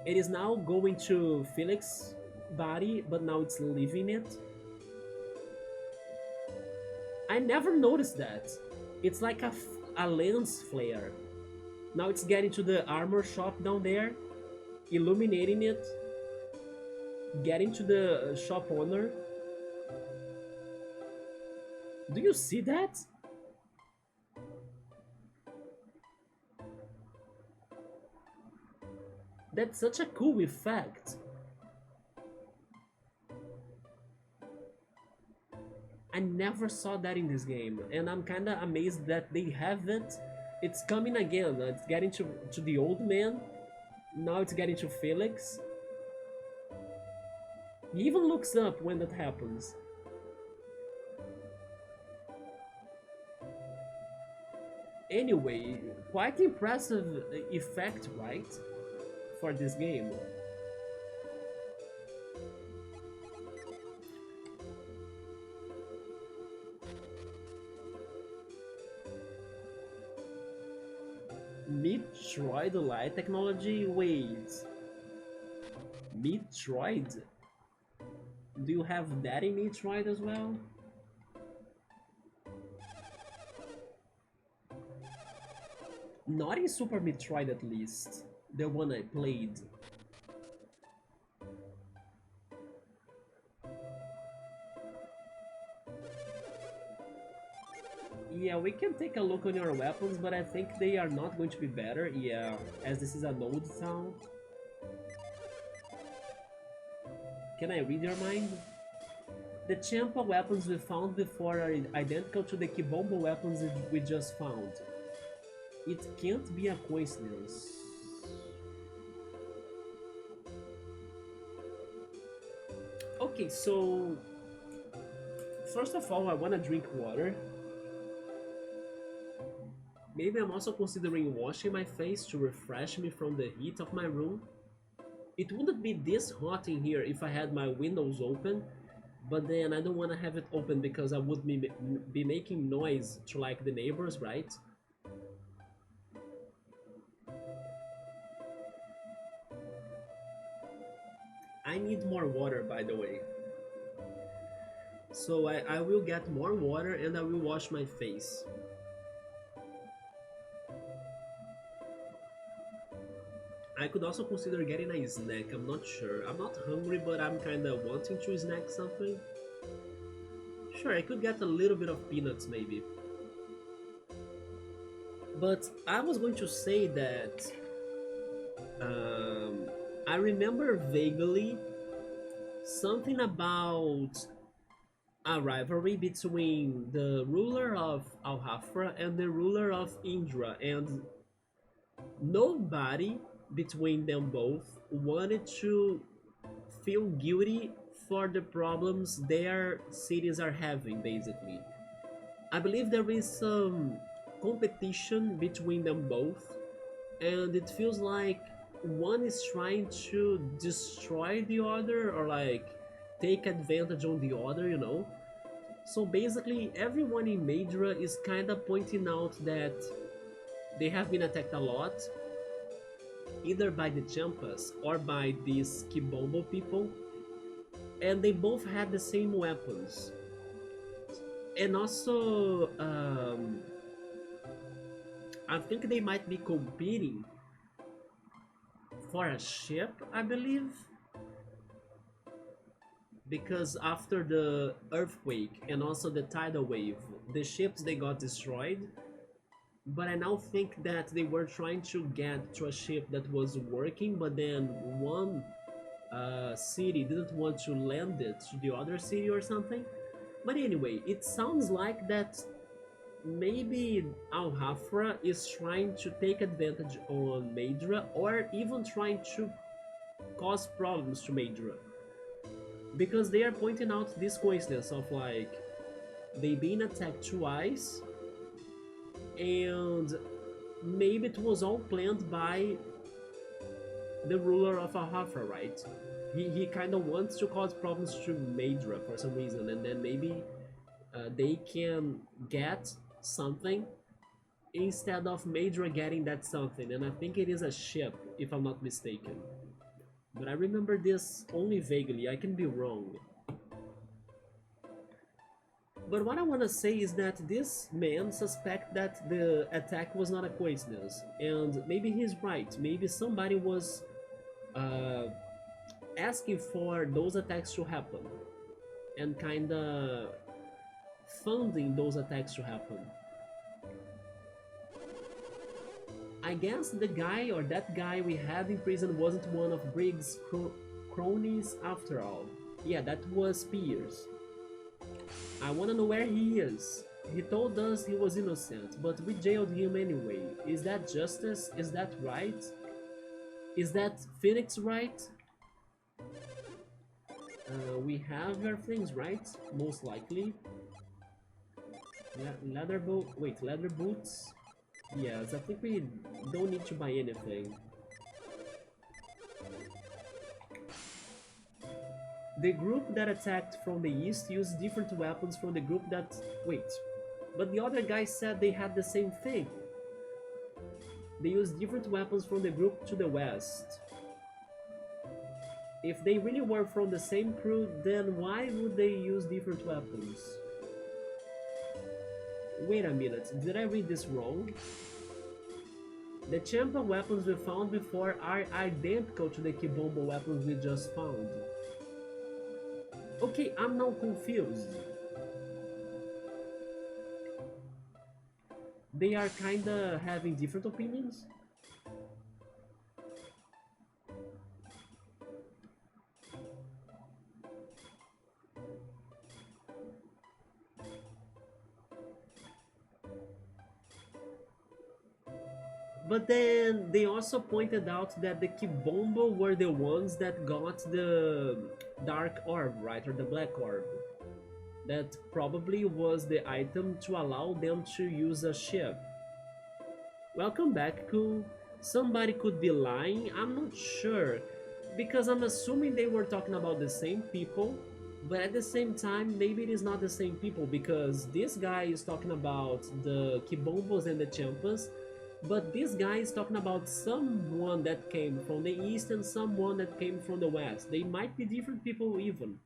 It is now going to Felix's body, but now it's leaving it. I never noticed that. It's like a lens flare. Now it's getting to the armor shop down there, illuminating it, getting to the shop owner. Do you see that? That's such a cool effect. I never saw that in this game, and I'm kinda amazed that they have it. It's coming again. It's getting to the old man. Now it's getting to Felix. He even looks up when that happens. Anyway, quite impressive effect, right? For this game. Metroid Light technology? Wait. Metroid? Do you have that in Metroid as well? Not in Super Metroid at least. The one I played. Yeah, we can take a look on your weapons, but I think they are not going to be better, yeah, as this is an old town. Can I read your mind? The Champa weapons we found before are identical to the Kibombo weapons we just found. It can't be a coincidence. Okay, so... First of all, I wanna drink water. Maybe I'm also considering washing my face to refresh me from the heat of my room. It wouldn't be this hot in here if I had my windows open, but then I don't want to have it open because I would be making noise to like the neighbors, right? I need more water, by the way. So I will get more water and I will wash my face. I could also consider getting a snack, I'm not sure. I'm not hungry, but I'm kinda wanting to snack something. Sure, I could get a little bit of peanuts maybe. But I was going to say that I remember vaguely something about a rivalry between the ruler of Al-Hafra and the ruler of Indra, and nobody between them both wanted to feel guilty for the problems their cities are having, basically. I believe there is some competition between them both, and it feels like one is trying to destroy the other or like take advantage on the other, you know? So basically, everyone in Madra is kinda pointing out that they have been attacked a lot, either by the Champas or by these Kibombo people, and they both had the same weapons. And also, I think they might be competing for a ship, I believe, because after the earthquake and also the tidal wave, the ships they got destroyed. But I now think that they were trying to get to a ship that was working, but then one city didn't want to land it to the other city or something. But anyway, it sounds like that maybe Al-Hafra is trying to take advantage on Madra, or even trying to cause problems to Madra. Because they are pointing out this coincidence of like they being attacked twice, and maybe it was all planned by the ruler of Ahafra, right? He kind of wants to cause problems to Madra for some reason, and then maybe they can get something instead of Madra getting that something, and I think it is a ship, if I'm not mistaken. But I remember this only vaguely, I can be wrong. But what I want to say is that this man suspects that the attack was not a coincidence, and maybe he's right. Maybe somebody was uh, asking for those attacks to happen, and kinda funding those attacks to happen. I guess the guy or that guy we had in prison wasn't one of Briggs' cronies after all. Yeah, that was Pierce. I wanna know where he is. He told us he was innocent, but we jailed him anyway. Is that justice? Is that right? Is that Phoenix right? We have our things right, most likely. Leather boots? Yes, I think we don't need to buy anything. The group that attacked from the east used different weapons from the group that... Wait, but the other guy said they had the same thing. They used different weapons from the group to the west. If they really were from the same crew, then why would they use different weapons? Wait a minute, did I read this wrong? The champa weapons we found before are identical to the Kibombo weapons we just found. Okay, I'm now confused. They are kinda having different opinions? But then they also pointed out that the Kibombo were the ones that got the dark orb, right? Or the black orb. That probably was the item to allow them to use a ship. Welcome back, Cool. Somebody could be lying, I'm not sure. Because I'm assuming they were talking about the same people, but at the same time, maybe it is not the same people because this guy is talking about the Kibombos and the Champas, but this guy is talking about someone that came from the east and someone that came from the west. They might be different people even.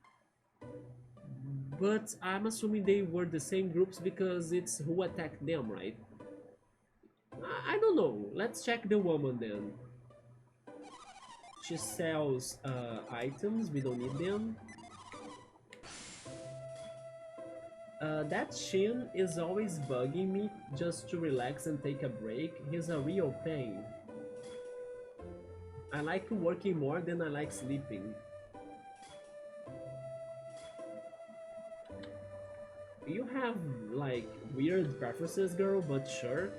But I'm assuming they were the same groups because it's who attacked them, right? I don't know. Let's check the woman then. She sells items, we don't need them. That Shin is always bugging me just to relax and take a break. He's a real pain. I like working more than I like sleeping. You have, like, weird preferences, girl, but sure.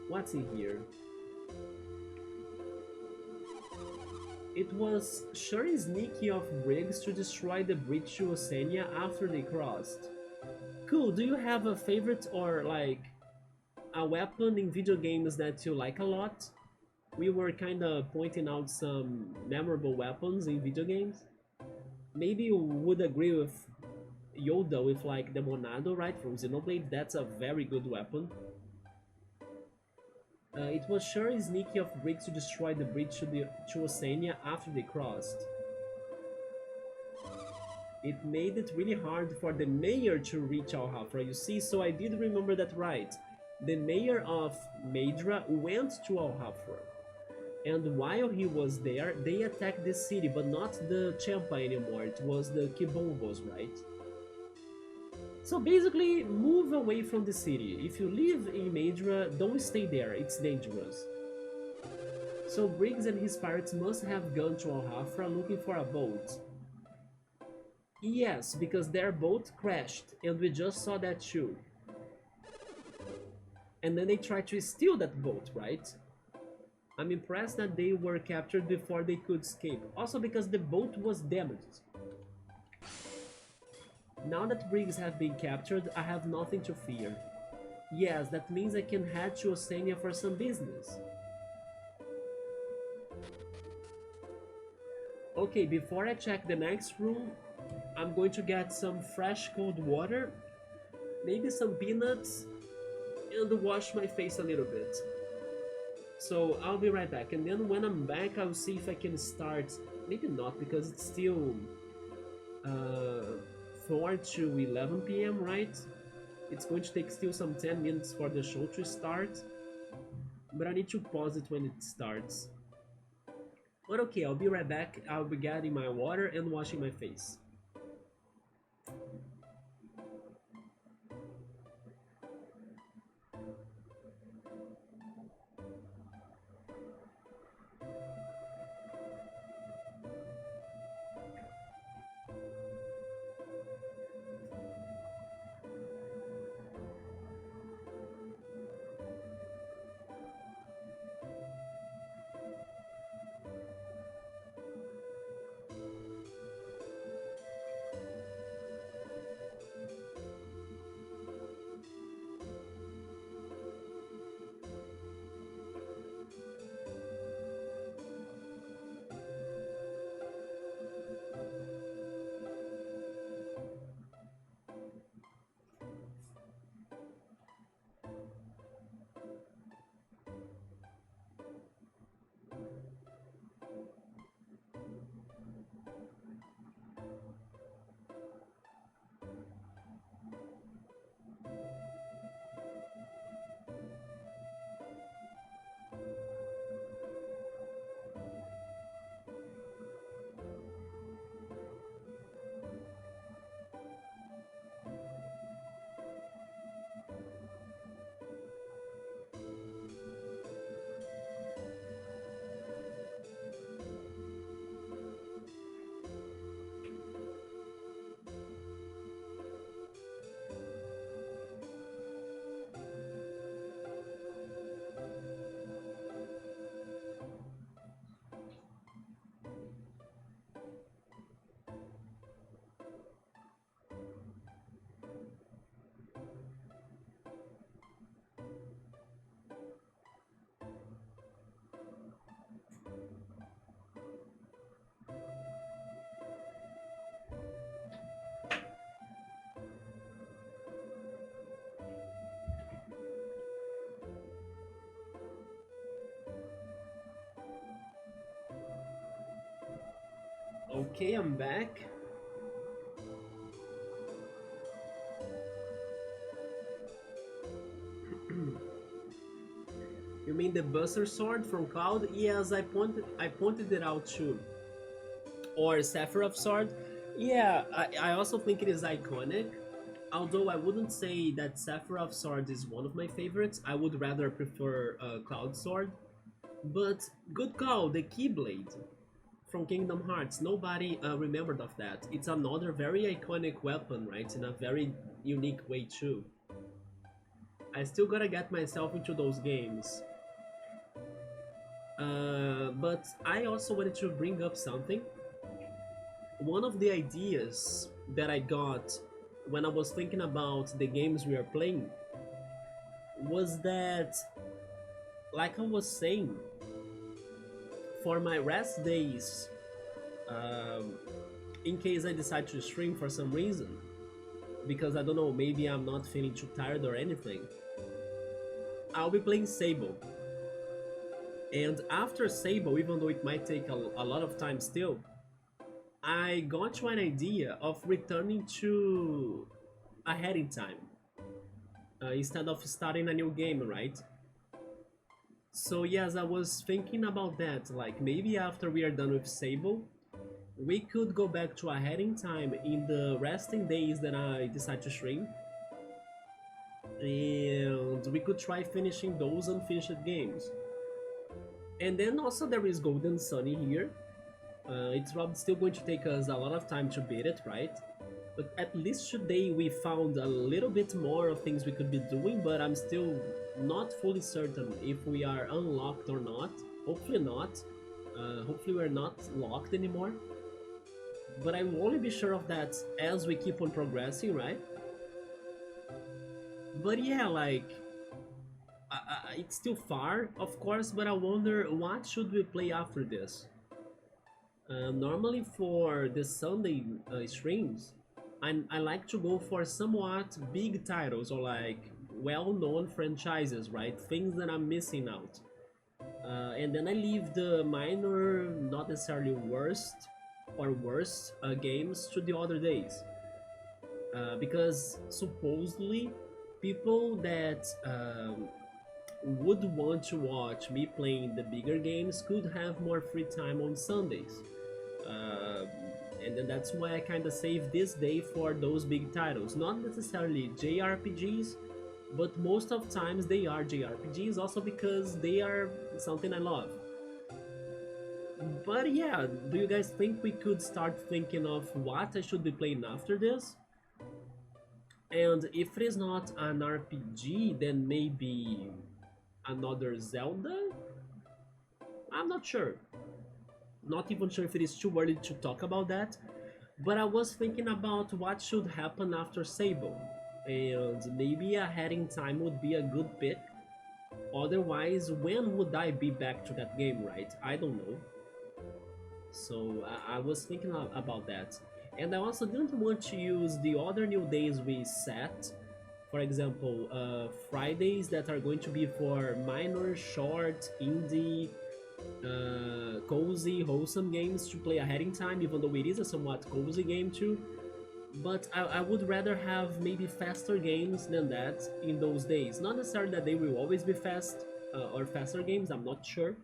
What's in here? It was sure sneaky of Briggs to destroy the bridge to Osenia after they crossed. Cool, do you have a favorite or, like, a weapon in video games that you like a lot? We were kinda pointing out some memorable weapons in video games. Maybe you would agree with Yoda with, like, the Monado, right, from Xenoblade. That's a very good weapon. It was sure sneaky of Briggs to destroy the bridge to Osenia after they crossed. It made it really hard for the mayor to reach Al-Hafra, you see, so I did remember that right. The mayor of Madra went to Al-Hafra. And while he was there, they attacked the city, but not the Champa anymore, it was the Kibombos, right? So basically, move away from the city. If you live in Madra, don't stay there, it's dangerous. So Briggs and his pirates must have gone to Al-Hafra looking for a boat. Yes, because their boat crashed, and we just saw that too. And then they tried to steal that boat, right? I'm impressed that they were captured before they could escape. Also because the boat was damaged. Now that Briggs have been captured, I have nothing to fear. Yes, that means I can head to Osenia for some business. Okay, before I check the next room, I'm going to get some fresh cold water, maybe some peanuts, and wash my face a little bit. So I'll be right back, and then when I'm back, I'll see if I can start. Maybe not, because it's still uh, 4 to 11 p.m., right? It's going to take still some 10 minutes for the show to start, but I need to pause it when it starts. But okay, I'll be right back. I'll be getting my water and washing my face. Okay, I'm back. You mean the Buster Sword from Cloud? Yes, I pointed it out too. Or Sephiroth Sword? Yeah, I also think it is iconic. Although I wouldn't say that Sephiroth Sword is one of my favorites, I would rather prefer Cloud Sword. But good call, the Keyblade from Kingdom Hearts. Nobody remembered of that. It's another very iconic weapon, right? In a very unique way too. I still gotta get myself into those games. But I also wanted to bring up something. One of the ideas that I got when I was thinking about the games we are playing was that, like I was saying, for my rest days, um, in case I decide to stream for some reason, because I don't know, maybe I'm not feeling too tired or anything, I'll be playing Sable. And after Sable, even though it might take a lot of time still, I got to an idea of returning to ahead in time instead of starting a new game, right? So yes, I was thinking about that. Like maybe after we are done with Sable, we could go back to ahead in time in the resting days that I decide to stream, and we could try finishing those unfinished games. And then also there is Golden Sunny here. It's probably still going to take us a lot of time to beat it, right? But at least today we found a little bit more of things we could be doing, but I'm still not fully certain if we are unlocked or not, hopefully not. Hopefully we're not locked anymore. But I will only be sure of that as we keep on progressing, right? But yeah, like it's still far, of course. But I wonder what should we play after this. Normally for the Sunday streams, I like to go for somewhat big titles or like well-known franchises, right? Things that I'm missing out. And then I leave the minor, not necessarily worst or worst games to the other days. Because supposedly people that would want to watch me playing the bigger games could have more free time on Sundays. Uh, and then that's why I kind of save this day for those big titles. Not necessarily JRPGs, but most of times they are JRPGs also because they are something I love. But yeah, do you guys think we could start thinking of what I should be playing after this? And if it is not an RPG, then maybe another Zelda? I'm not sure. Not even sure if it is too early to talk about that. But I was thinking about what should happen after Sable. And maybe a heading time would be a good pick. Otherwise, when would I be back to that game, right? I don't know. So I was thinking about that. And I also didn't want to use the other new days we set. For example, Fridays that are going to be for minor, short, indie, cozy, wholesome games to play ahead in time, even though it is a somewhat cozy game too. But I would rather have maybe faster games than that in those days. Not necessarily that they will always be fast or faster games, I'm not sure.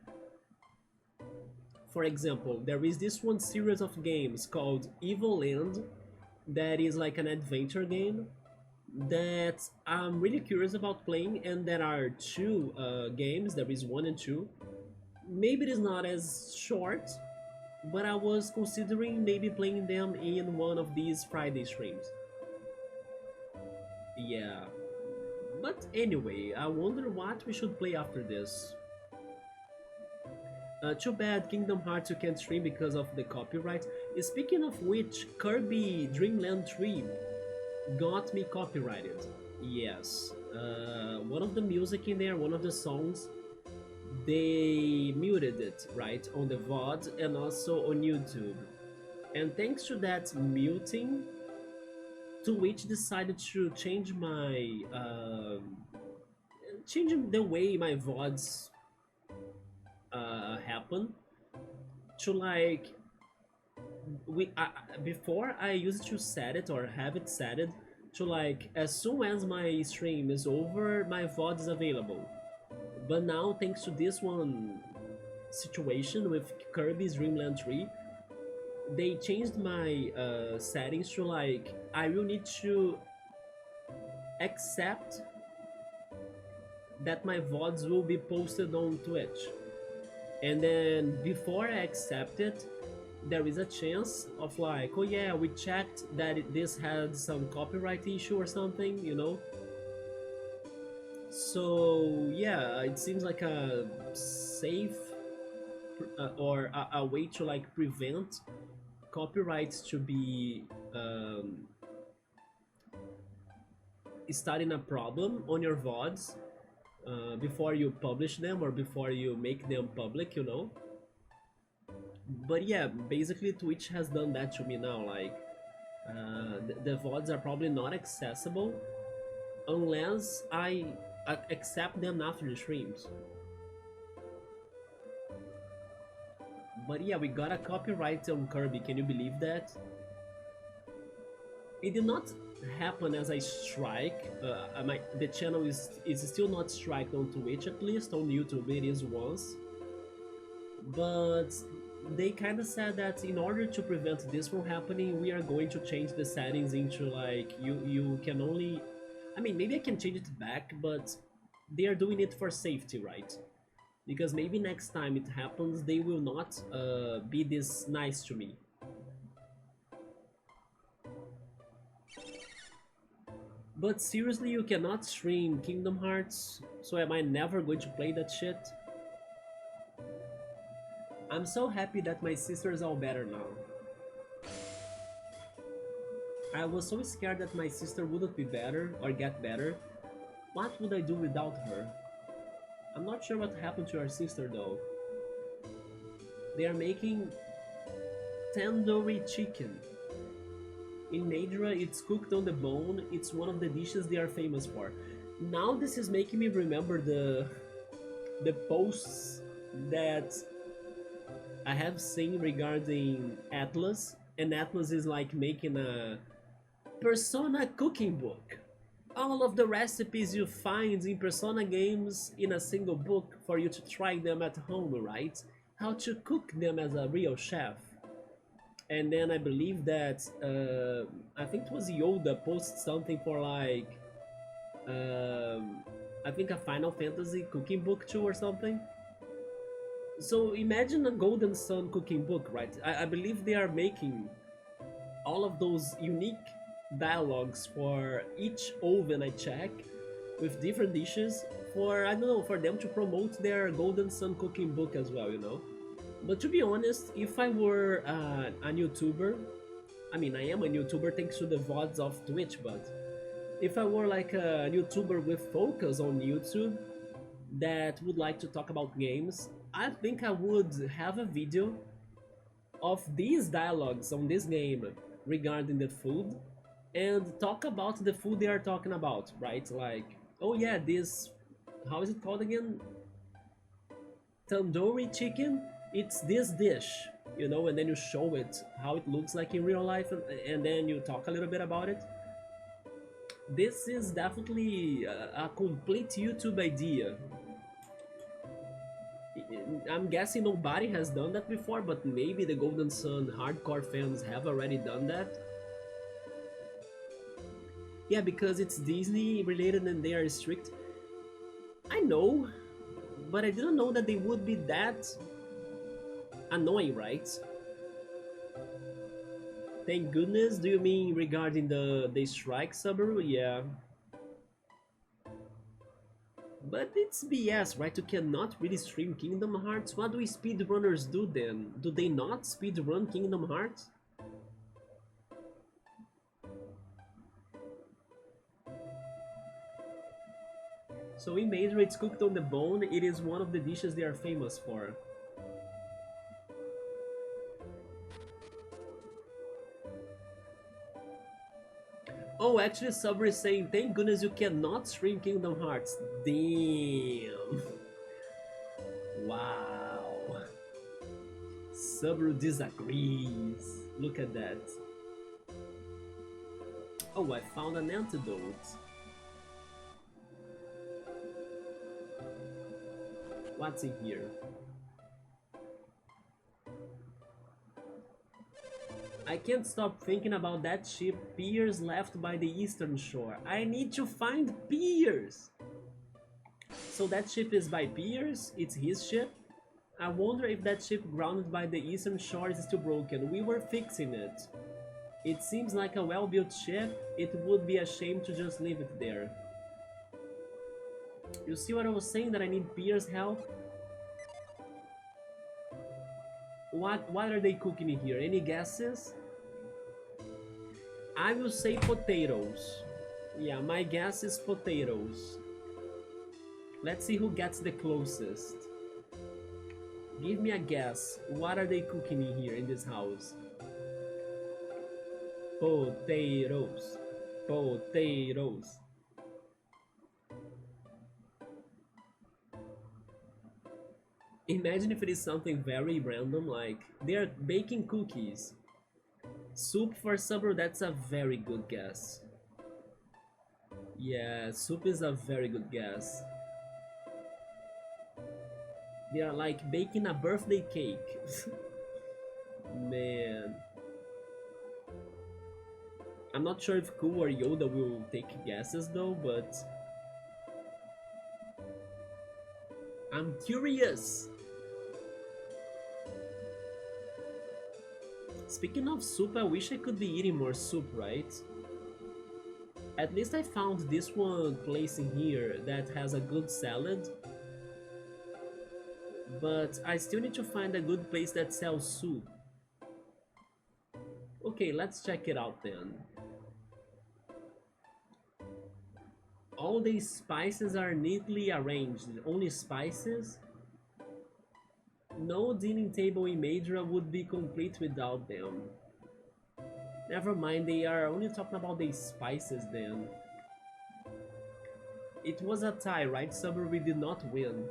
For example, there is this one series of games called Evil Land that is like an adventure game that I'm really curious about playing, and there are two games, there is one and two. Maybe it is not as short, but I was considering maybe playing them in one of these Friday streams. Yeah. But anyway, I wonder what we should play after this. Too bad Kingdom Hearts you can't stream because of the copyright. Speaking of which, Kirby Dream Land 3 got me copyrighted. Yes. One of the music in there, one of the songs, they muted it, right, on the VOD and also on YouTube. And thanks to that muting, Twitch decided to change my changing the way my VODs happen to like before I used to set it or have it set it to like as soon as my stream is over, my VOD is available. But now, thanks to this one situation with Kirby's Dream Land 3, they changed my settings to like I will need to accept that my VODs will be posted on Twitch. And then before I accept it, there is a chance of like, oh yeah, we checked that this had some copyright issue or something, you know? So yeah, it seems like a safe or a way to like prevent copyrights to be starting a problem on your VODs before you publish them or before you make them public, you know. But yeah, basically Twitch has done that to me now. Like the VODs are probably not accessible unless I accept them after the streams. But yeah, we got a copyright on Kirby, can you believe that? It did not happen as a strike. The channel is still not striked on Twitch, at least on YouTube it is once. But they kind of said that in order to prevent this from happening, we are going to change the settings into like you can only, I mean, maybe I can change it back, but they are doing it for safety, right? Because maybe next time it happens, they will not be this nice to me. But seriously, you cannot stream Kingdom Hearts, so am I never going to play that shit? I'm so happy that my sister's all better now. I was so scared that my sister wouldn't be better or get better. What would I do without her? I'm not sure what happened to our sister though. They are making tandoori chicken. In Madra, it's cooked on the bone. It's one of the dishes they are famous for. Now this is making me remember the posts that I have seen regarding Atlas, and Atlas is like making a Persona cooking book. All of the recipes you find in Persona games in a single book for you to try them at home, right? How to cook them as a real chef. And then I believe that I think it was Yoda posted something for like I think a Final Fantasy cooking book too or something. So imagine a Golden Sun cooking book, right? I believe they are making all of those unique dialogues for each oven I check with different dishes for, I don't know, for them to promote their Golden Sun cooking book as well, you know? But to be honest, if I were an YouTuber, I mean, I am a YouTuber thanks to the VODs of Twitch, but if I were like a YouTuber with focus on YouTube that would like to talk about games, I think I would have a video of these dialogues on this game regarding the food and talk about the food they are talking about, right? Like, oh yeah, this, how is it called again? Tandoori chicken? It's this dish, you know, and then you show it how it looks like in real life, and then you talk a little bit about it. This is definitely a complete YouTube idea. I'm guessing nobody has done that before, but maybe the Golden Sun hardcore fans have already done that. Yeah, because it's Disney related and they are strict. I know, but I didn't know that they would be that annoying, right? Thank goodness. Do you mean regarding the strike, Subaru? Yeah. But it's BS, right? You cannot really stream Kingdom Hearts. What do speedrunners do then? Do they not speedrun Kingdom Hearts? So in Madra, it's cooked on the bone. It is one of the dishes they are famous for. Oh, actually, Sabri is saying, thank goodness you cannot stream Kingdom Hearts. Damn. Wow. Sabru disagrees. Look at that. Oh, I found an antidote. What's in here? I can't stop thinking about that ship Piers left by the eastern shore. I need to find Piers! So that ship is by Piers? It's his ship? I wonder if that ship grounded by the eastern shore is still broken. We were fixing it. It seems like a well-built ship. It would be a shame to just leave it there. You see what I was saying, that I need Piers' help? What are they cooking in here? Any guesses? I will say potatoes. Yeah, my guess is potatoes. Let's see who gets the closest. Give me a guess. What are they cooking in here in this house? Potatoes. Potatoes. Imagine if it is something very random, like they are baking cookies. Soup for supper, that's a very good guess. Yeah, soup is a very good guess. They are like baking a birthday cake. Man. I'm not sure if Ku or Yoda will take guesses though, but I'm curious. Speaking of soup, I wish I could be eating more soup, right? At least I found this one place in here that has a good salad. But I still need to find a good place that sells soup. Okay, let's check it out then. All these spices are neatly arranged. Only spices? No dining table in Madra would be complete without them. Never mind, they are only talking about the spices then. It was a tie, right, Summer? We did not win.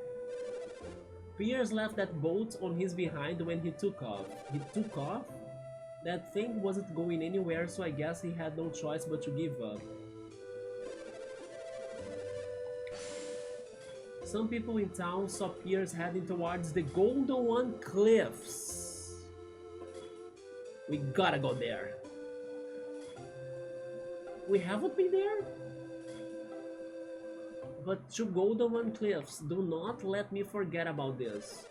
Pierce left that boat on his behind when he took off. He took off? That thing wasn't going anywhere, so I guess he had no choice but to give up. Some people in town saw Pierce heading towards the Gondowan Cliffs. We gotta go there. We haven't been there? But to Gondowan Cliffs, do not let me forget about this.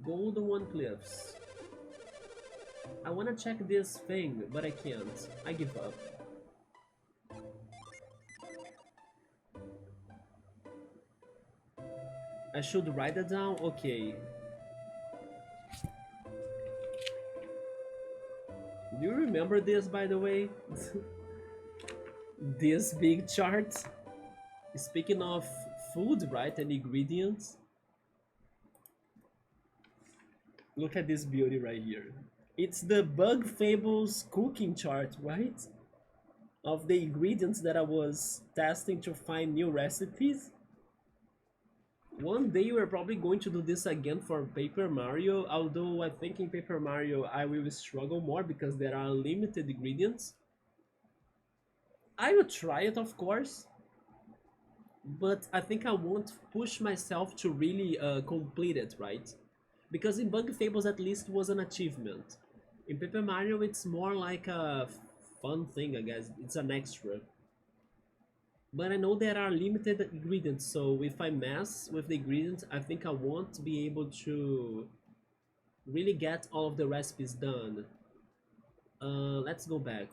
Gondowan Cliffs. I wanna check this thing, but I can't. I give up. I should write it down? Okay. Do you remember this, by the way? This big chart? Speaking of food, right, and ingredients. Look at this beauty right here. It's the Bug Fables cooking chart, right? Of the ingredients that I was testing to find new recipes. One day we're probably going to do this again for Paper Mario, although I think in Paper Mario I will struggle more because there are limited ingredients. I will try it, of course, but I think I won't push myself to really complete it, right? Because in Bug Fables at least was an achievement. In Paper Mario it's more like a fun thing, I guess. It's an extra. But I know there are limited ingredients, so if I mess with the ingredients, I think I won't be able to really get all of the recipes done. Let's go back.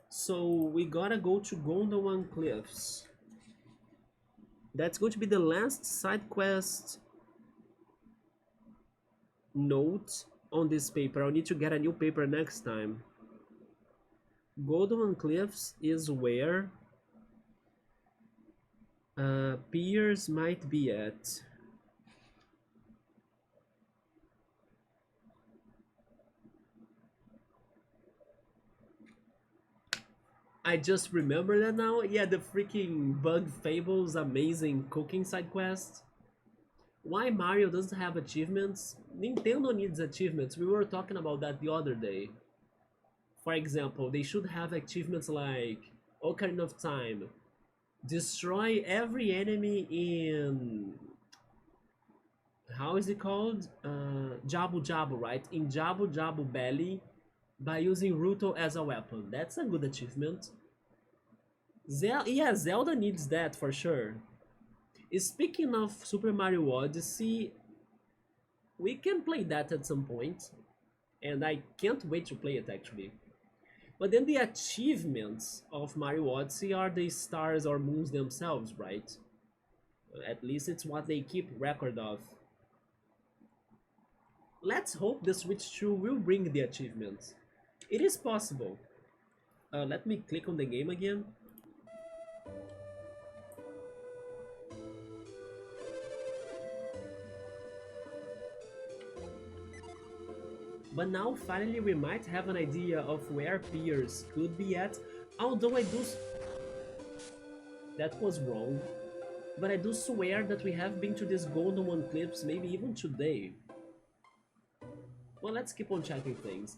So we gotta go to Gondowan Cliffs. That's going to be the last side quest note on this paper. I'll need to get a new paper next time. Gondowan Cliffs is where Piers might be at. I just remember that now. Yeah, the freaking Bug Fables amazing cooking side quest. Why Mario doesn't have achievements? Nintendo needs achievements. We were talking about that the other day. For example, they should have achievements like Ocarina of Time. Destroy every enemy in... How is it called? Jabu Jabu, right? In Jabu Jabu Belly by using Ruto as a weapon. That's a good achievement. Yeah, Zelda needs that for sure. Speaking of Super Mario Odyssey, we can play that at some point. And I can't wait to play it actually. But then the achievements of Mario Odyssey are the stars or moons themselves, right? At least it's what they keep record of. Let's hope the Switch 2 will bring the achievements. It is possible. Let me click on the game again. But now finally we might have an idea of where Piers could be at, although I do... That was wrong. But I do swear that we have been to this Gondowan Cliffs maybe even today. Well, let's keep on checking things.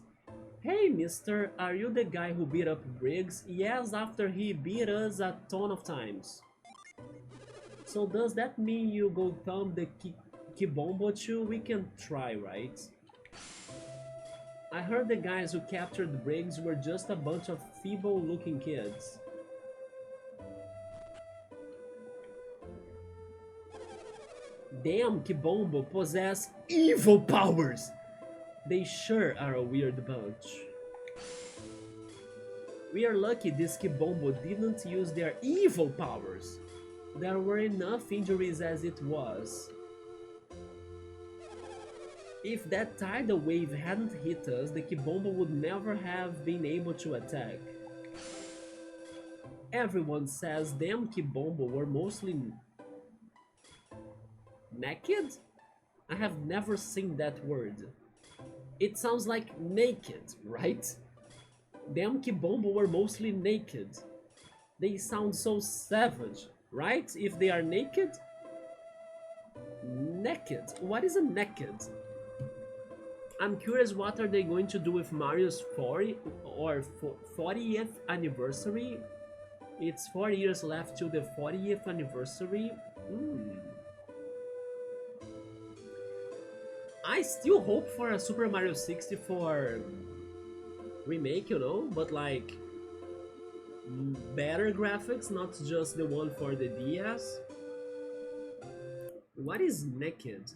Hey mister, are you the guy who beat up Briggs? Yes, after he beat us a ton of times. So does that mean you go thumb the Kibombo too? We can try, right? I heard the guys who captured Briggs were just a bunch of feeble-looking kids. Damn, Kibombo possess evil powers! They sure are a weird bunch. We are lucky this Kibombo didn't use their evil powers. There were enough injuries as it was. If that tidal wave hadn't hit us, the Kibombo would never have been able to attack. Everyone says them Kibombo were mostly naked? I have never seen that word. It sounds like naked, right? Them Kibombo were mostly naked. They sound so savage, right? If they are naked? Naked? What is a naked? I'm curious what are they going to do with Mario's 40th anniversary? It's 4 years left to the 40th anniversary. I still hope for a Super Mario 64 remake, you know, but like better graphics, not just the one for the DS. What is naked?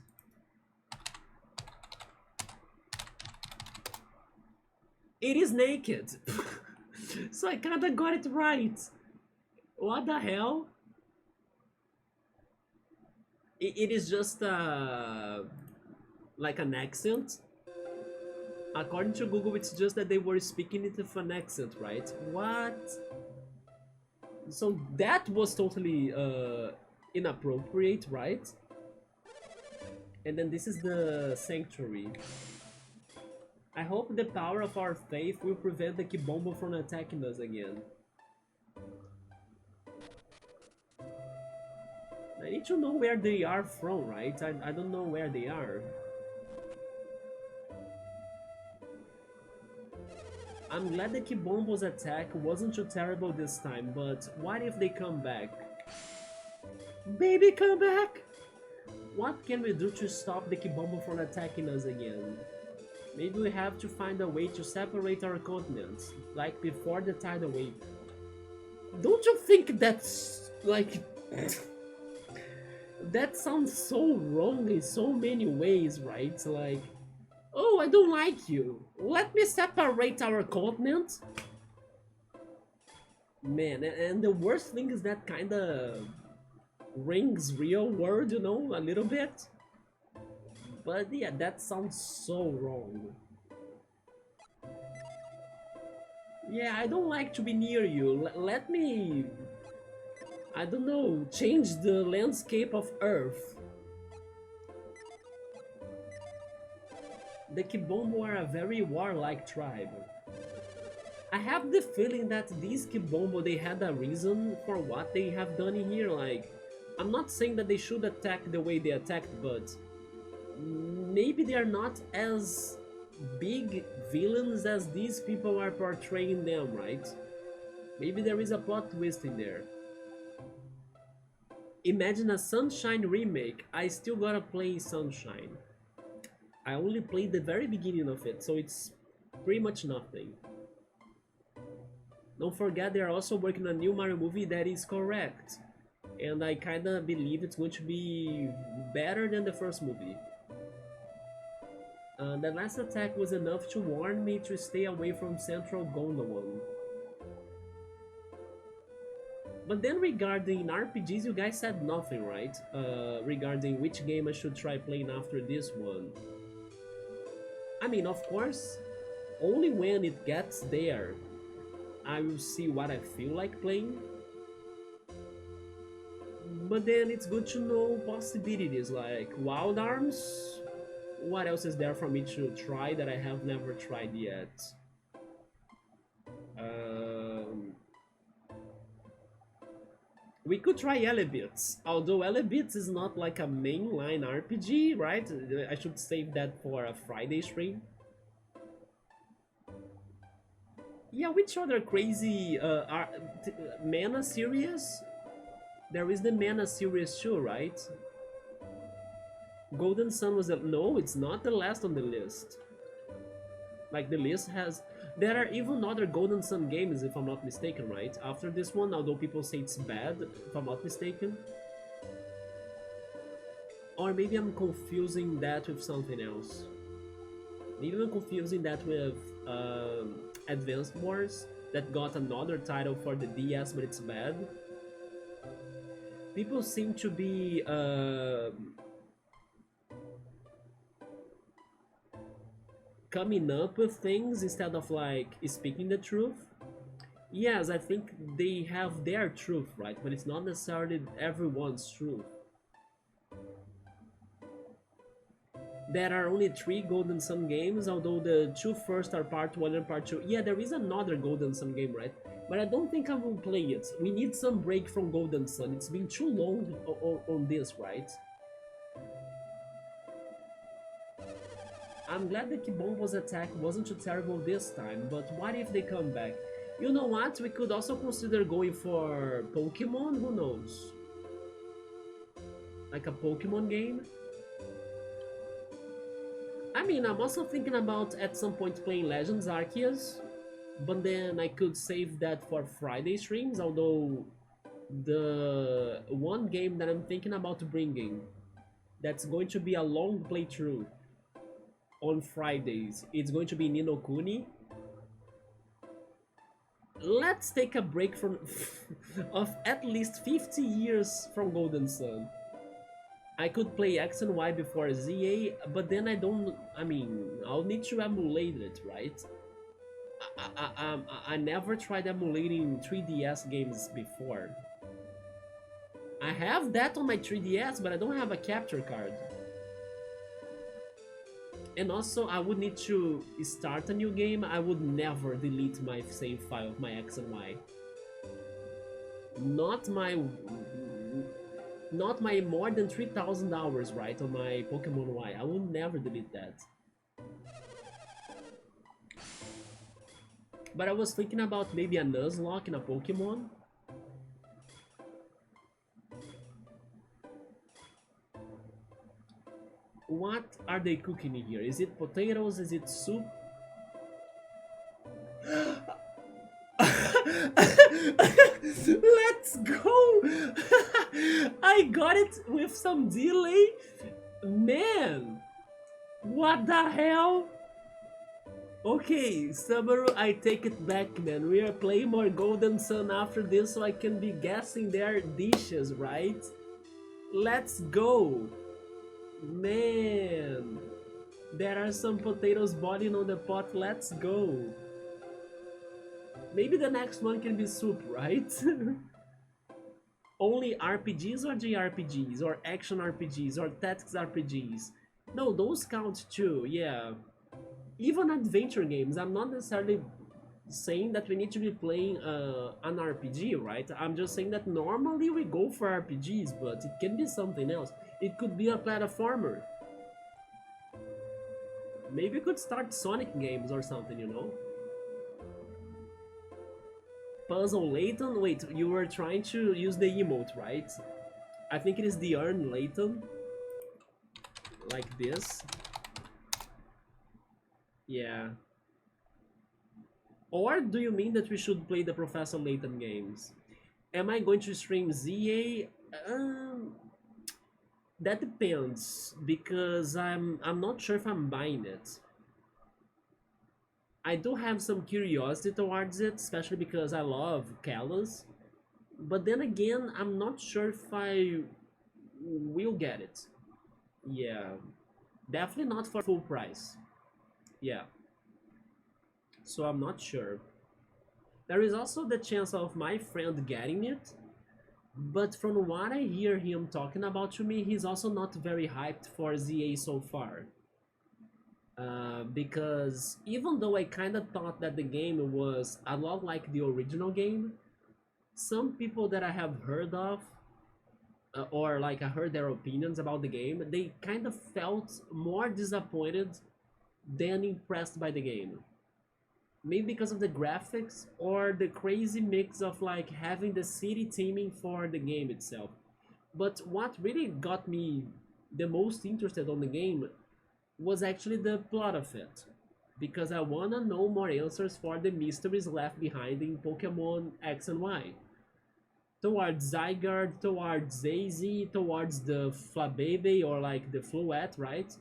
It is naked. So I kinda got it right. What the hell? It is just like an accent. According to Google, it's just that they were speaking it with an accent, right? What? So that was totally inappropriate, right? And then this is the sanctuary. I hope the power of our faith will prevent the Kibombo from attacking us again. I need to know where they are from, right? I don't know where they are. I'm glad the Kibombo's attack wasn't too terrible this time, but what if they come back? Baby, come back! What can we do to stop the Kibombo from attacking us again? Maybe we have to find a way to separate our continents, like before the tidal wave. Don't you think that's, like... that sounds so wrong in so many ways, right? Like... oh, I don't like you. Let me separate our continent. Man, and the worst thing is that kinda rings real world, you know, a little bit. But yeah, that sounds so wrong. Yeah, I don't like to be near you. Let me, I don't know, change the landscape of Earth. The Kibombo are a very warlike tribe. I have the feeling that these Kibombo, they had a reason for what they have done in here. Like, I'm not saying that they should attack the way they attacked, but maybe they are not as big villains as these people are portraying them, right? Maybe there is a plot twist in there. Imagine a Sunshine remake. I still gotta play Sunshine. I only played the very beginning of it, so it's pretty much nothing. Don't forget they're also working on a new Mario movie that is correct. And I kinda believe it's going to be better than the first movie. The last attack was enough to warn me to stay away from Central Gondowan. But then regarding RPGs, you guys said nothing, right? Regarding which game I should try playing after this one. I mean, of course, only when it gets there, I will see what I feel like playing. But then it's good to know possibilities like Wild Arms. What else is there for me to try that I have never tried yet? We could try Elebits, although Elebits is not like a mainline RPG, right? I should save that for a Friday stream. Yeah, which other crazy Mana series? There is the Mana series too, right? Golden Sun was no, it's not the last on the list. Like the list has, there are even other Golden Sun games if I'm not mistaken, right? After this one, although people say it's bad, if I'm not mistaken. Or maybe I'm confusing that with something else. Maybe I'm confusing that with Advanced Wars, that got another title for the DS, but it's bad. People seem to be coming up with things instead of like speaking the truth. Yes, I think they have their truth, right? But it's not necessarily everyone's truth. There are only three Golden Sun games, although the two first are part 1 and part 2. Yeah, there is another Golden Sun game, right? But I don't think I will play it. We need some break from Golden Sun. It's been too long on this, right? I'm glad the Kibombo's attack wasn't too terrible this time, but what if they come back? You know what? We could also consider going for Pokemon, who knows? Like a Pokemon game? I mean, I'm also thinking about at some point playing Legends Arceus, but then I could save that for Friday streams, although the one game that I'm thinking about bringing that's going to be a long playthrough on Fridays, it's going to be Ni no Kuni. Let's take a break from of at least 50 years from Golden Sun. I could play X and Y before ZA, but then I don't. I mean, I'll need to emulate it, right? I never tried emulating 3DS games before. I have that on my 3DS, but I don't have a capture card. And also, I would need to start a new game. I would never delete my save file of my X and Y. Not my more than 3,000 hours, right, on my Pokemon Y. I will never delete that. But I was thinking about maybe a Nuzlocke in a Pokemon. What are they cooking in here? Is it potatoes? Is it soup? Let's go! I got it with some delay. Man, what the hell? Okay, Subaru, I take it back, man. We are playing more Golden Sun after this, so I can be guessing their dishes, right? Let's go! Man, there are some potatoes boiling on the pot. Let's go! Maybe the next one can be soup, right? Only RPGs or JRPGs or action RPGs or tactics RPGs? No, those count too, yeah. Even adventure games, I'm not necessarily saying that we need to be playing an RPG, right? I'm just saying that normally we go for RPGs, but it can be something else. It could be a platformer. Maybe we could start Sonic games or something, you know? Puzzle Layton? Wait, you were trying to use the emote, right? I think it is the Earn Layton. Like this. Yeah. Or do you mean that we should play the Professor Layton games? Am I going to stream ZA? That depends, because I'm not sure if I'm buying it. I do have some curiosity towards it, especially because I love Kalos. But then again, I'm not sure if I will get it. Yeah, definitely not for full price. Yeah, so I'm not sure. There is also the chance of my friend getting it, but from what I hear him talking about to me, he's also not very hyped for ZA so far. Because even though I kind of thought that the game was a lot like the original game, some people that I have heard of, or like I heard their opinions about the game, they kind of felt more disappointed than impressed by the game. Maybe because of the graphics or the crazy mix of like having the city teaming for the game itself. But what really got me the most interested on the game was actually the plot of it, because I wanna know more answers for the mysteries left behind in Pokemon X and Y. Towards Zygarde, towards AZ, towards the Flabebe or like the Fluet, right?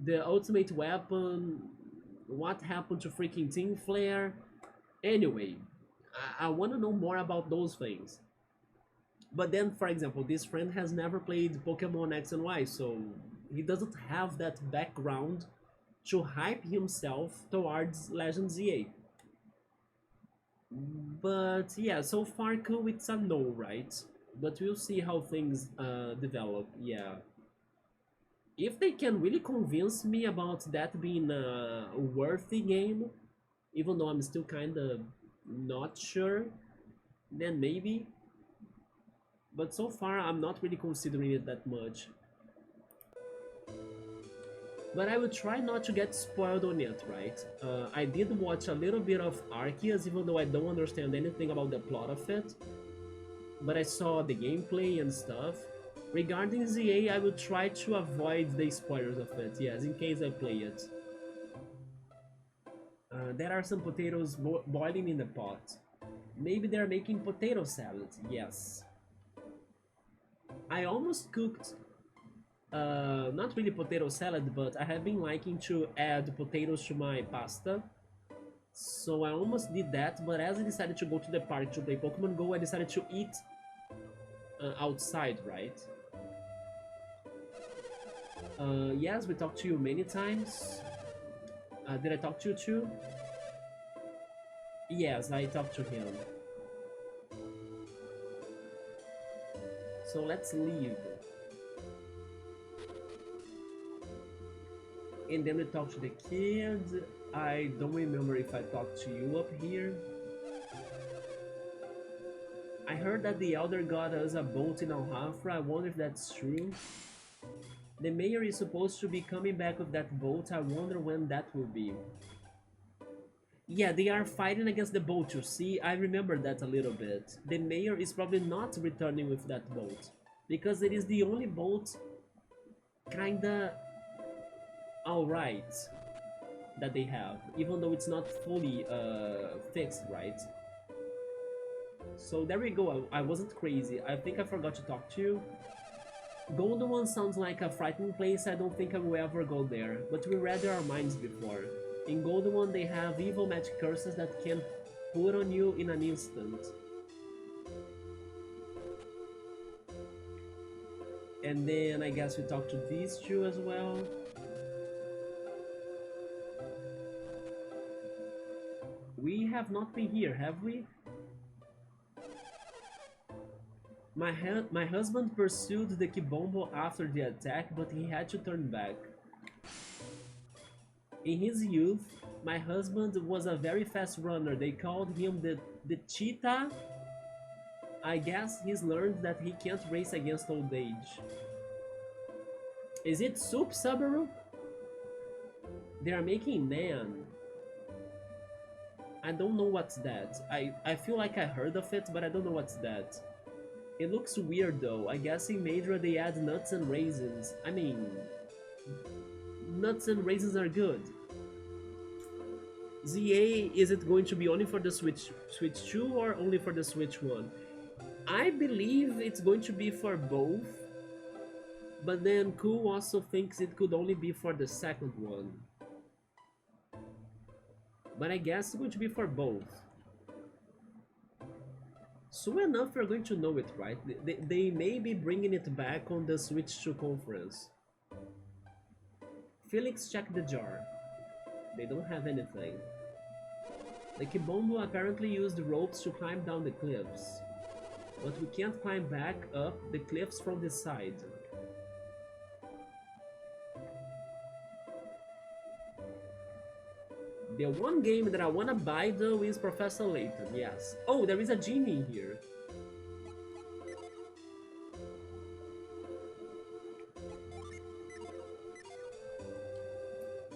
The ultimate weapon, what happened to freaking Team Flare? Anyway, I wanna know more about those things. But then, for example, this friend has never played Pokemon X and Y, so he doesn't have that background to hype himself towards Legend ZA. But yeah, so far cool, it's a no, right? But we'll see how things develop, yeah. If they can really convince me about that being a worthy game, even though I'm still kinda not sure, then maybe. But so far, I'm not really considering it that much. But I will try not to get spoiled on it, right? I did watch a little bit of Arceus, even though I don't understand anything about the plot of it. But I saw the gameplay and stuff. Regarding ZA, I will try to avoid the spoilers of it, yes, in case I play it. There are some potatoes boiling in the pot. Maybe they're making potato salad, yes. I almost cooked, not really potato salad, but I have been liking to add potatoes to my pasta. So I almost did that, but as I decided to go to the park to play Pokemon Go, I decided to eat outside, right? Yes, we talked to you many times. Did I talk to you too? Yes, I talked to him. So let's leave. And then we talk to the kids. I don't remember if I talked to you up here. I heard that the Elder got us a boat in Alhafra. I wonder if that's true. The mayor is supposed to be coming back with that boat. I wonder when that will be. Yeah, they are fighting against the boat, you see? I remember that a little bit. The mayor is probably not returning with that boat. Because it is the only boat kinda alright that they have. Even though it's not fully fixed, right? So there we go, I wasn't crazy. I think I forgot to talk to you. Gondowan sounds like a frightening place. I don't think I will ever go there. But we read our minds before. In Gondowan they have evil magic curses that can put on you in an instant. And then I guess we talk to these two as well. We have not been here, have we? My husband pursued the Kibombo after the attack, but he had to turn back. In his youth, my husband was a very fast runner. They called him the cheetah. I guess he's learned that he can't race against old age. Is it soup, Subaru? They are making naan. I don't know what's that. I feel like I heard of it, but I don't know what's that. It looks weird though. I guess in Madra they add nuts and raisins. I mean, nuts and raisins are good. ZA, is it going to be only for the Switch 2 or only for the Switch 1? I believe it's going to be for both. But then Ku also thinks it could only be for the second one. But I guess it's going to be for both. Soon enough we're going to know it, right? They may be bringing it back on the Switch 2 conference. Felix checked the jar. They don't have anything. The Kibombo apparently used ropes to climb down the cliffs. But we can't climb back up the cliffs from this side. The one game that I wanna buy though is Professor Layton, yes. Oh, there is a genie here.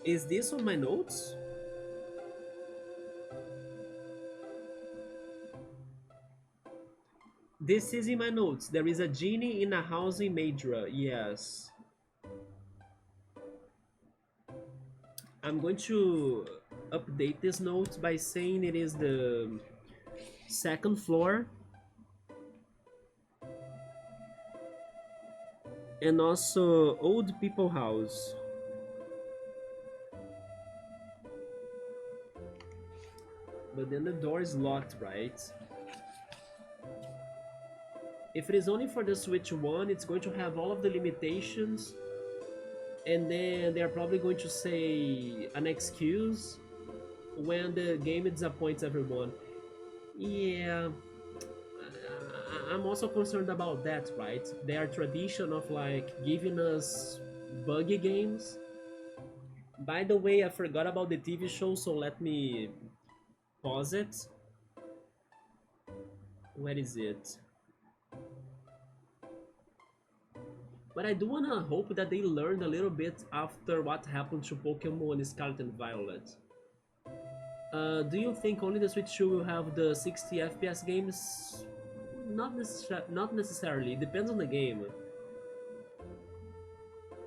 Is this on my notes? This is in my notes. There is a genie in a house in Madra, yes. I'm going to update this note by saying it is the second floor. And also old people house. But then the door is locked, right? If it is only for the Switch 1, it's going to have all of the limitations, and then they're probably going to say an excuse when the game disappoints everyone. Yeah, I'm also concerned about that, right? Their tradition of like giving us buggy games. By the way, I forgot about the TV show, so let me pause it. Where is it? But I do wanna hope that they learned a little bit after what happened to Pokemon Scarlet and Violet. Do you think only the Switch 2 will have the 60 FPS games? Not necessarily. It depends on the game.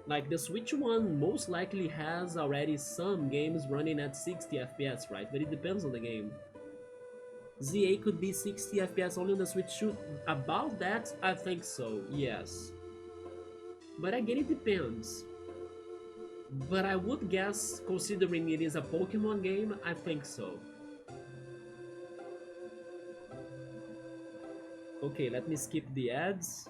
Like the Switch 1 most likely has already some games running at 60 FPS, right? But it depends on the game. ZA could be 60 FPS only on the Switch 2. About that, I think so, yes. But again, it depends. But I would guess, considering it is a Pokemon game, I think so. Okay, let me skip the ads.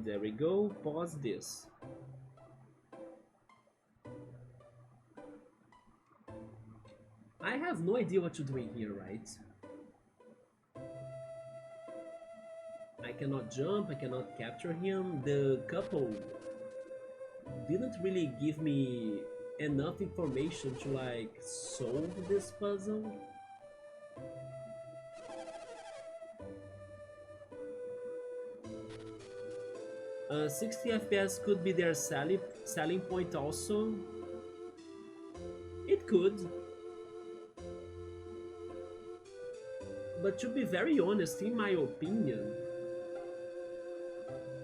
There we go, pause this. I have no idea what you're doing here, right? I cannot jump, I cannot capture him. The couple didn't really give me enough information to like solve this puzzle. 60 FPS could be their selling point also. It could. But to be very honest, in my opinion,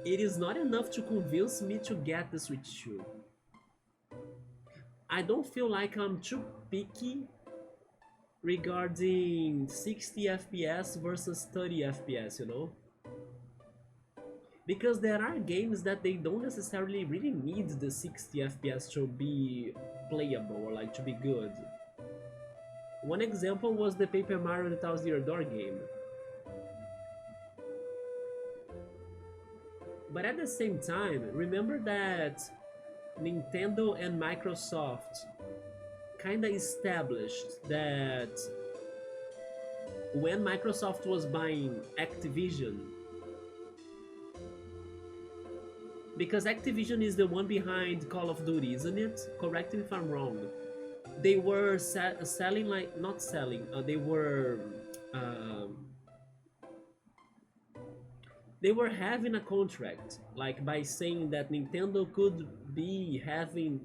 it is not enough to convince me to get the Switch 2. I don't feel like I'm too picky regarding 60 FPS versus 30 FPS, you know? Because there are games that they don't necessarily really need the 60 FPS to be playable or like to be good. One example was the Paper Mario The Thousand Year Door game. But at the same time, remember that Nintendo and Microsoft kinda established that when Microsoft was buying Activision, because Activision is the one behind Call of Duty, isn't it? Correct me if I'm wrong. They were selling, like, not selling, they were having a contract, like by saying that Nintendo could be having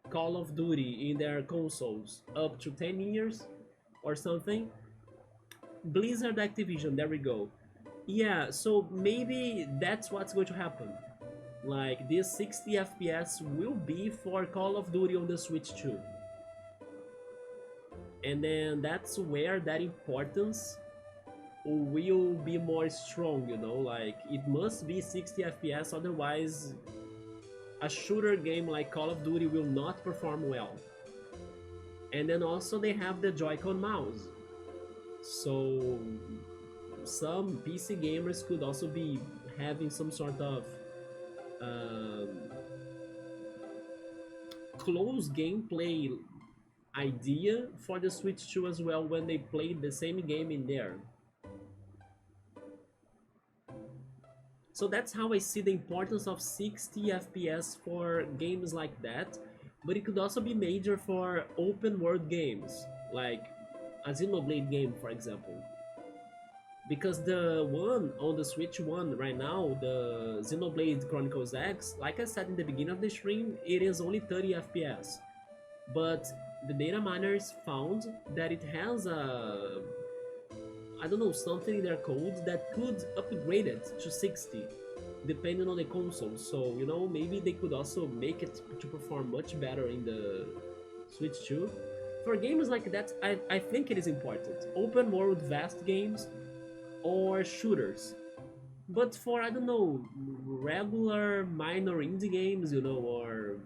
Call of Duty in their consoles up to 10 years or something. Blizzard Activision, there we go. Yeah, so maybe that's what's going to happen. Like, this 60 FPS will be for Call of Duty on the Switch 2. And then that's where that importance will be more strong, you know? Like, it must be 60 FPS, otherwise a shooter game like Call of Duty will not perform well. And then also they have the Joy-Con mouse. So some PC gamers could also be having some sort of close gameplay idea for the Switch 2 as well when they played the same game in there. So that's how I see the importance of 60 FPS for games like that, but it could also be major for open world games, like a Xenoblade game, for example. Because the one on the Switch 1 right now, the Xenoblade Chronicles X, like I said in the beginning of the stream, it is only 30 FPS. But the data miners found that it has a, I don't know, something in their code that could upgrade it to 60, depending on the console. So, you know, maybe they could also make it to perform much better in the Switch 2. For games like that, I think it is important. Open world vast games or shooters. But for, I don't know, regular minor indie games, you know, or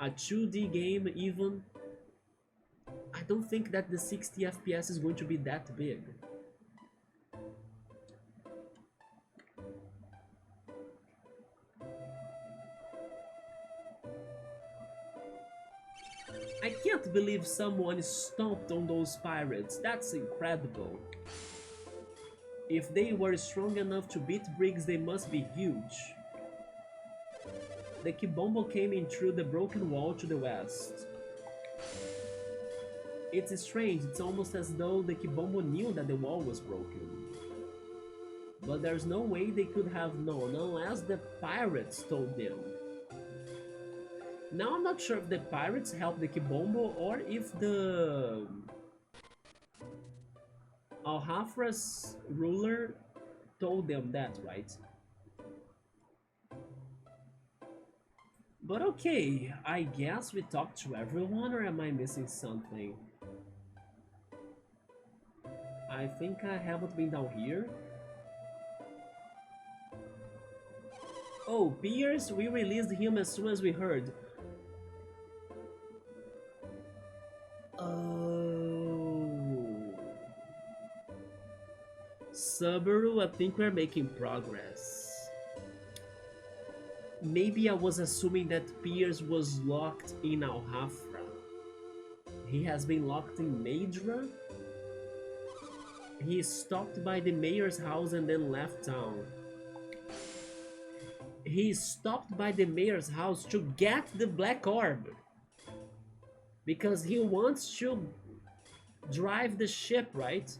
a 2D game even, I don't think that the 60 FPS is going to be that big. I can't believe someone stomped on those pirates. That's incredible. If they were strong enough to beat Briggs, they must be huge. The Kibombo came in through the broken wall to the west. It's strange, it's almost as though the Kibombo knew that the wall was broken. But there's no way they could have known unless the pirates told them. Now I'm not sure if the pirates helped the Kibombo or if the Al-Hafra's ruler told them that, right? But okay, I guess we talked to everyone, or am I missing something? I think I haven't been down here. Oh, Pierce, we released him as soon as we heard. Oh. Subaru, I think we're making progress. Maybe I was assuming that Pierce was locked in Al-Hafra. He has been locked in Madra. He stopped by the mayor's house and then left town. He stopped by the mayor's house to get the black orb. Because he wants to drive the ship, right?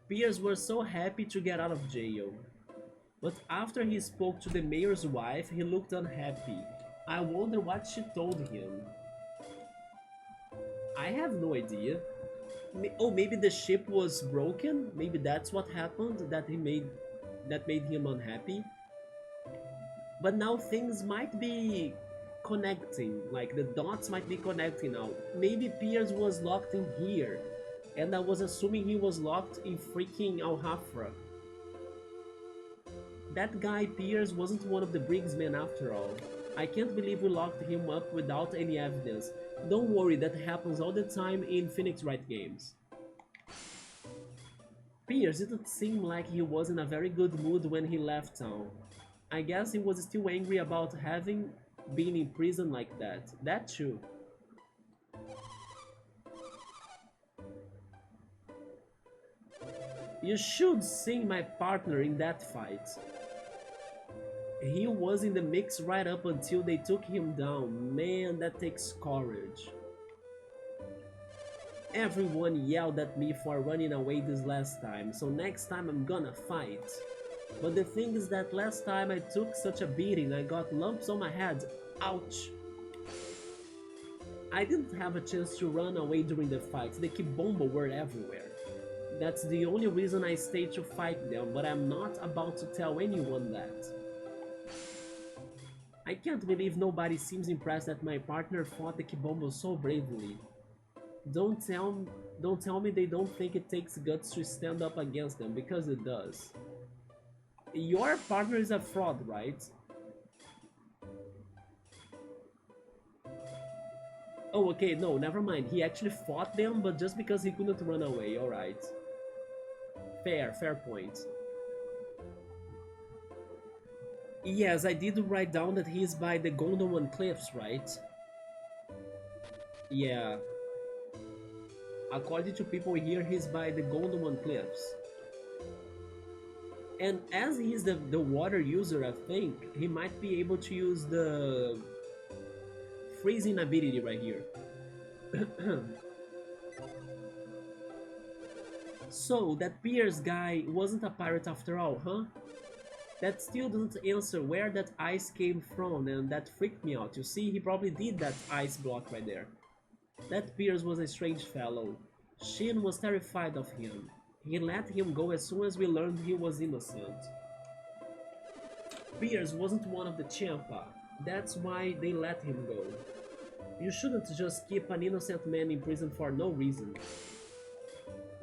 Pierce was so happy to get out of jail. But after he spoke to the mayor's wife, he looked unhappy. I wonder what she told him. I have no idea. Oh, maybe the ship was broken? Maybe that's what happened that made him unhappy. But now things might be connecting, like the dots might be connecting now. Maybe Pierce was locked in here, and I was assuming he was locked in freaking Al-Hafra. That guy Pierce wasn't one of the Briggs men after all. I can't believe we locked him up without any evidence. Don't worry, that happens all the time in Phoenix Wright games. Pierce didn't seem like he was in a very good mood when he left town. I guess he was still angry about having been in prison like that. That too. You should see my partner in that fight. He was in the mix right up until they took him down. Man, that takes courage. Everyone yelled at me for running away this last time, so next time I'm gonna fight. But the thing is that last time I took such a beating, I got lumps on my head. Ouch. I didn't have a chance to run away during the fight. The Kibombo were everywhere. That's the only reason I stayed to fight them, but I'm not about to tell anyone that. I can't believe nobody seems impressed that my partner fought the Kibombo so bravely. Don't tell me they don't think it takes guts to stand up against them, because it does. Your partner is a fraud, right? Oh, okay, no, never mind. He actually fought them, but just because he couldn't run away, alright. Fair point. Yes, I did write down that he's by the Gondowan Cliffs, right? Yeah. According to people here, he's by the Gondowan Cliffs. And as he's the water user, I think, he might be able to use the freezing ability right here. So, that Pierce guy wasn't a pirate after all, huh? That still doesn't answer where that ice came from, and that freaked me out. You see, he probably did that ice block right there. That Pierce was a strange fellow. Shin was terrified of him. He let him go as soon as we learned he was innocent. Pierce wasn't one of the Champa. That's why they let him go. You shouldn't just keep an innocent man in prison for no reason.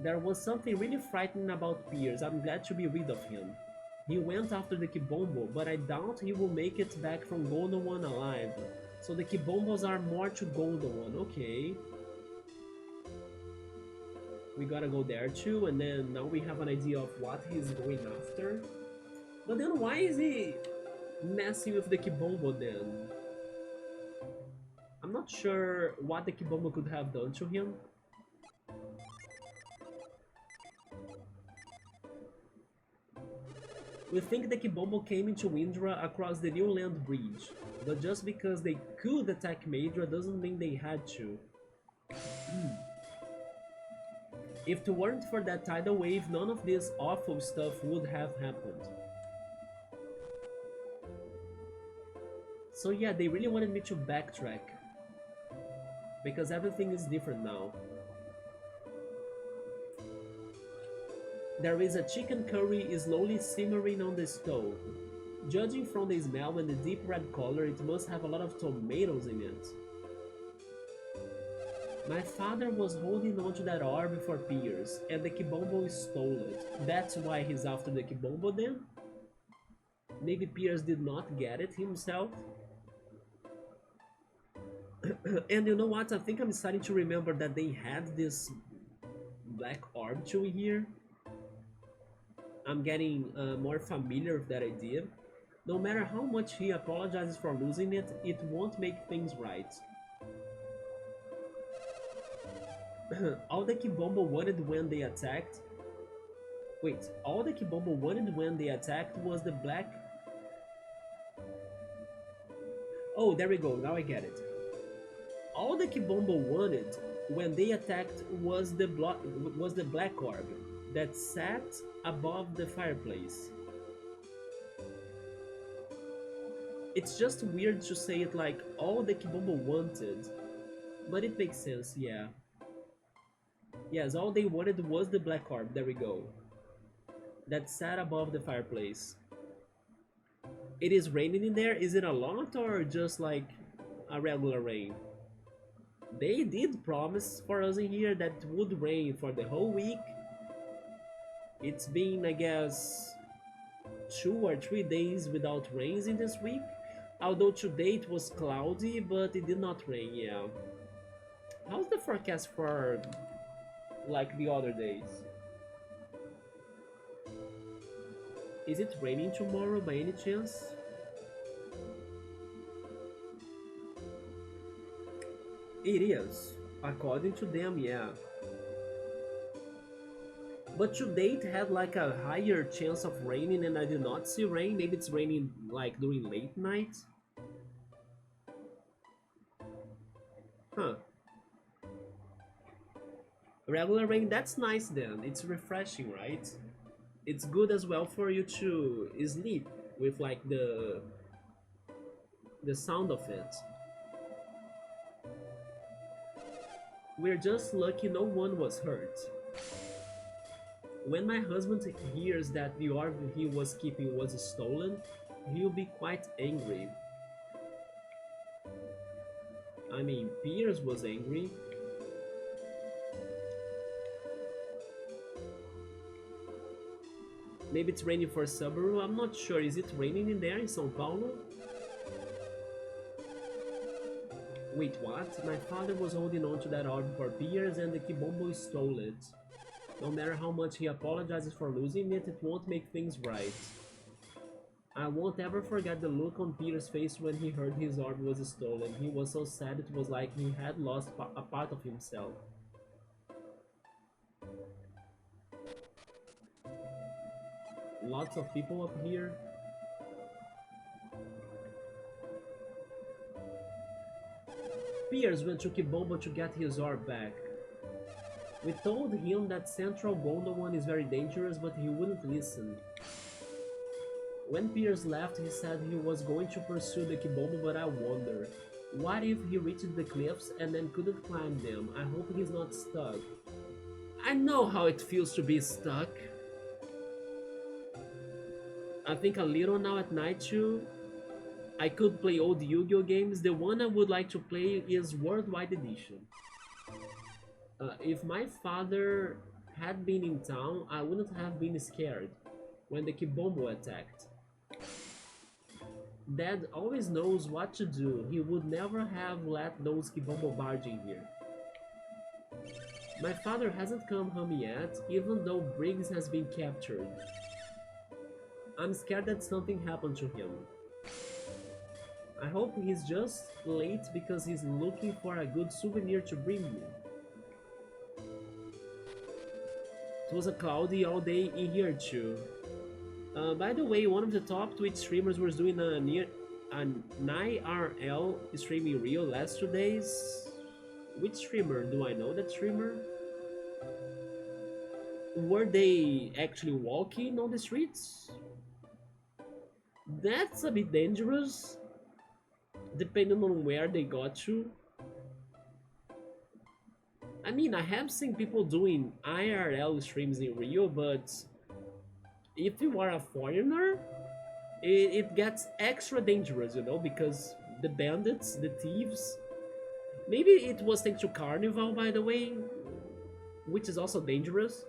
There was something really frightening about Pierce. I'm glad to be rid of him. He went after the Kibombo, but I doubt he will make it back from Gondowan alive. So the Kibombos are more to Gondowan, okay. We gotta go there too, and then now we have an idea of what he's going after. But then why is he messing with the Kibombo then? I'm not sure what the Kibombo could have done to him. We think the Kibombo came into Indra across the New Land Bridge, but just because they could attack Madra doesn't mean they had to. If it weren't for that tidal wave, none of this awful stuff would have happened. So yeah, they really wanted me to backtrack, because everything is different now. There is a chicken curry slowly simmering on the stove. Judging from the smell and the deep red color, it must have a lot of tomatoes in it. My father was holding onto that orb for years, and the Kibombo stole it. That's why he's after the Kibombo then? Maybe Pierce did not get it himself? And you know what? I think I'm starting to remember that they had this black orb too here. I'm getting more familiar with that idea. No matter how much he apologizes for losing it, it won't make things right. All the Kibombo wanted when they attacked... Wait, all the Kibombo wanted when they attacked was the black... Oh, there we go, now I get it. All the Kibombo wanted when they attacked was the black orb that sat above the fireplace. It's just weird to say it like all the Kibombo wanted, but it makes sense, yeah. Yes, all they wanted was the black orb, there we go. That sat above the fireplace. It is raining in there, is it a lot or just like a regular rain? They did promise for us in here that it would rain for the whole week. It's been, I guess, 2 or 3 days without rains in this week. Although today it was cloudy, but it did not rain, yeah. How's the forecast for, like, the other days? Is it raining tomorrow by any chance? It is, according to them, yeah. But today it had like a higher chance of raining and I did not see rain. Maybe it's raining like during late night. Huh. Regular rain, that's nice then. It's refreshing, right? It's good as well for you to sleep with like the sound of it. We're just lucky no one was hurt. When my husband hears that the orb he was keeping was stolen, he'll be quite angry. I mean, Piers was angry. Maybe it's raining for Subaru, I'm not sure. Is it raining in there in São Paulo? Wait, what? My father was holding on to that orb for Piers and the Kibombo stole it. No matter how much he apologizes for losing it, it won't make things right. I won't ever forget the look on Peter's face when he heard his orb was stolen. He was so sad it was like he had lost a part of himself. Lots of people up here. Piers went to Kibombo to get his orb back. We told him that Central Gondowan is very dangerous, but he wouldn't listen. When Piers left, he said he was going to pursue the Kibombo, but I wonder, what if he reached the cliffs and then couldn't climb them? I hope he's not stuck. I know how it feels to be stuck. I think a little now at night too. I could play old Yu-Gi-Oh games. The one I would like to play is Worldwide Edition. If my father had been in town, I wouldn't have been scared when the Kibombo attacked. Dad always knows what to do. He would never have let those Kibombo barge in here. My father hasn't come home yet, even though Briggs has been captured. I'm scared that something happened to him. I hope he's just late because he's looking for a good souvenir to bring me. It was a cloudy all day in here too. By the way, one of the top Twitch streamers was doing an IRL streaming Rio last 2 days. Which streamer? Do I know that streamer? Were they actually walking on the streets? That's a bit dangerous, depending on where they got to. I mean, I have seen people doing IRL streams in Rio, but if you are a foreigner, it gets extra dangerous, you know, because the bandits, the thieves. Maybe it was thanks to Carnival, by the way, which is also dangerous.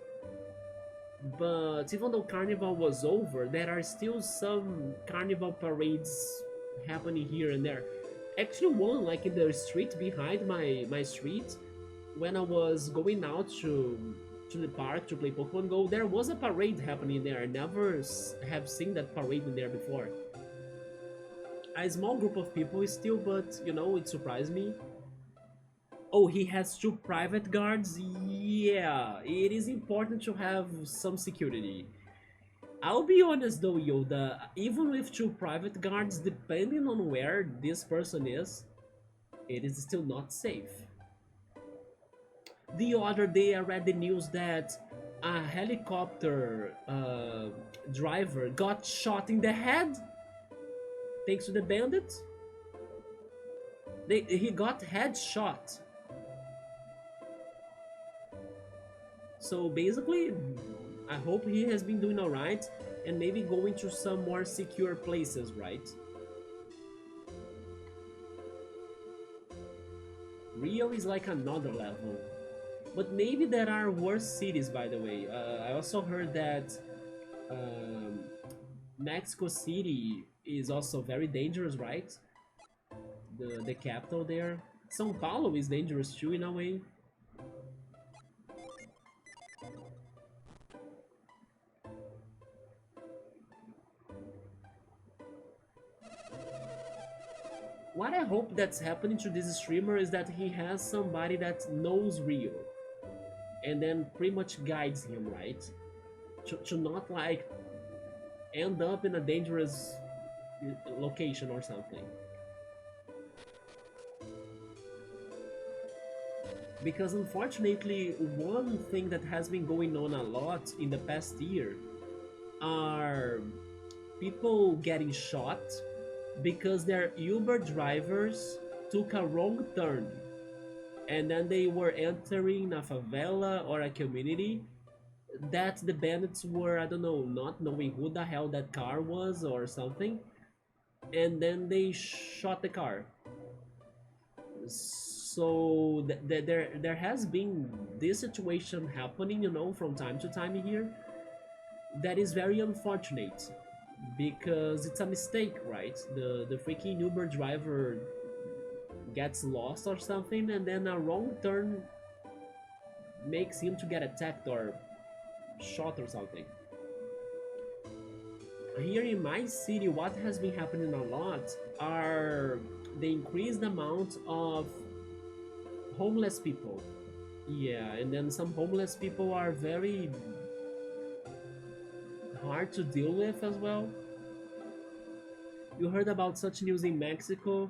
But even though Carnival was over, there are still some Carnival parades happening here and there. Actually, one like in the street behind my street, when I was going out to the park to play Pokemon Go, there was a parade happening there. I never have seen that parade in there before. A small group of people still, but you know, it surprised me. Oh, he has 2 private guards? Yeah, it is important to have some security. I'll be honest though, Yoda, even with 2 private guards, depending on where this person is, it is still not safe. The other day I read the news that a helicopter driver got shot in the head thanks to the bandits. He got headshot. So basically, I hope he has been doing alright and maybe going to some more secure places, right? Rio is like another level. But maybe there are worse cities, by the way. I also heard that Mexico City is also very dangerous, right? The capital there. São Paulo is dangerous too, in a way. What I hope that's happening to this streamer is that he has somebody that knows Rio and then pretty much guides him, right? To not like end up in a dangerous location or something. Because unfortunately, one thing that has been going on a lot in the past year are people getting shot because their Uber drivers took a wrong turn and then they were entering a favela or a community that the bandits were, I don't know, not knowing who the hell that car was or something, and then they shot the car. So there has been this situation happening, you know, from time to time here. That is very unfortunate because it's a mistake, right? The freaking Uber driver gets lost or something, and then a wrong turn makes him to get attacked or shot or something. Here in my city, what has been happening a lot are the increased amount of homeless people. Yeah, and then some homeless people are very hard to deal with as well. You heard about such news in Mexico?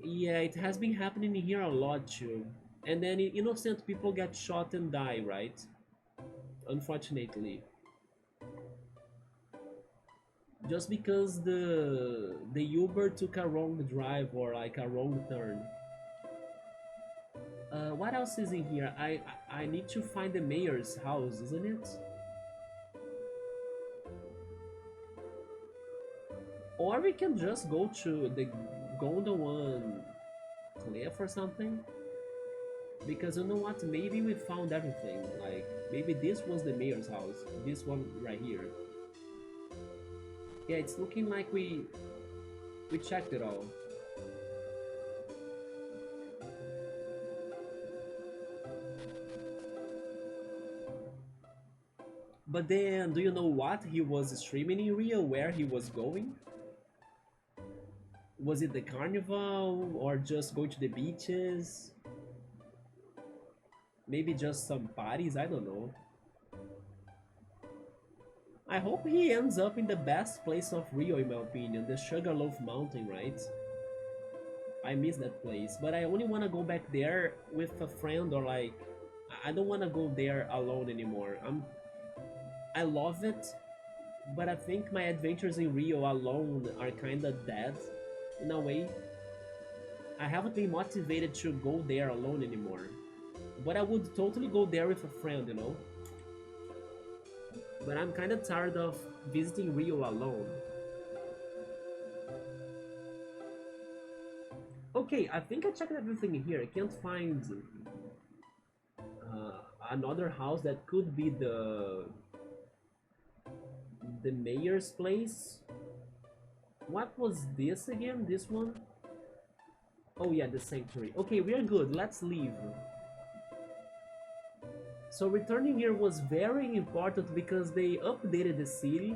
Yeah, it has been happening here a lot too. And then innocent people get shot and die, right? Unfortunately. Just because the Uber took a wrong drive or like a wrong turn. What else is in here? I need to find the mayor's house, isn't it? Or we can just go to the Gondowan Cliff or something. Because you know what? Maybe we found everything. Like, maybe this was the mayor's house. This one right here. Yeah, it's looking like we We checked it all. But then, do you know what he was streaming in Rio? Where he was going? Was it the carnival or just going to the beaches? Maybe just some parties? I don't know. I hope he ends up in the best place of Rio, in my opinion, the Sugarloaf Mountain, right? I miss that place, but I only want to go back there with a friend or like I don't want to go there alone anymore. I love it, but I think my adventures in Rio alone are kind of dead in a way. I haven't been motivated to go there alone anymore. But I would totally go there with a friend, you know? But I'm kind of tired of visiting Rio alone. Okay, I think I checked everything here. I can't find another house that could be the mayor's place. What was this again? This one? Oh yeah, the sanctuary. Okay, we are good. Let's leave. So returning here was very important because they updated the city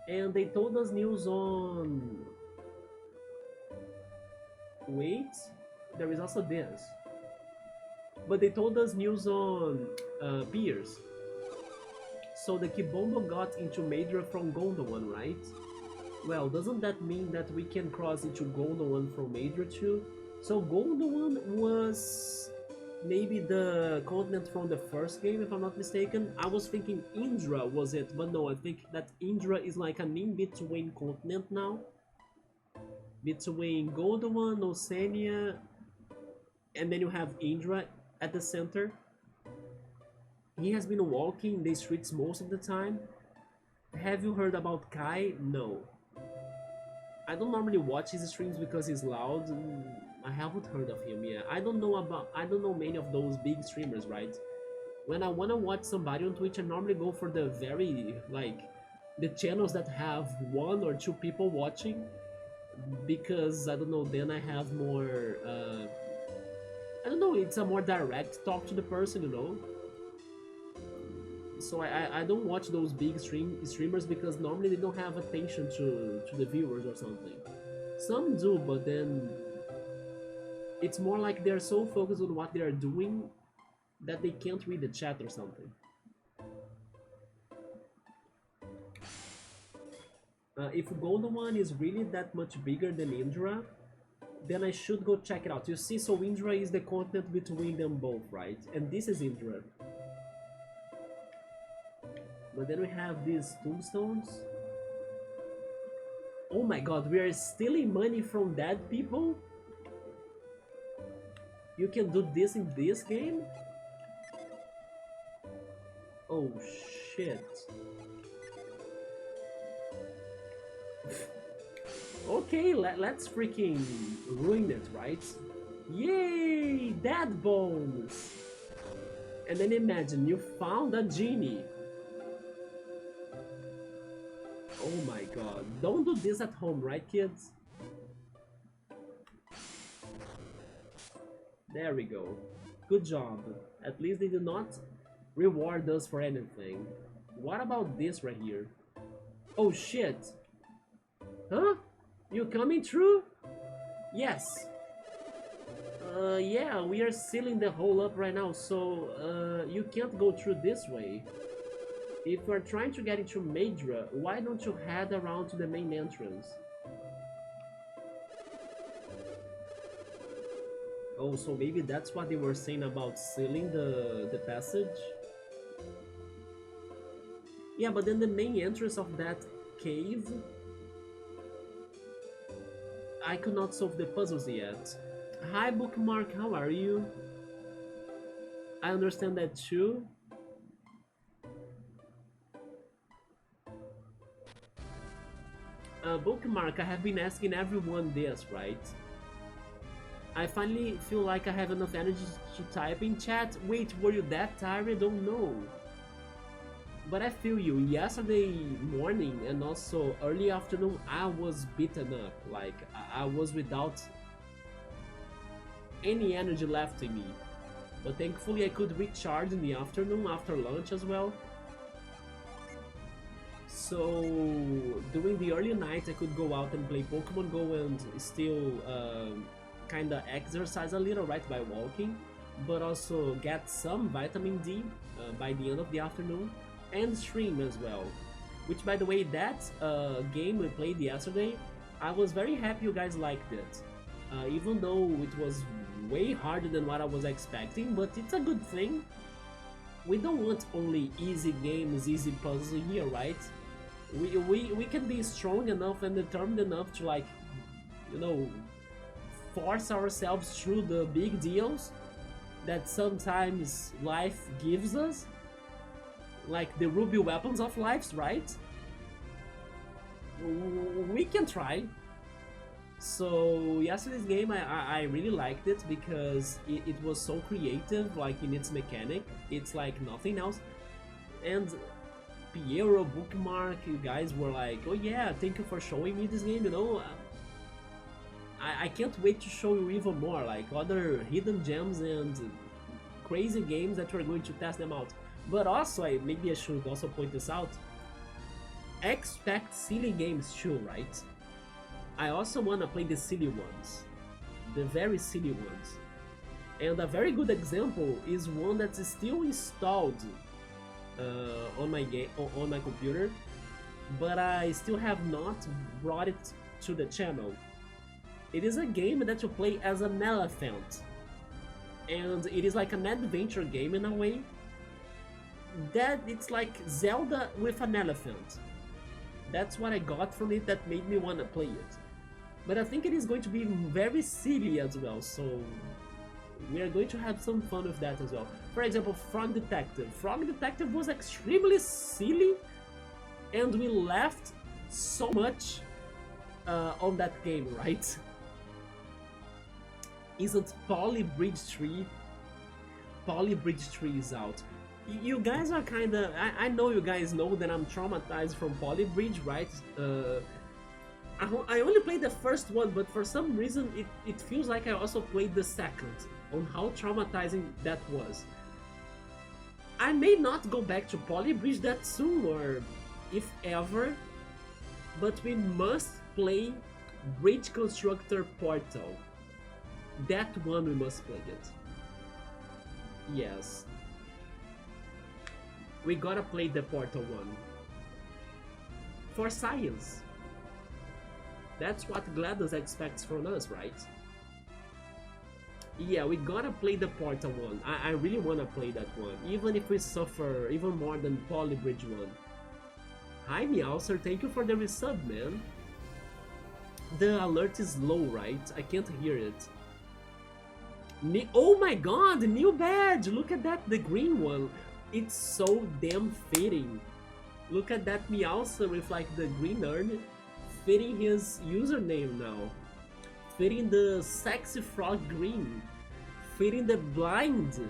and they told us news on... Wait, there is also this. But they told us news on piers. So the Kibombo got into Madra from Gondowan, right? Well, doesn't that mean that we can cross into Gondowan from Madra too? So Gondowan was maybe the continent from the first game, if I'm not mistaken. I was thinking Indra was it, but no, I think that Indra is like an in-between continent now. Between Gondowan, Osenia, and then you have Indra at the center. He has been walking the streets most of the time. Have you heard about Kai? No. I don't normally watch his streams because he's loud. I haven't heard of him, yeah. I don't know many of those big streamers, right? When I wanna watch somebody on Twitch, I normally go for the very, like, the channels that have 1 or 2 people watching. Because, I don't know, then I have more, I don't know, it's a more direct talk to the person, you know? So I don't watch those big streamers because normally they don't have attention to the viewers or something. Some do, but then it's more like they're so focused on what they are doing that they can't read the chat or something. If Gondowan is really that much bigger than Indra, then I should go check it out. You see, so Indra is the continent between them both, right? And this is Indra. But then we have these tombstones. Oh my god, we are stealing money from dead people? You can do this in this game? Oh shit. Okay, let's freaking ruin it, right? Yay! Dead bones! And then imagine, you found a genie. Oh my god. Don't do this at home, right, kids? There we go. Good job. At least they do not reward us for anything. What about this right here? Oh shit. Huh? You coming through? Yes. Yeah, we are sealing the hole up right now, so you can't go through this way. If we're trying to get into Madra, why don't you head around to the main entrance? Oh, so maybe that's what they were saying about sealing the passage? Yeah, but then the main entrance of that cave... I could not solve the puzzles yet. Hi Bookmark, how are you? I understand that too. Bookmark, I have been asking everyone this, right? I finally feel like I have enough energy to type in chat. Wait, were you that tired? I don't know. But I feel you. Yesterday morning and also early afternoon, I was beaten up. Like I was without any energy left in me. But thankfully, I could recharge in the afternoon after lunch as well. So during the early night, I could go out and play Pokemon Go and still kind of exercise a little, right, by walking, but also get some vitamin D by the end of the afternoon and stream as well. Which, by the way, that game we played yesterday, I was very happy you guys liked it. Even though it was way harder than what I was expecting, but it's a good thing. We don't want only easy games, easy puzzles here, right? We can be strong enough and determined enough to, like, you know, force ourselves through the big deals that sometimes life gives us, like the ruby weapons of lives, right? We can try. So yesterday's game, I really liked it because it was so creative, like in its mechanic. It's like nothing else. And Piero, Bookmark, you guys were like, oh yeah, thank you for showing me this game, you know. I can't wait to show you even more, like other hidden gems and crazy games that we're going to test them out. But also, maybe I should also point this out, expect silly games too, right? I also want to play the silly ones, the very silly ones. And a very good example is one that is still installed on my computer, but I still have not brought it to the channel. It is a game that you play as an elephant, and it is like an adventure game in a way. That it's like Zelda with an elephant. That's what I got from it that made me want to play it. But I think it is going to be very silly as well, so we are going to have some fun with that as well. For example, Frog Detective. Frog Detective was extremely silly, and we laughed so much on that game, right? Isn't Poly Bridge 3? Poly Bridge 3 is out. You guys are kinda... I know you guys know that I'm traumatized from Poly Bridge, right? I only played the first one, but for some reason it feels like I also played the second, on how traumatizing that was. I may not go back to Poly Bridge that soon, or if ever, but we must play Bridge Constructor Portal. That one we must play it. Yes. We gotta play the Portal one. For science. That's what GLaDOS expects from us, right? Yeah, we gotta play the Portal one. I really wanna play that one, even if we suffer even more than Poly Bridge 1. Hi Meowser, thank you for the resub, man. The alert is low, right? I can't hear it. Oh my god, new badge! Look at that, the green one. It's so damn fitting. Look at that Meowser with like the green urn, fitting his username now. Fitting the sexy frog green. Fitting the blind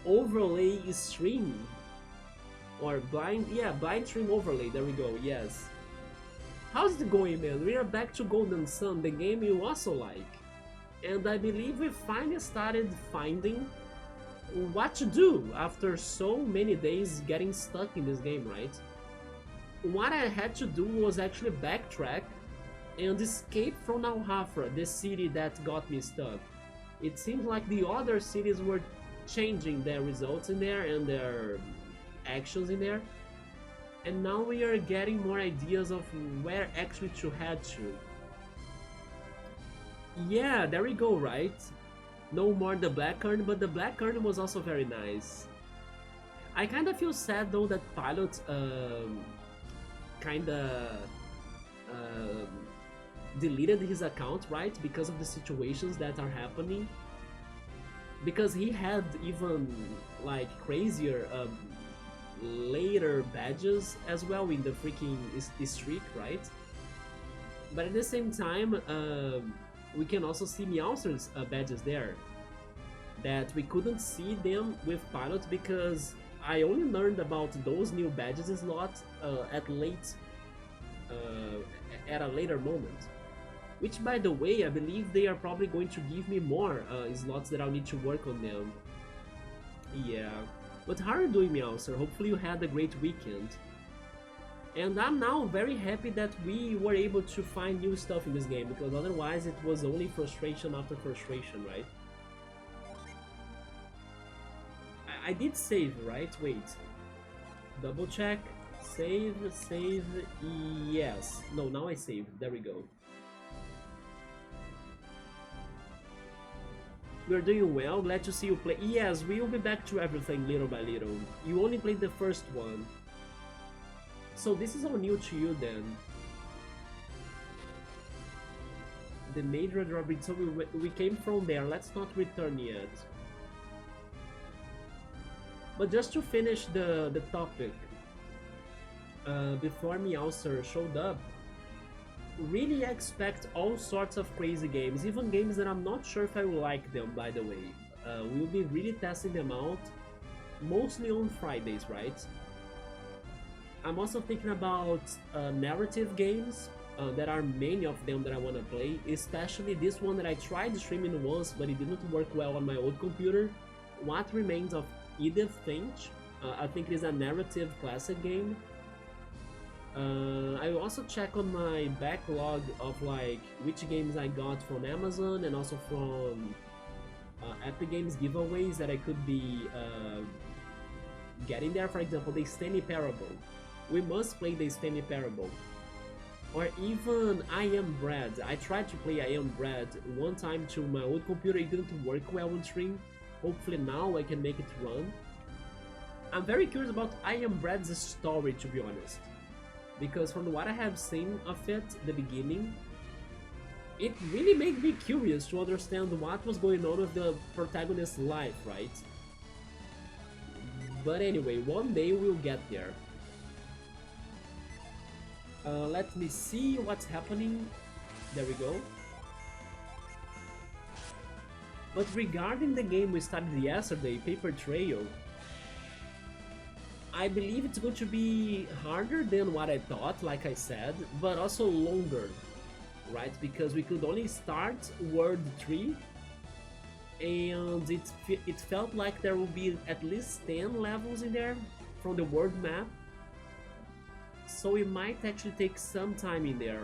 overlay stream. Or blind, yeah, blind stream overlay, there we go, yes. How's it going, man? We are back to Golden Sun, the game you also like. And I believe we finally started finding what to do after so many days getting stuck in this game, right? What I had to do was actually backtrack and escape from Alhafra, the city that got me stuck. It seems like the other cities were changing their results in there and their actions in there, and now we are getting more ideas of where actually to head to. Yeah, there we go, right? No more the Black Urn, but the Black Urn was also very nice. I kinda feel sad though that Pilot kinda deleted his account, right? Because of the situations that are happening. Because he had even like crazier later badges as well in the freaking streak, right? But at the same time, we can also see Meowser's badges there. That we couldn't see them with Pilot because I only learned about those new badges slots uh, at a later moment. Which, by the way, I believe they are probably going to give me more slots that I'll need to work on them. Yeah. But how are you doing, Meowser? Hopefully you had a great weekend. And I'm now very happy that we were able to find new stuff in this game, because otherwise it was only frustration after frustration, right? I did save, right? Wait. Double check. Save, save, yes. No, now I saved. There we go. We're doing well, glad to see you play. Yes, we will be back to everything little by little. You only played the first one. So this is all new to you then. The Madra drawbridge, so we came from there. Let's not return yet. But just to finish the topic, before Meowser showed up, really expect all sorts of crazy games, even games that I'm not sure if I will like them, by the way. We'll be really testing them out, mostly on Fridays, right? I'm also thinking about narrative games. There are many of them that I want to play, especially this one that I tried streaming once, but it didn't work well on my old computer. What Remains of Edith Finch. I think it is a narrative classic game. I will also check on my backlog of like which games I got from Amazon and also from Epic Games giveaways that I could be getting there. For example, the Stanley Parable. We must play the Stanley Parable. Or even I Am Bread. I tried to play I Am Bread one time to my old computer, it didn't work well on stream. Hopefully now I can make it run. I'm very curious about I Am Bread's story, to be honest. Because from what I have seen of it, the beginning, it really made me curious to understand what was going on with the protagonist's life, right? But anyway, one day we'll get there. Let me see what's happening. There we go. But regarding the game we started yesterday, Paper Trail, I believe it's going to be harder than what I thought, like I said, but also longer, right? Because we could only start World 3, and it felt like there will be at least 10 levels in there from the world map. So it might actually take some time in there.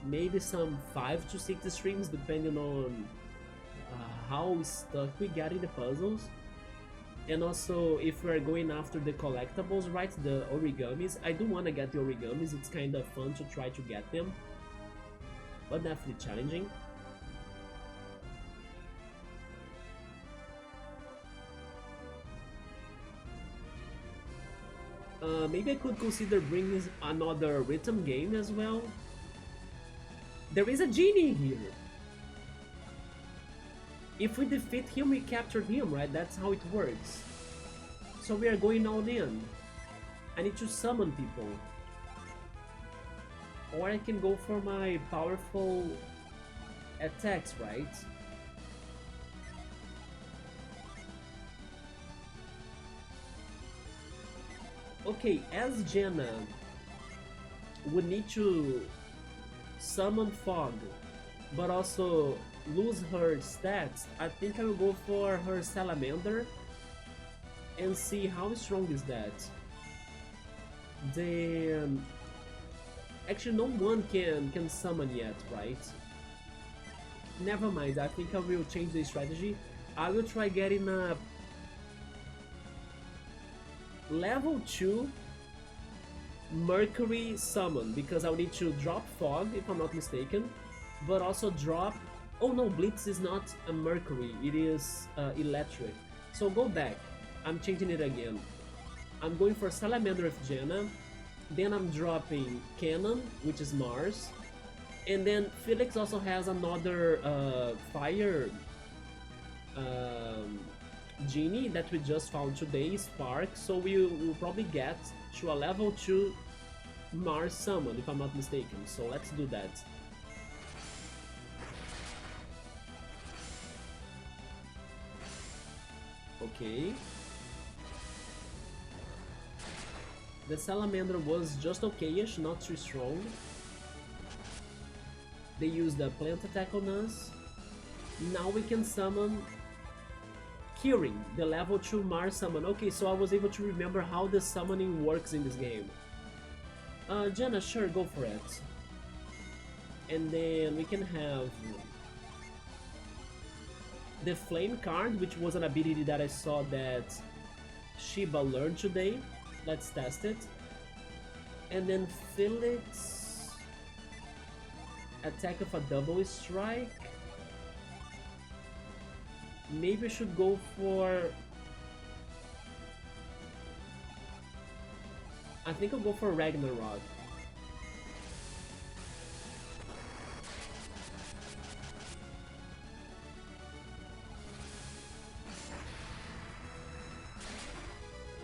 Maybe some 5 to 6 streams, depending on how stuck we get in the puzzles. And also, if we're going after the collectibles, right, the origamis, I do want to get the origamis, it's kind of fun to try to get them, but definitely challenging. Maybe I could consider bringing another rhythm game as well. There is a genie here! If we defeat him, we captured him, right? That's how it works. So we are going all in. I need to summon people. Or I can go for my powerful attacks, right? Okay, as Jenna would need to summon Fog, but also lose her stats, I think I will go for her Salamander and see how strong is that. Then actually no one can summon yet, right? Never mind, I think I will change the strategy. I will try getting a level 2 Mercury summon, because I'll need to drop Fog if I'm not mistaken, but also drop... Oh no, Blitz is not a Mercury, it is electric. So go back, I'm changing it again. I'm going for Salamander with Jenna, then I'm dropping Cannon, which is Mars, and then Felix also has another fire genie that we just found today, Spark, so we will probably get to a level 2 Mars summon if I'm not mistaken, so let's do that. Okay. The salamander was just okayish, not too strong. They used the plant attack on us. Now we can summon Kirin, the level 2 Mars summon. Okay, so I was able to remember how the summoning works in this game. Jenna, sure, go for it. And then we can have the Flame card, which was an ability that I saw that Shiba learned today. Let's test it. And then Felix, attack of a double strike. Maybe I should go for... I think I'll go for Ragnarok.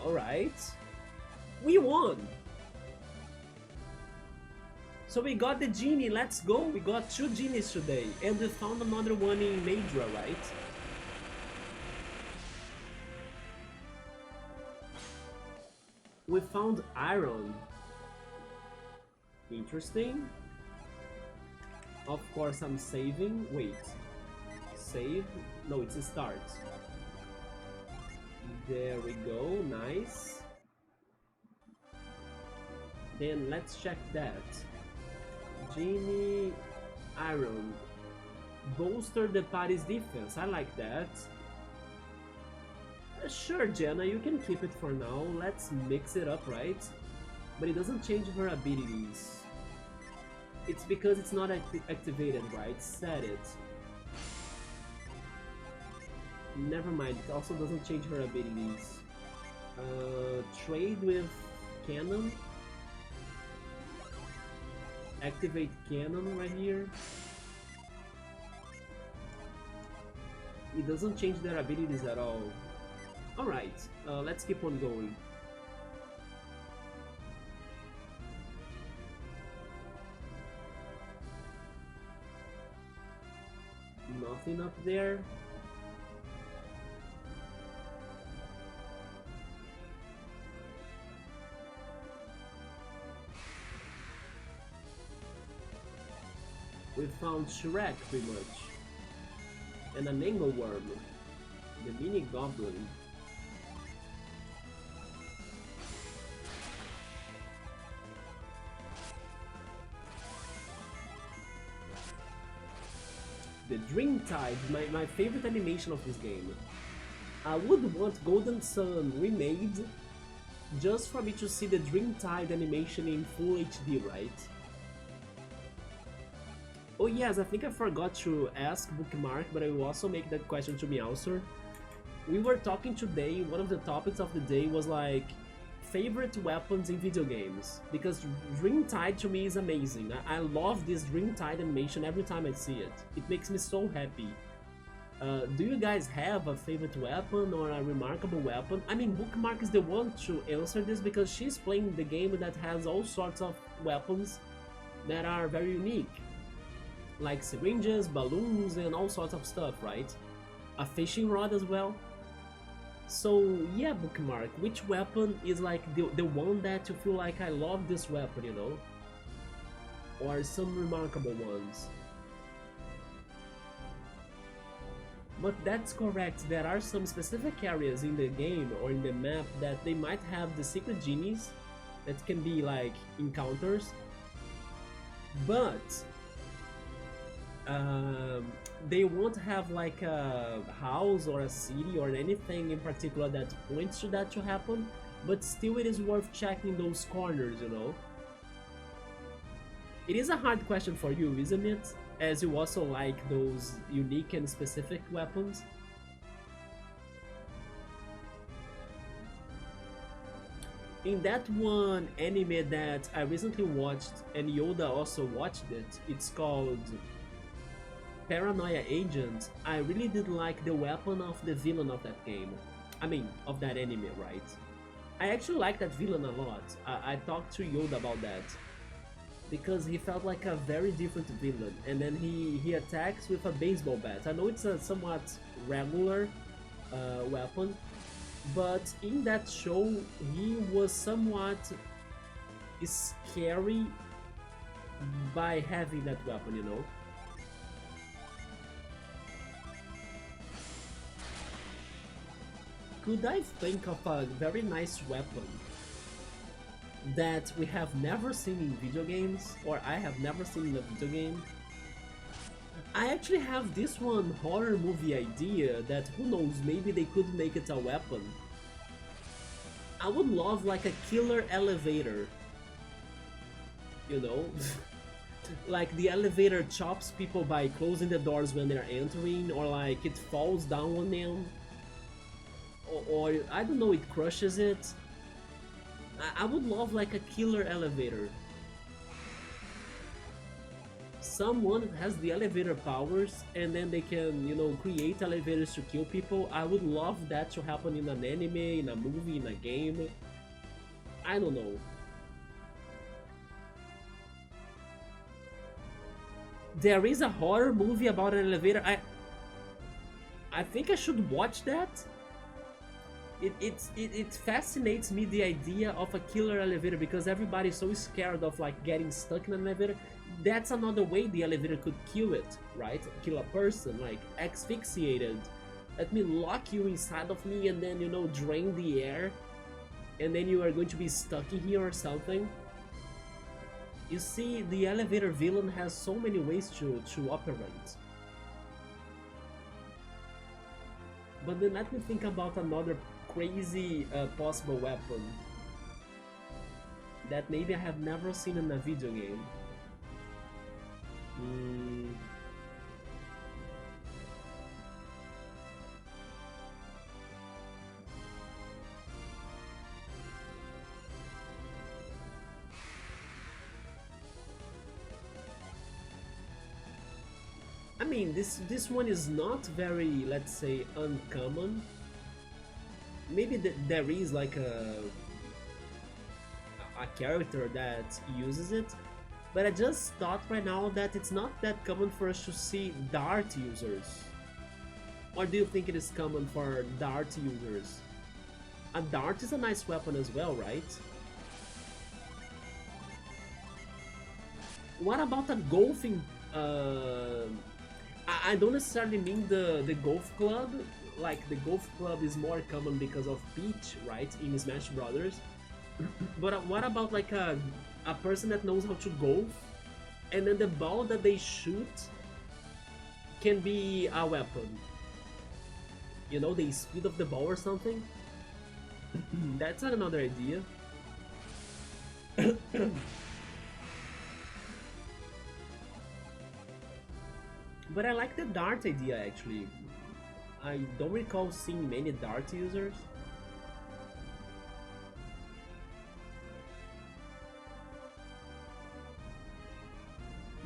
Alright. We won! So we got the genie, let's go! We got 2 genies today, and we found another one in Madra, right? We found iron. Interesting. Of course I'm saving. Wait. Save? No, it's a start. There we go, nice. Then let's check that. Genie, iron. Bolster the party's defense, I like that. Sure, Jenna, you can keep it for now. Let's mix it up, right? But it doesn't change her abilities. It's because it's not activated, right? Set it. Never mind, it also doesn't change her abilities. Trade with Cannon. Activate Cannon right here. It doesn't change their abilities at all. Alright, let's keep on going. Nothing up there. We found Shrek pretty much. And an angleworm. The mini goblin. The Dreamtide, my favorite animation of this game. I would want Golden Sun remade just for me to see the Dreamtide animation in full HD, right? Oh yes, I think I forgot to ask Bookmark, but I will also make that question to Meowser. We were talking today, one of the topics of the day was like favorite weapons in video games, because Dreamtide to me is amazing. I love this Dreamtide animation every time I see it. It makes me so happy. Do you guys have a favorite weapon or a remarkable weapon? I mean, Bookmark is the one to answer this because she's playing the game that has all sorts of weapons that are very unique. Like syringes, balloons, and all sorts of stuff, right? A fishing rod as well. So yeah, Bookmark, which weapon is like the one that you feel like I love this weapon, you know? Or some remarkable ones? But that's correct, there are some specific areas in the game or in the map that they might have the secret genies that can be like encounters, but they won't have like a house or a city or anything in particular that points to that to happen, but still it is worth checking those corners, you know? It is a hard question for you, isn't it? As you also like those unique and specific weapons. In that one anime that I recently watched, and Yoda also watched it, it's called Paranoia Agent. I really did like the weapon of the villain of that game. I mean, of that anime, right? I actually like that villain a lot. I talked to Yoda about that, because he felt like a very different villain, and then he attacks with a baseball bat. I know it's a somewhat regular weapon, but in that show he was somewhat scary by having that weapon, you know? Could I think of a very nice weapon that we have never seen in video games, or I have never seen in a video game? I actually have this one horror movie idea that, who knows, maybe they could make it a weapon. I would love like a killer elevator, you know? Like the elevator chops people by closing the doors when they're entering, or like it falls down on them, or I don't know, it crushes it. I would love like a killer elevator. Someone has the elevator powers and then they can, you know, create elevators to kill people. I would love that to happen in an anime, in a movie, in a game. I don't know. There is a horror movie about an elevator. I think I should watch that. It fascinates me, the idea of a killer elevator, because everybody's so scared of like getting stuck in an elevator. That's another way the elevator could kill it, right? Kill a person, like asphyxiated. Let me lock you inside of me and then, you know, drain the air, and then you are going to be stuck in here or something. You see, the elevator villain has so many ways to operate. But then let me think about another crazy possible weapon that maybe I have never seen in a video game. I mean, this one is not very, let's say, uncommon. Maybe there is like a character that uses it, but I just thought right now that it's not that common for us to see dart users. Or do you think it is common for dart users? A dart is a nice weapon as well, right? What about a golfing? I don't necessarily mean the golf club. Like, the golf club is more common because of Peach, right, in Smash Brothers. But what about like a person that knows how to golf, and then the ball that they shoot can be a weapon? You know, the speed of the ball or something? That's another idea. But I like the dart idea, actually. I don't recall seeing many dart users.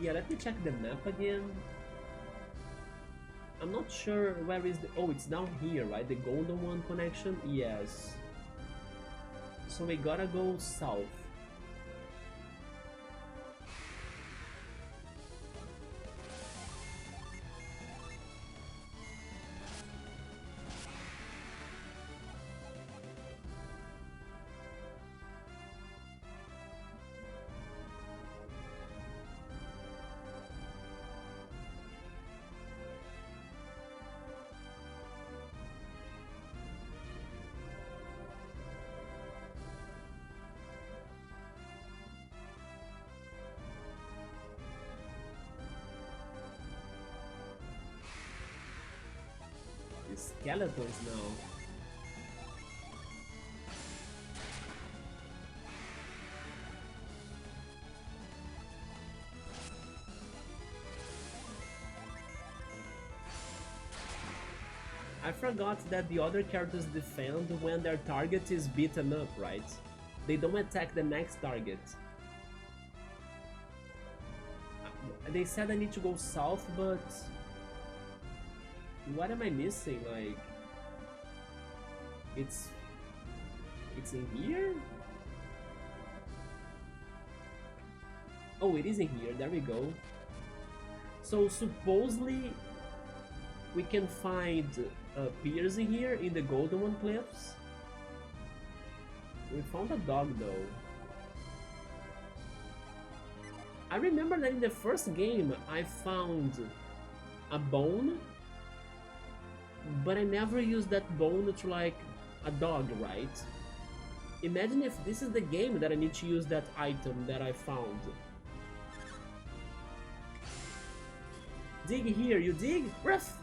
Yeah, let me check the map again. I'm not sure where is the... Oh, it's down here, right? The Gondowan connection? Yes. So we gotta go south. Skeletons now. I forgot that the other characters defend when their target is beaten up, right? They don't attack the next target. They said I need to go south, but... what am I missing? Like, it's in here? Oh, it is in here. There we go. So supposedly we can find piers in here in the Gondowan Cliffs. We found a dog though. I remember that in the first game I found a bone, but I never used that bone to like a dog, right? Imagine if this is the game that I need to use that item that I found. Dig here, you dig? Ruff!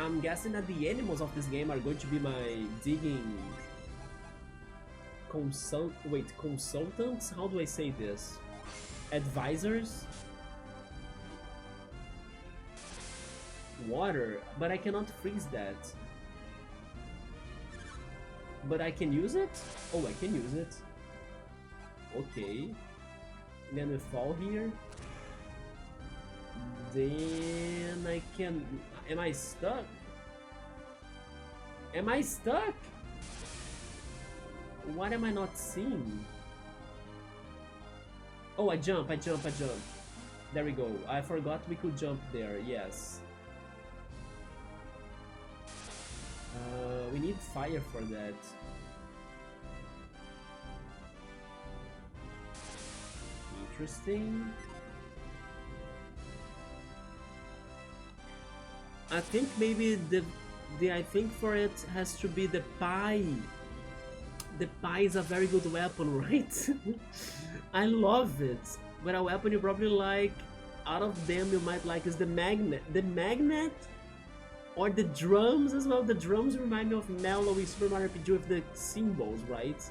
I'm guessing that the animals of this game are going to be my digging consultants? How do I say this? Advisors? Water, but I cannot freeze that. But I can use it? Oh, I can use it. Okay. Then we fall here. Then I can... Am I stuck? Am I stuck? What am I not seeing? Oh, I jump. There we go. I forgot we could jump there, yes. We need fire for that. Interesting. I think maybe the I think for it has to be the pie. The pie is a very good weapon, right? I love it. But a weapon you probably like, out of them you might like is the magnet. The magnet? Or the drums as well. The drums remind me of Mellow in Super Mario RPG with the symbols, right?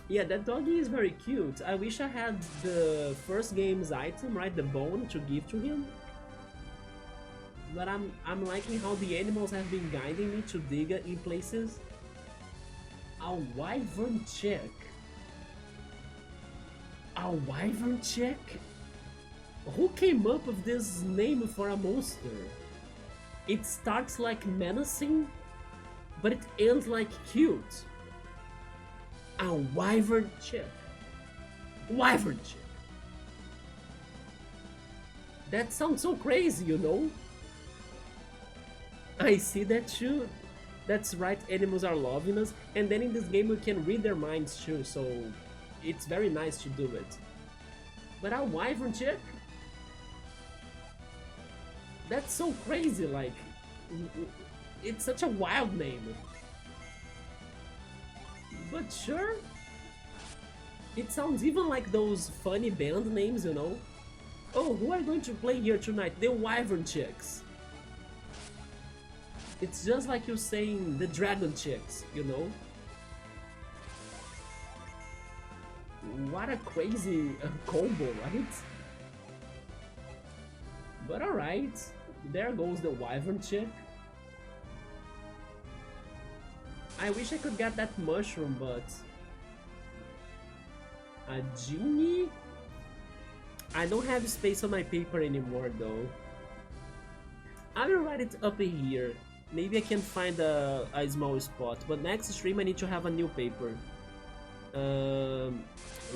Yeah, that doggy is very cute. I wish I had the first game's item, right? The bone to give to him. But I'm liking how the animals have been guiding me to dig in places. A wyvern chick. A wyvern chick? Who came up with this name for a monster? It starts like menacing, but it ends like cute. A wyvern chick. Wyvern chick. That sounds so crazy, you know? I see that too. That's right, animals are loving us. And then in this game we can read their minds too, so it's very nice to do it. But a wyvern chick? That's so crazy, like, it's such a wild name. But sure, it sounds even like those funny band names, you know? Oh, who are going to play here tonight? The Wyvern Chicks. It's just like you saying the Dragon Chicks, you know? What a crazy combo, right? But alright, there goes the Wyvern Chick. I wish I could get that mushroom, but... A genie? I don't have space on my paper anymore, though. I will write it up in here. Maybe I can find a small spot, but next stream I need to have a new paper.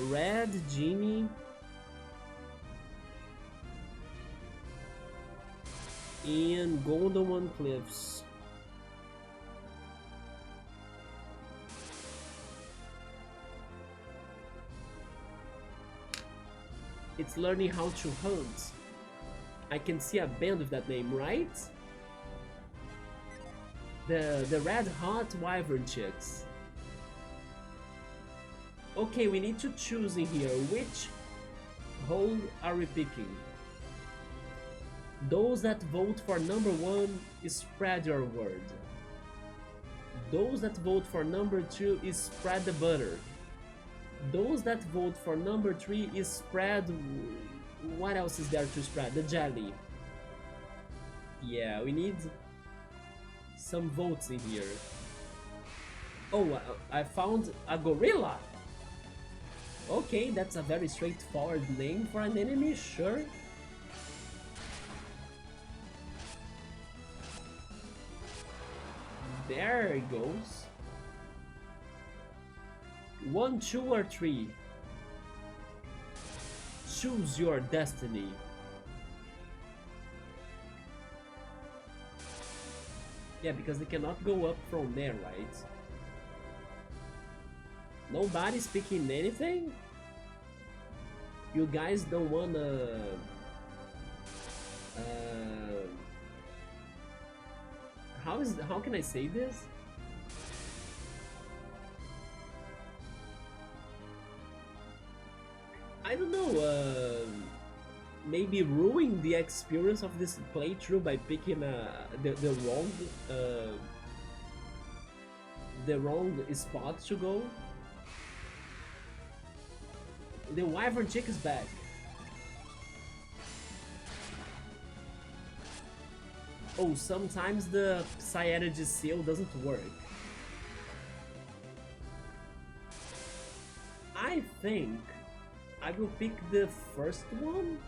Red genie. In Gondowan Cliffs. It's learning how to hunt. I can see a band with that name, right? The Red Hot Wyvern Chicks. Okay, we need to choose in here. Which hole are we picking? Those that vote for number 1 is spread your word. Those that vote for number 2 is spread the butter. Those that vote for number 3 is spread... What else is there to spread? The jelly. Yeah, we need some votes in here. Oh, I found a gorilla! Okay, that's a very straightforward name for an enemy, sure. There it goes. 1, 2, or 3. Choose your destiny. Yeah, because they cannot go up from there, right? Nobody speaking anything? You guys don't wanna uh, how can I say this? I don't know, maybe ruin the experience of this playthrough by picking uh, the wrong spot to go. The Wyvern chick is back. Oh, sometimes the Psy-Energy seal doesn't work. I think I will pick the first one.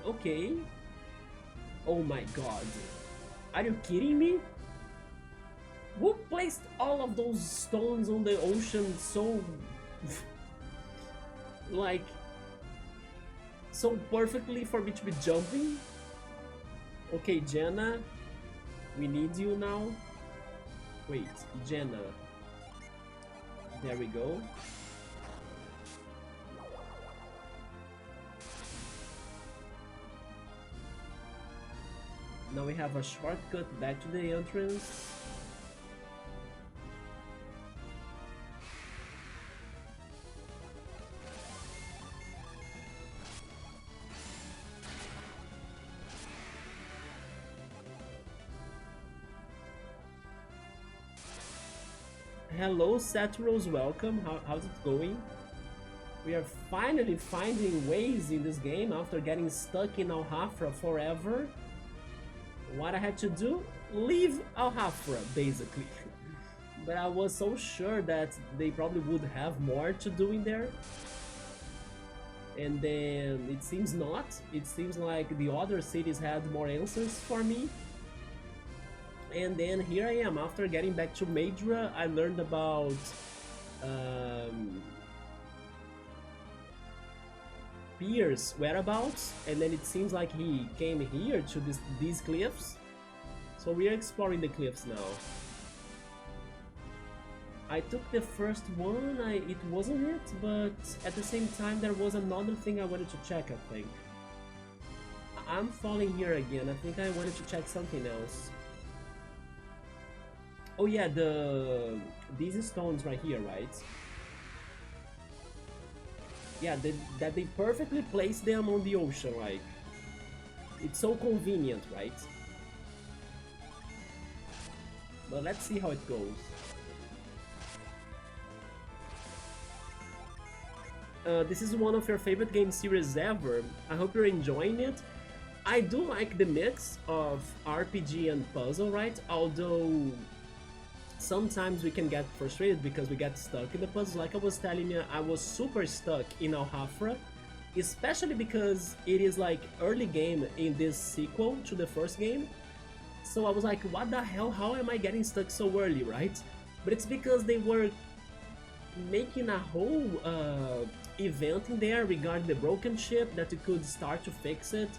Okay. Oh my god. Are you kidding me? Who placed all of those stones on the ocean so... like... so perfectly for me to be jumping? Okay, Jenna. We need you now. Wait, Jenna. There we go. Now we have a shortcut back to the entrance. Hello Saturos, welcome. How's it going? We are finally finding ways in this game after getting stuck in Al-Hafra forever. What I had to do? Leave Al-Hafra, basically. But I was so sure that they probably would have more to do in there. And then it seems not. It seems like the other cities had more answers for me. And then here I am, after getting back to Madra, I learned about Pier's whereabouts, and then it seems like he came here to these cliffs. So we are exploring the cliffs now. I took the first one, it wasn't it, but at the same time there was another thing I wanted to check, I think. I'm falling here again, I think I wanted to check something else. Oh yeah, these stones right here, right? Yeah, that they perfectly place them on the ocean, like... It's so convenient, right? But let's see how it goes. This is one of your favorite game series ever. I hope you're enjoying it. I do like the mix of RPG and puzzle, right? Although... sometimes we can get frustrated because we get stuck in the puzzle. Like I was telling you, I was super stuck in Al-Hafra, especially because it is like early game in this sequel to the first game. So I was like, what the hell, how am I getting stuck so early, right? But it's because they were making a whole event in there regarding the broken ship that you could start to fix it,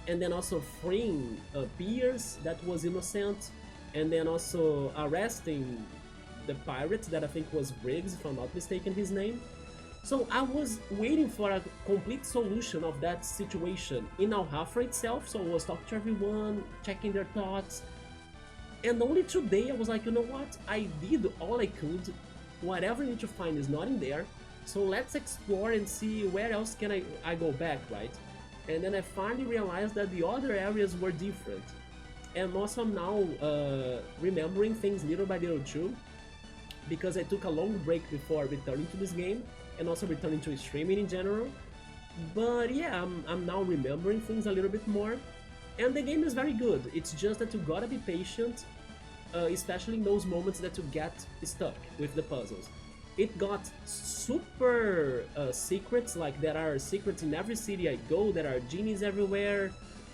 and then also freeing Piers that was innocent, and then also arresting the pirate that I think was Briggs, if I'm not mistaken his name. So I was waiting for a complete solution of that situation in Al-Hafra itself, so I was talking to everyone, checking their thoughts, and only today I was like, you know what, I did all I could, whatever I need to find is not in there, so let's explore and see where else can I go back, right? And then I finally realized that the other areas were different. And also I'm now remembering things little by little too, because I took a long break before returning to this game, and also returning to streaming in general. But yeah, I'm now remembering things a little bit more, and the game is very good. It's just that you gotta be patient, especially in those moments that you get stuck with the puzzles. It got super secrets, like there are secrets in every city I go, there are genies everywhere.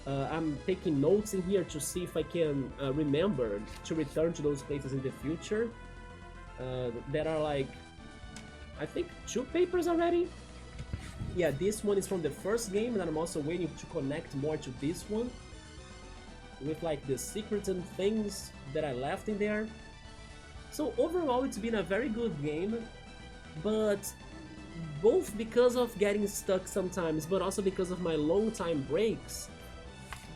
I'm taking notes in here to see if I can remember to return to those places in the future. There are like, I think 2 papers already? Yeah, this one is from the first game, and I'm also waiting to connect more to this one, with like the secrets and things that I left in there. So overall, it's been a very good game, but both because of getting stuck sometimes, but also because of my long time breaks,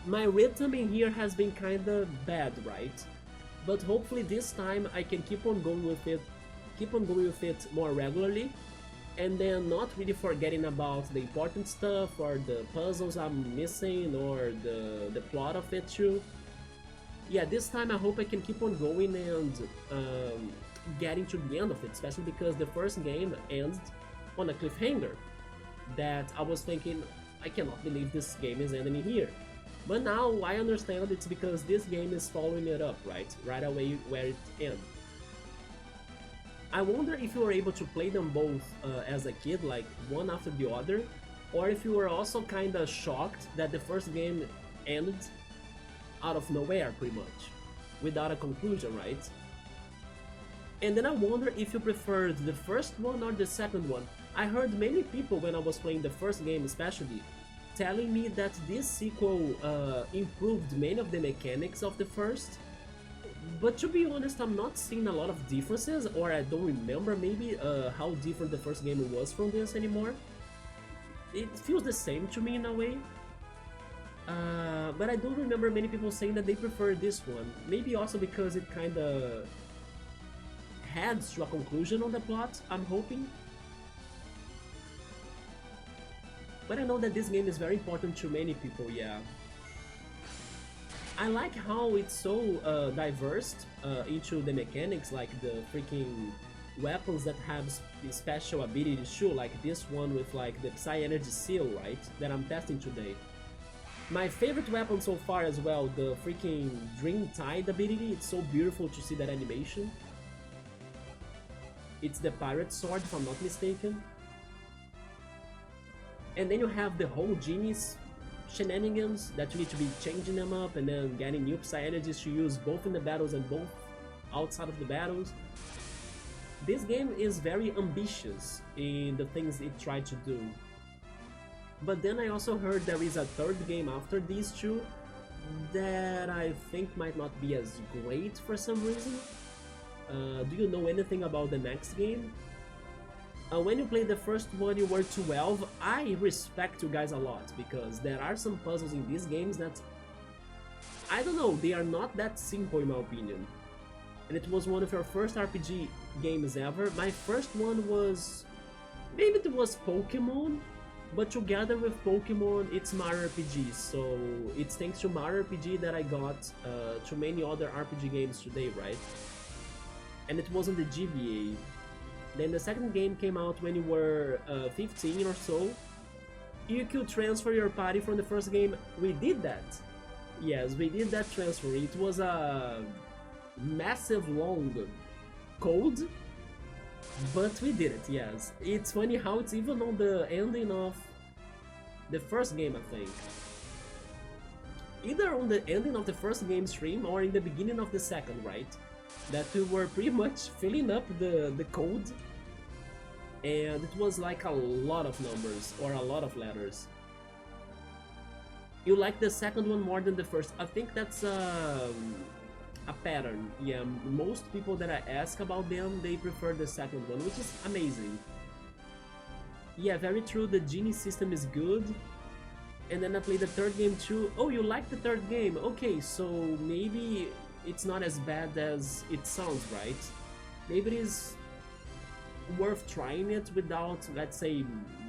my rhythm in here has been kinda bad, right? But hopefully this time I can keep on going with it more regularly, and then not really forgetting about the important stuff or the puzzles I'm missing or the plot of it too. Yeah, this time I hope I can keep on going and getting to the end of it, especially because the first game ends on a cliffhanger that I was thinking, I cannot believe this game is ending here. But now I understand it's because this game is following it up, right away where it ends. I wonder if you were able to play them both as a kid, like one after the other, or if you were also kinda shocked that the first game ended out of nowhere, pretty much, without a conclusion, right? And then I wonder if you preferred the first one or the second one. I heard many people when I was playing the first game especially, telling me that this sequel improved many of the mechanics of the first, but to be honest, I'm not seeing a lot of differences, or I don't remember maybe how different the first game was from this anymore. It feels the same to me in a way, but I don't remember many people saying that they prefer this one. Maybe also because it kinda heads to a conclusion on the plot, I'm hoping. But I know that this game is very important to many people, yeah. I like how it's so diverse into the mechanics, like the freaking weapons that have special abilities too, like this one with like the Psy Energy Seal, right, that I'm testing today. My favorite weapon so far as well, the freaking Dream Tide ability, it's so beautiful to see that animation. It's the Pirate Sword, if I'm not mistaken. And then you have the whole Genie's shenanigans that you need to be changing them up and then getting new Psy energies to use both in the battles and both outside of the battles. This game is very ambitious in the things it tried to do. But then I also heard there is a third game after these two that I think might not be as great for some reason. Do you know anything about the next game? When you played the first one you were 12, I respect you guys a lot, because there are some puzzles in these games that, I don't know, they are not that simple in my opinion. And it was one of your first RPG games ever. My first one was, maybe it was Pokemon, but together with Pokemon it's Mario RPG, so it's thanks to Mario RPG that I got to many other RPG games today, right? And it was on the GBA. Then the second game came out when you were 15 or so. You could transfer your party from the first game. We did that. Yes, we did that transfer. It was a massive long code, but we did it, yes. It's funny how it's even on the ending of the first game, I think. Either on the ending of the first game stream or in the beginning of the second, right? That we were pretty much filling up the code, and it was like a lot of numbers or a lot of letters. You like the second one more than the first. I think that's a pattern. Yeah, most people that I ask about them, they prefer the second one, which is amazing. Yeah, very true, the Genie system is good. And then I played the third game too. Oh, you like the third game? Okay, so maybe it's not as bad as it sounds, right? Maybe it is worth trying it without, let's say,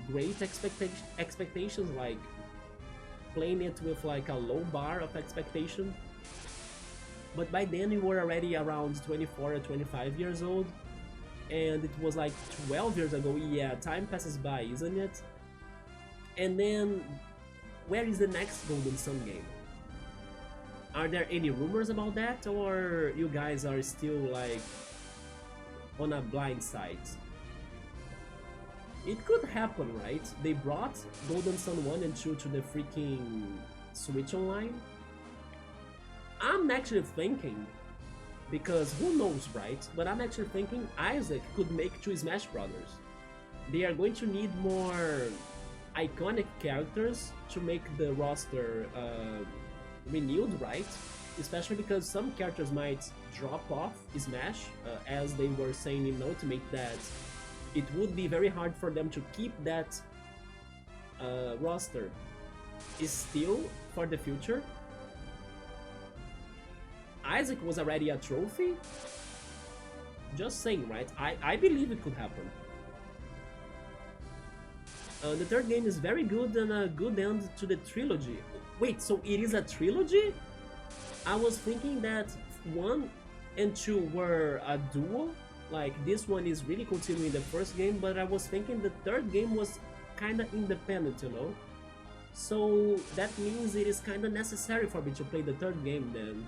great expectations, like playing it with like a low bar of expectation. But by then you were already around 24 or 25 years old, and it was like 12 years ago. Yeah, time passes by, isn't it? And then, where is the next Golden Sun game? Are there any rumors about that, or you guys are still like on a blind side? It could happen, right? They brought Golden Sun 1 and 2 to the freaking Switch Online. I'm actually thinking, because who knows, right? But I'm actually thinking Isaac could make 2 Smash Brothers. They are going to need more iconic characters to make the roster renewed, right? Especially because some characters might drop off Smash, as they were saying in Ultimate that it would be very hard for them to keep that roster is still for the future. Isaac was already a trophy. Just saying, right? I believe it could happen. The third game is very good and a good end to the trilogy. Wait, so it is a trilogy? I was thinking that 1 and 2 were a duo. Like, this one is really continuing the first game, but I was thinking the third game was kinda independent, you know? So that means it is kinda necessary for me to play the third game then.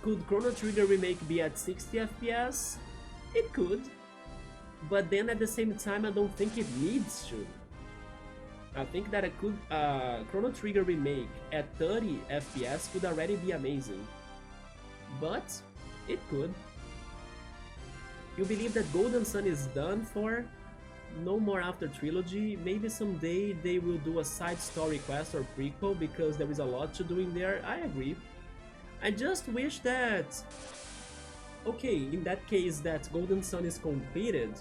Could Chrono Trigger Remake be at 60 FPS? It could. But then at the same time, I don't think it needs to. I think that Chrono Trigger Remake at 30 FPS could already be amazing. But it could. You believe that Golden Sun is done for? No more after trilogy? Maybe someday they will do a side story quest or prequel because there is a lot to do in there. I agree. I just wish that... Okay, in that case that Golden Sun is completed,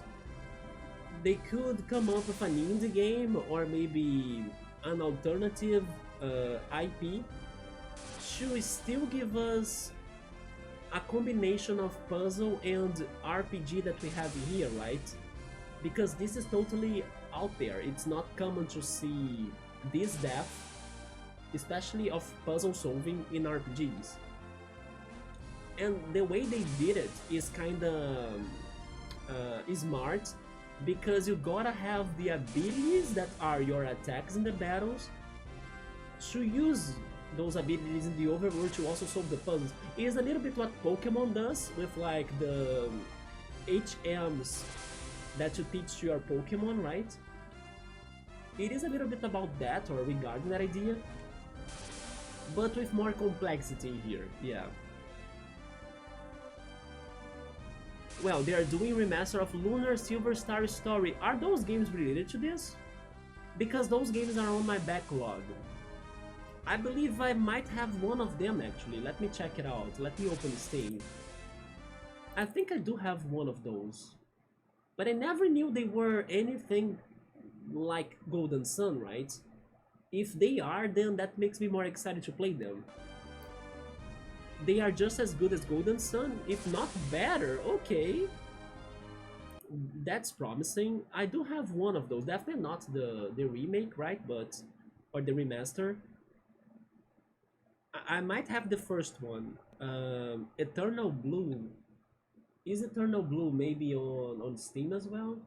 they could come up with an indie game or maybe an alternative IP to still give us a combination of puzzle and RPG that we have here, right? Because this is totally out there. It's not common to see this depth, especially of puzzle solving in RPGs. And the way they did it is kinda smart, because you gotta have the abilities that are your attacks in the battles to use those abilities in the overworld to also solve the puzzles. It is a little bit what Pokemon does with like the HMs that you teach to your Pokemon, right? It is a little bit about that, or regarding that idea, but with more complexity here, yeah. Well, they are doing remaster of Lunar Silver Star Story. Are those games related to this? Because those games are on my backlog. I believe I might have one of them actually. Let me check it out. Let me open Steam. I think I do have one of those. But I never knew they were anything like Golden Sun, right? If they are, then that makes me more excited to play them. They are just as good as Golden Sun, if not better. Okay, that's promising. I do have one of those. Definitely not the remake, right? But or the remaster. I might have the first one. Eternal Blue. Is Eternal Blue maybe on Steam as well?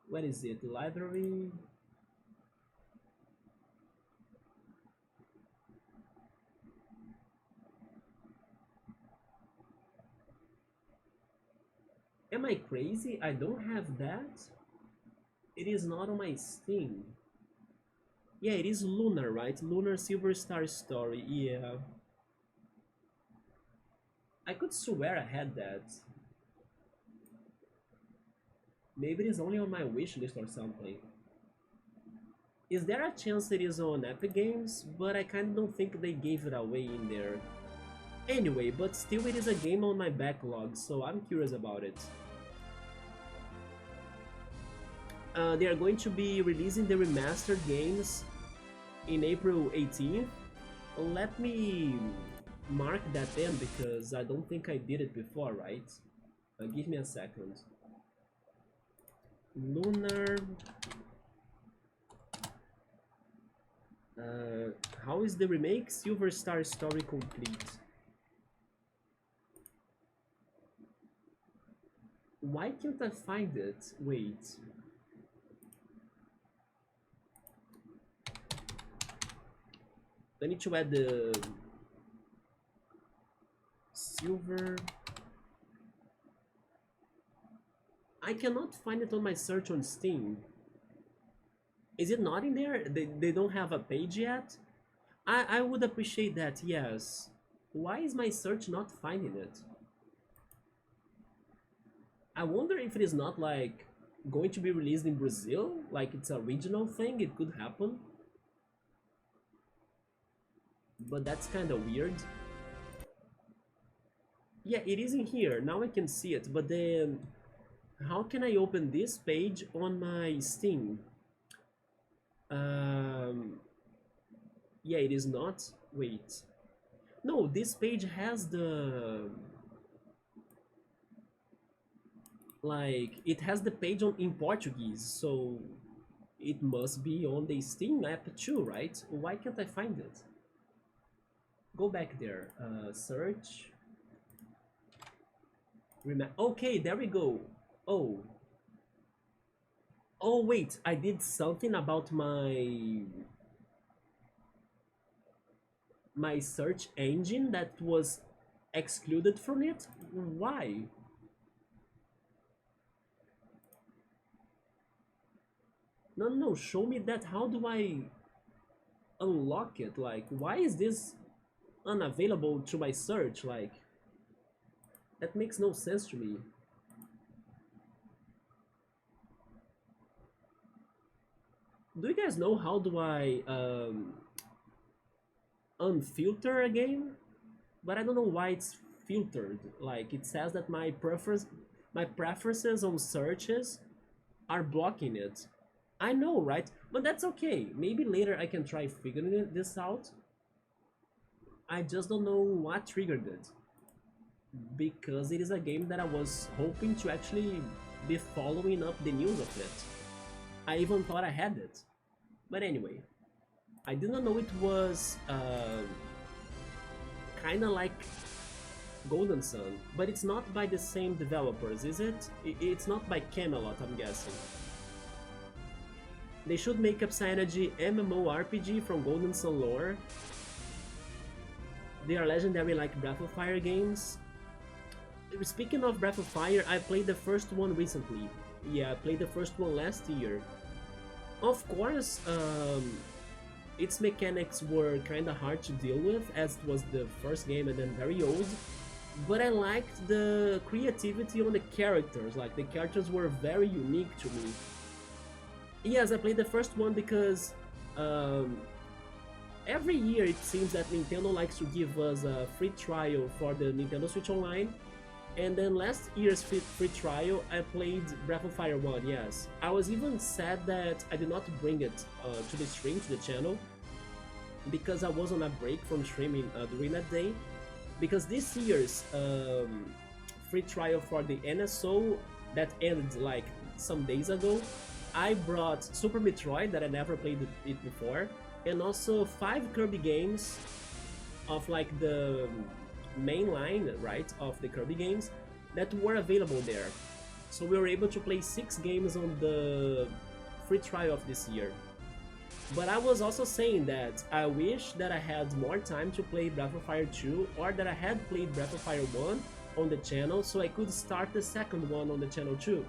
Where is it? Library. Am I crazy? I don't have that? It is not on my Steam. Yeah, it is Lunar, right? Lunar Silver Star Story, yeah. I could swear I had that. Maybe it is only on my wishlist or something. Is there a chance it is on Epic Games? But I kinda don't think they gave it away in there. Anyway, but still it is a game on my backlog, so I'm curious about it. They are going to be releasing the remastered games in April 18th. Let me mark that then, because I don't think I did it before, right? Give me a second. Lunar... how is the remake? Silver Star Story complete. Why can't I find it? Wait. I need to add the silver. I cannot find it on my search on Steam. Is it not in there? They don't have a page yet? I would appreciate that, yes. Why is my search not finding it? I wonder if it is not like going to be released in Brazil, like it's a regional thing. It could happen, but that's kind of weird. Yeah, it is in here. Now I can see it, but then how can I open this page on my Steam? Um, yeah, it is not. Wait. No, this page has the like it has the page on in Portuguese, so it must be on the Steam app too, right? Why can't I find it? Go back there. Search. Okay, there we go. Oh. Oh wait, I did something about my search engine that was excluded from it? Why? No, no, show me that. How do I unlock it? Like, why is this unavailable to my search? Like, that makes no sense to me. Do you guys know how do I unfilter a game? But I don't know why it's filtered. Like, it says that my preferences on searches are blocking it. I know, right? But that's okay. Maybe later I can try figuring this out. I just don't know what triggered it. Because it is a game that I was hoping to actually be following up the news of it. I even thought I had it. But anyway, I didn't know it was kind of like Golden Sun, but it's not by the same developers, is it? It's not by Camelot, I'm guessing. They should make up Psynergy MMORPG from Golden Sun lore. They are legendary like Breath of Fire games. Speaking of Breath of Fire, I played the first one recently. Yeah, I played the first one last year. Of course, its mechanics were kinda hard to deal with, as it was the first game and then very old. But I liked the creativity on the characters, like the characters were very unique to me. Yes, I played the first one because every year it seems that Nintendo likes to give us a free trial for the Nintendo Switch Online. And then last year's free trial, I played Breath of Fire 1, yes. I was even sad that I did not bring it to the stream, to the channel, because I was on a break from streaming during that day. Because this year's free trial for the NSO that ended like some days ago, I brought Super Metroid that I never played it before, and also 5 Kirby games of like the main line, right, of the Kirby games that were available there. So we were able to play 6 games on the free trial of this year. But I was also saying that I wish that I had more time to play Breath of Fire 2, or that I had played Breath of Fire 1 on the channel so I could start the second one on the channel too.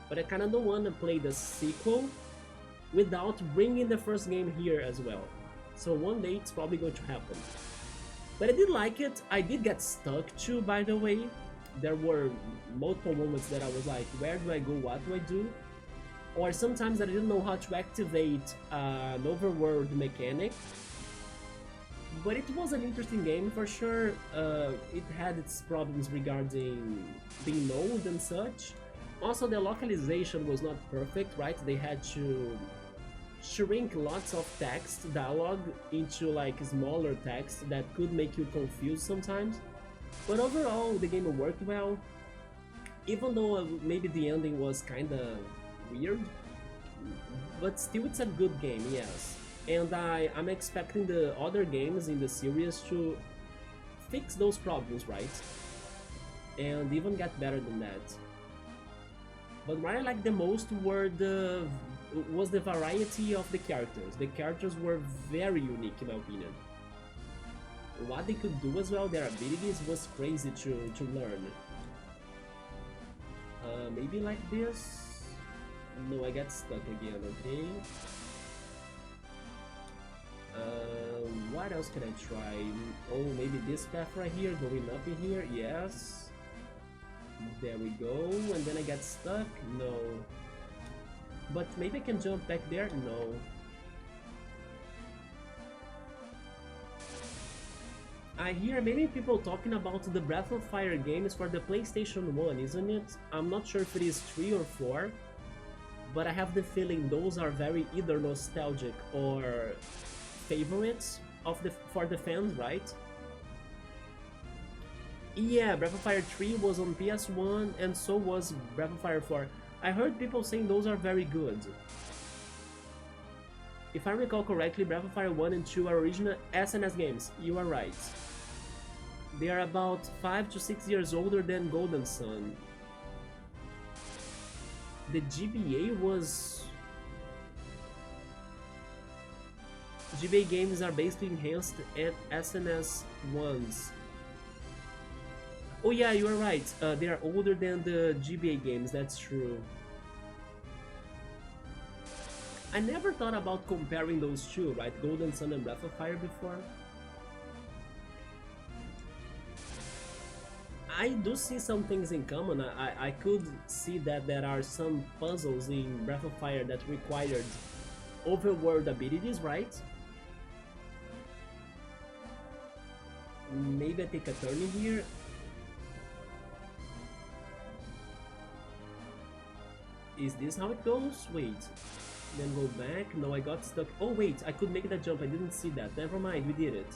But I kinda don't wanna play the sequel without bringing the first game here as well. So one day it's probably going to happen. But I did like it. I did get stuck too, by the way. There were multiple moments that I was like, where do I go, what do I do? Or sometimes I didn't know how to activate an overworld mechanic. But it was an interesting game for sure. It had its problems regarding being old and such. Also, the localization was not perfect, right? They had to shrink lots of text dialogue into like smaller text that could make you confused sometimes. But overall, the game worked well. Even though maybe the ending was kinda weird, but still it's a good game, yes. And I'm expecting the other games in the series to fix those problems, right? And even get better than that. But what I liked the most was the variety of the characters. The characters were very unique in my opinion. What they could do as well, their abilities, was crazy to learn. Maybe like this? No, I got stuck again, okay. What else can I try? Oh, maybe this path right here, going up in here, yes. There we go, and then I got stuck, no. But maybe I can jump back there, no. I hear many people talking about the Breath of Fire games for the PlayStation 1, isn't it? I'm not sure if it is 3 or 4, but I have the feeling those are very either nostalgic or favorites for the fans, right? Yeah, Breath of Fire 3 was on PS1 and so was Breath of Fire 4. I heard people saying those are very good. If I recall correctly, Breath of Fire 1 and 2 are original SNS games. You are right. They are about 5 to 6 years older than Golden Sun. The GBA was... GBA games are basically enhanced and SNS ones. Oh yeah, you are right. They are older than the GBA games, that's true. I never thought about comparing those two, right? Golden Sun and Breath of Fire before. I do see some things in common. I could see that there are some puzzles in Breath of Fire that required overworld abilities, right? Maybe I take a turn in here. Is this how it goes? Wait. Then go back. No, I got stuck. Oh wait, I could make that jump. I didn't see that. Never mind, we did it.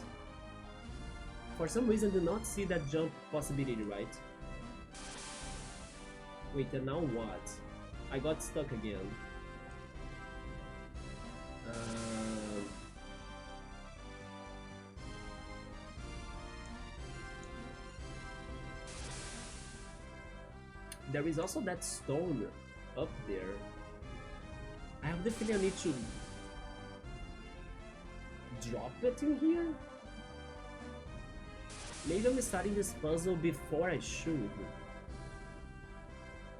For some reason, I did not see that jump possibility, right? Wait, and now what? I got stuck again. There is also that stone up there. I have the feeling I need to drop it in here? Maybe I'm starting this puzzle before I should.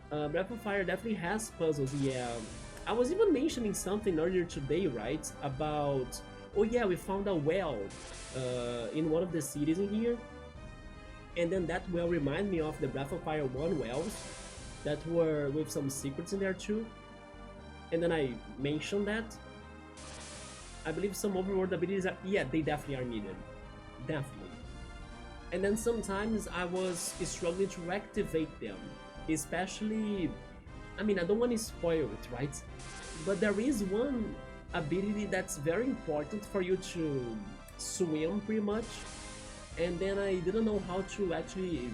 Breath of Fire definitely has puzzles, yeah. I was even mentioning something earlier today, right? About... Oh yeah, we found a well in one of the cities in here. And then that well reminded me of the Breath of Fire 1 wells that were with some secrets in there too. And then I mentioned that. I believe some overworld abilities are... Yeah, they definitely are needed. Definitely. And then sometimes I was struggling to activate them. Especially... I mean, I don't want to spoil it, right? But there is one ability that's very important for you to swim, pretty much. And then I didn't know how to actually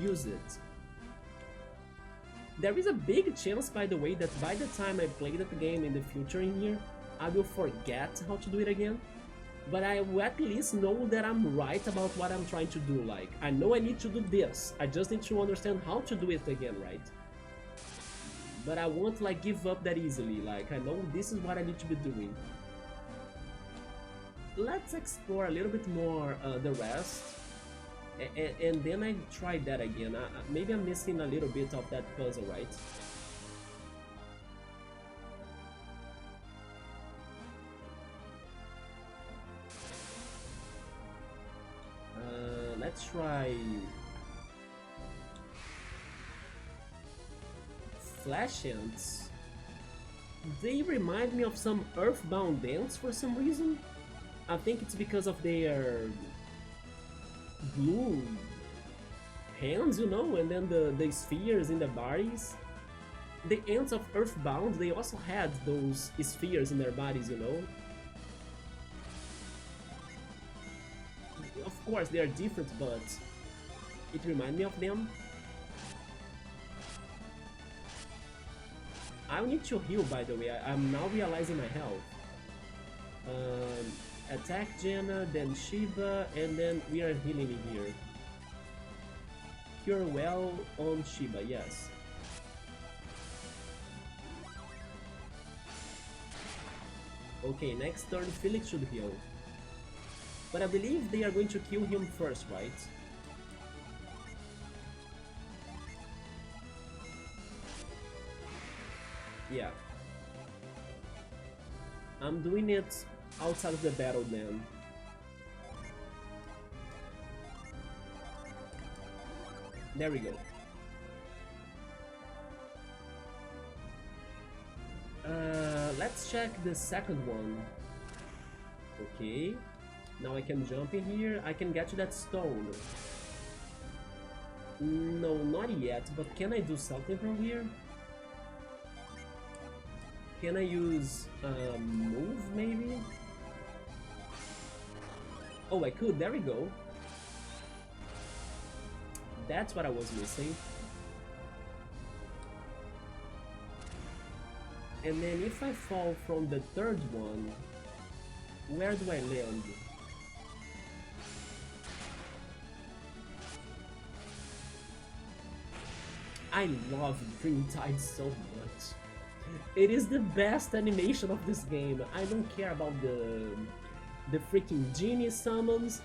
use it. There is a big chance, by the way, that by the time I play that game in the future in here, I will forget how to do it again. But I will at least know that I'm right about what I'm trying to do. Like, I know I need to do this. I just need to understand how to do it again, right? But I won't, like, give up that easily. Like, I know this is what I need to be doing. Let's explore a little bit more the rest. And then I try that again. Maybe I'm missing a little bit of that puzzle, right? Let's try... Flash Ants. They remind me of some Earthbound Ants for some reason. I think it's because of their blue hands, you know, and then the spheres in the bodies. The ants of Earthbound, they also had those spheres in their bodies, you know. Of course, they are different, but it reminds me of them. I need to heal, by the way. I'm now realizing my health. Attack Jenna, then Shiba, and then we are healing in here. Cure well on Shiba, yes. Okay, next turn Felix should heal. But I believe they are going to kill him first, right? Yeah. I'm doing it outside of the battle then. There we go. Let's check the second one. Okay. Now I can jump in here. I can get to that stone. No, not yet, but can I do something from here? Can I use move maybe? Oh, I could. There we go. That's what I was missing. And then if I fall from the third one, where do I land? I love Dreamtide so much. It is the best animation of this game. I don't care about the freaking genie summons.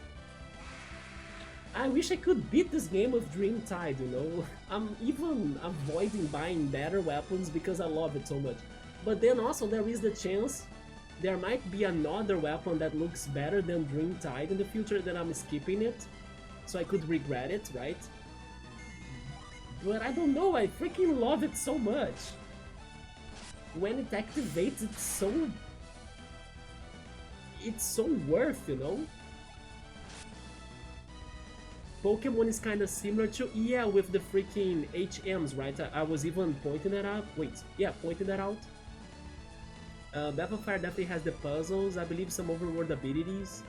I wish I could beat this game with Dreamtide, you know? I'm even avoiding buying better weapons because I love it so much. But then also there is the chance there might be another weapon that looks better than Dreamtide in the future, then I'm skipping it. So I could regret it, right? But I don't know, I freaking love it so much. When it activates, it's so worth, you know? Pokemon is kind of similar to, yeah, with the freaking HMs, right? I was even pointing that out. Wait, yeah, pointing that out. Breath of Fire definitely has the puzzles, I believe some overworld abilities.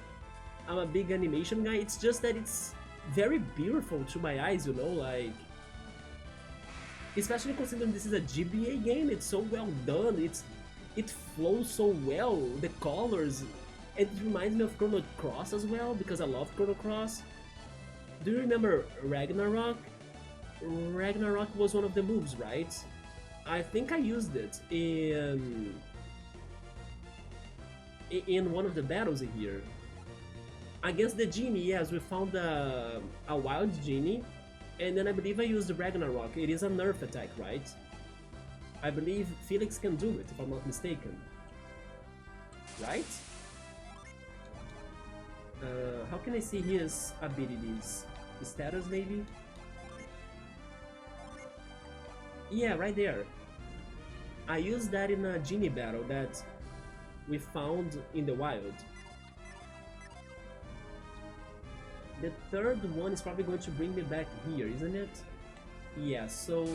I'm a big animation guy, it's just that it's very beautiful to my eyes, you know, like... Especially considering this is a GBA game, it's so well done, it flows so well, the colors. It reminds me of Chrono Cross as well, because I love Chrono Cross. Do you remember Ragnarok? Ragnarok was one of the moves, right? I think I used it in one of the battles in here. Against the genie, yes, we found a wild genie, and then I believe I used the Ragnarok. It is a nerf attack, right? I believe Felix can do it, if I'm not mistaken. Right? How can I see his abilities? His status, maybe? Yeah, right there. I used that in a genie battle that we found in the wild. The third one is probably going to bring me back here, isn't it? Yeah, so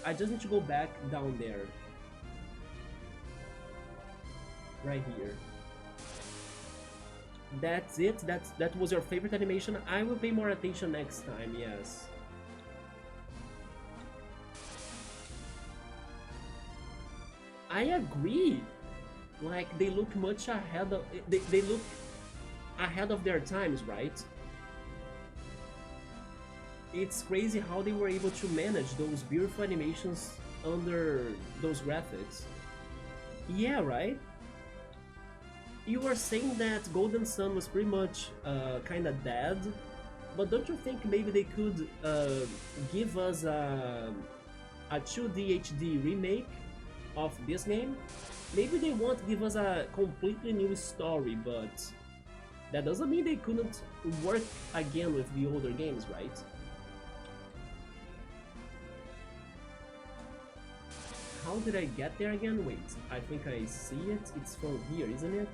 I just need to go back down there. Right here. That's it? That was your favorite animation? I will pay more attention next time, yes. I agree! Like, they look much ahead of... They look ahead of their times, right? It's crazy how they were able to manage those beautiful animations under those graphics. Yeah, right? You were saying that Golden Sun was pretty much kinda dead, but don't you think maybe they could give us a 2D HD remake of this game? Maybe they won't give us a completely new story, but that doesn't mean they couldn't work again with the older games, right? How did I get there again? Wait, I think I see it. It's from here, isn't it?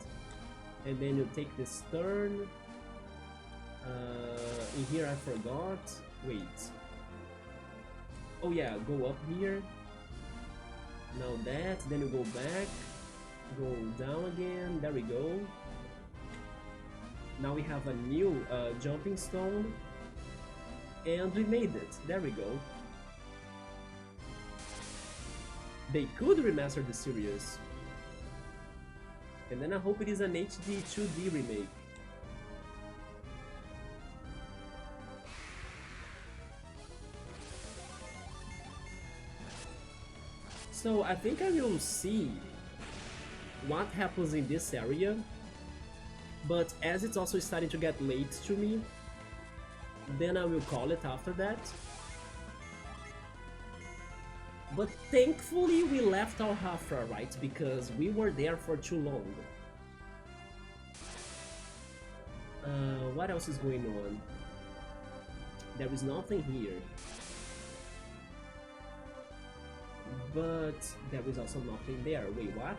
And then you take this turn. In here I forgot. Wait. Oh yeah, go up here. Now that, then you go back. Go down again. There we go. Now we have a new jumping stone. And we made it. There we go. They could remaster the series. And then I hope it is an HD 2D remake. So I think I will see what happens in this area, but as it's also starting to get late to me, then I will call it after that. But thankfully we left Al-Hafra, right? Because we were there for too long. What else is going on? There is nothing here. But there is also nothing there. Wait, what?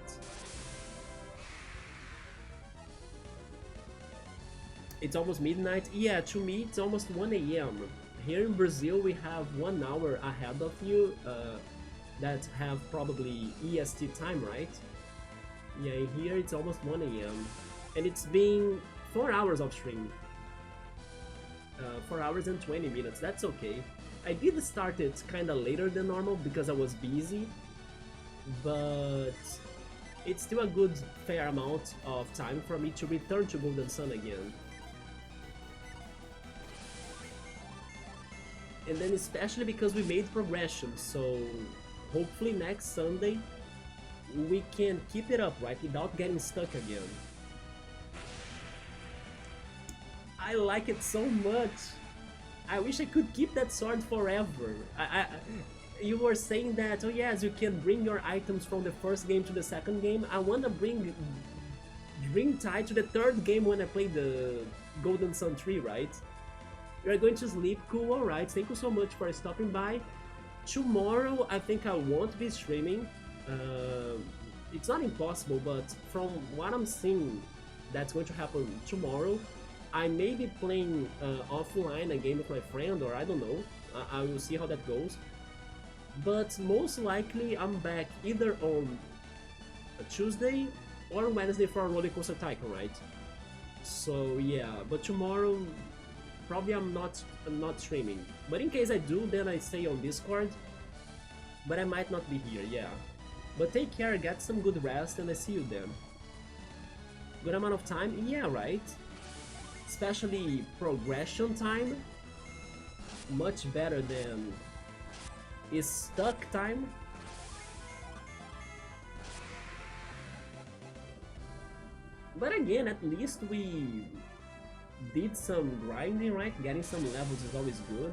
It's almost midnight. Yeah, to me it's almost 1 a.m. Here in Brazil we have 1 hour ahead of you that have probably EST time, right? Yeah, here it's almost 1 a.m. and it's been 4 hours of stream. 4 hours and 20 minutes, that's okay. I did start it kinda later than normal because I was busy, but it's still a good fair amount of time for me to return to Golden Sun again. And then especially because we made progression, so hopefully next Sunday we can keep it up, right, without getting stuck again. I like it so much. I wish I could keep that sword forever. You were saying that, oh yes, you can bring your items from the first game to the second game. I wanna bring Tide to the third game when I play the Golden Sun 3, right? You're going to sleep? Cool, alright. Thank you so much for stopping by. Tomorrow, I think I won't be streaming. It's not impossible, but from what I'm seeing that's going to happen tomorrow, I may be playing offline a game with my friend, or I don't know. I will see how that goes. But most likely I'm back either on a Tuesday or Wednesday for a Roller Coaster Tycoon, right? So yeah, but tomorrow probably I'm not streaming. But in case I do, then I stay on Discord. But I might not be here, yeah. But take care, get some good rest, and I see you then. Good amount of time? Yeah, right? Especially progression time. Much better than is stuck time. But again, at least we did some grinding, right? Getting some levels is always good.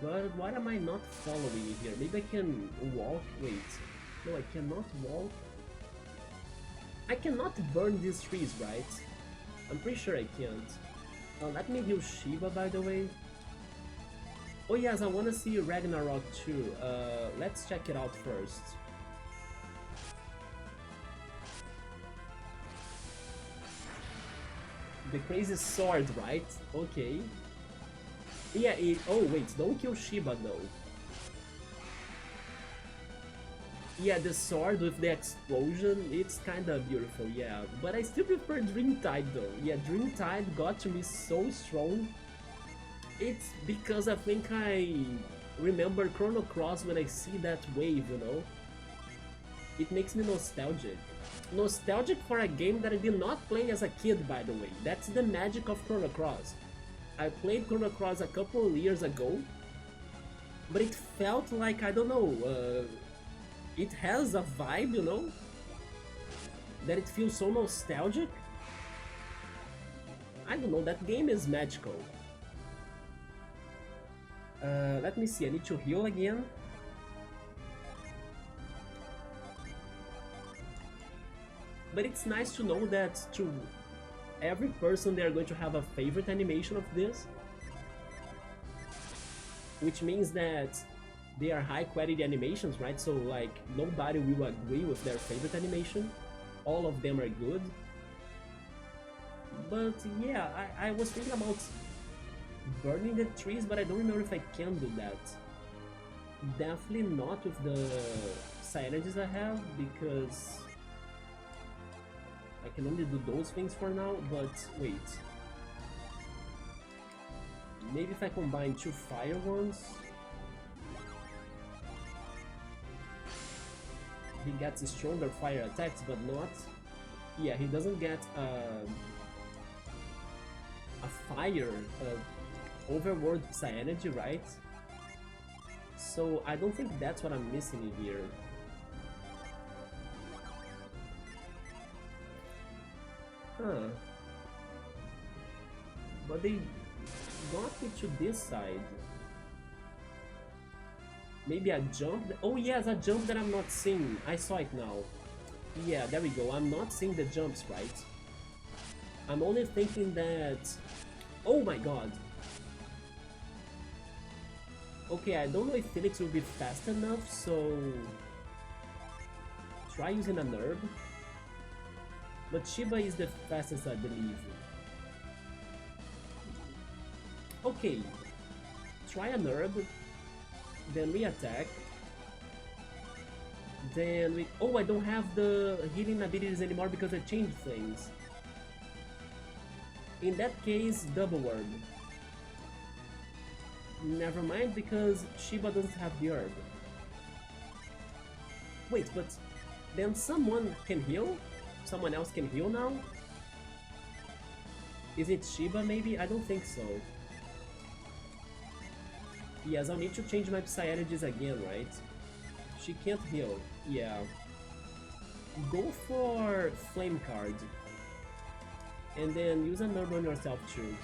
But why am I not following here? Maybe I can walk? Wait. No, I cannot walk. I cannot burn these trees, right? I'm pretty sure I can't. Let me heal Shiba, by the way. Oh yes, I wanna see Ragnarok too. Let's check it out first. The crazy sword, right? Okay. Yeah, oh wait, don't kill Shiba though. Yeah, the sword with the explosion, it's kinda beautiful, yeah. But I still prefer Dreamtide though. Yeah, Dreamtide got to me so strong. It's because I think I remember Chrono Cross when I see that wave, you know? It makes me nostalgic. Nostalgic for a game that I did not play as a kid, by the way. That's the magic of Chrono Cross. I played Chrono Cross a couple of years ago, but it felt like, I don't know, it has a vibe, you know? That it feels so nostalgic. I don't know, that game is magical. Let me see, I need to heal again. But it's nice to know that to every person they are going to have a favorite animation of this. Which means that they are high quality animations, right? So like nobody will agree with their favorite animation. All of them are good. But yeah, I was thinking about burning the trees, but I don't remember if I can do that. Definitely not with the synergies I have, because I can only do those things for now, but wait. Maybe if I combine two fire ones, he gets stronger fire attacks, but not... Yeah, he doesn't get a fire overworld Psy-energy, right? So I don't think that's what I'm missing here. Huh. But they got me to this side. Maybe a jump? Oh yes, a jump that I'm not seeing. I saw it now. Yeah, there we go. I'm not seeing the jumps, right? I'm only thinking that... Oh my god! Okay, I don't know if Felix will be fast enough, so... Try using an herb. But Shiba is the fastest, I believe. Okay, try an herb, then we attack. Then we... Oh, I don't have the healing abilities anymore because I changed things. In that case, double herb. Never mind, because Shiba doesn't have the herb. Wait, but then someone can heal? Someone else can heal now? Is it Shiba maybe? I don't think so. Yes, I'll need to change my Psy energies again, right? She can't heal. Yeah. Go for Flame card. And then use a herb on yourself too.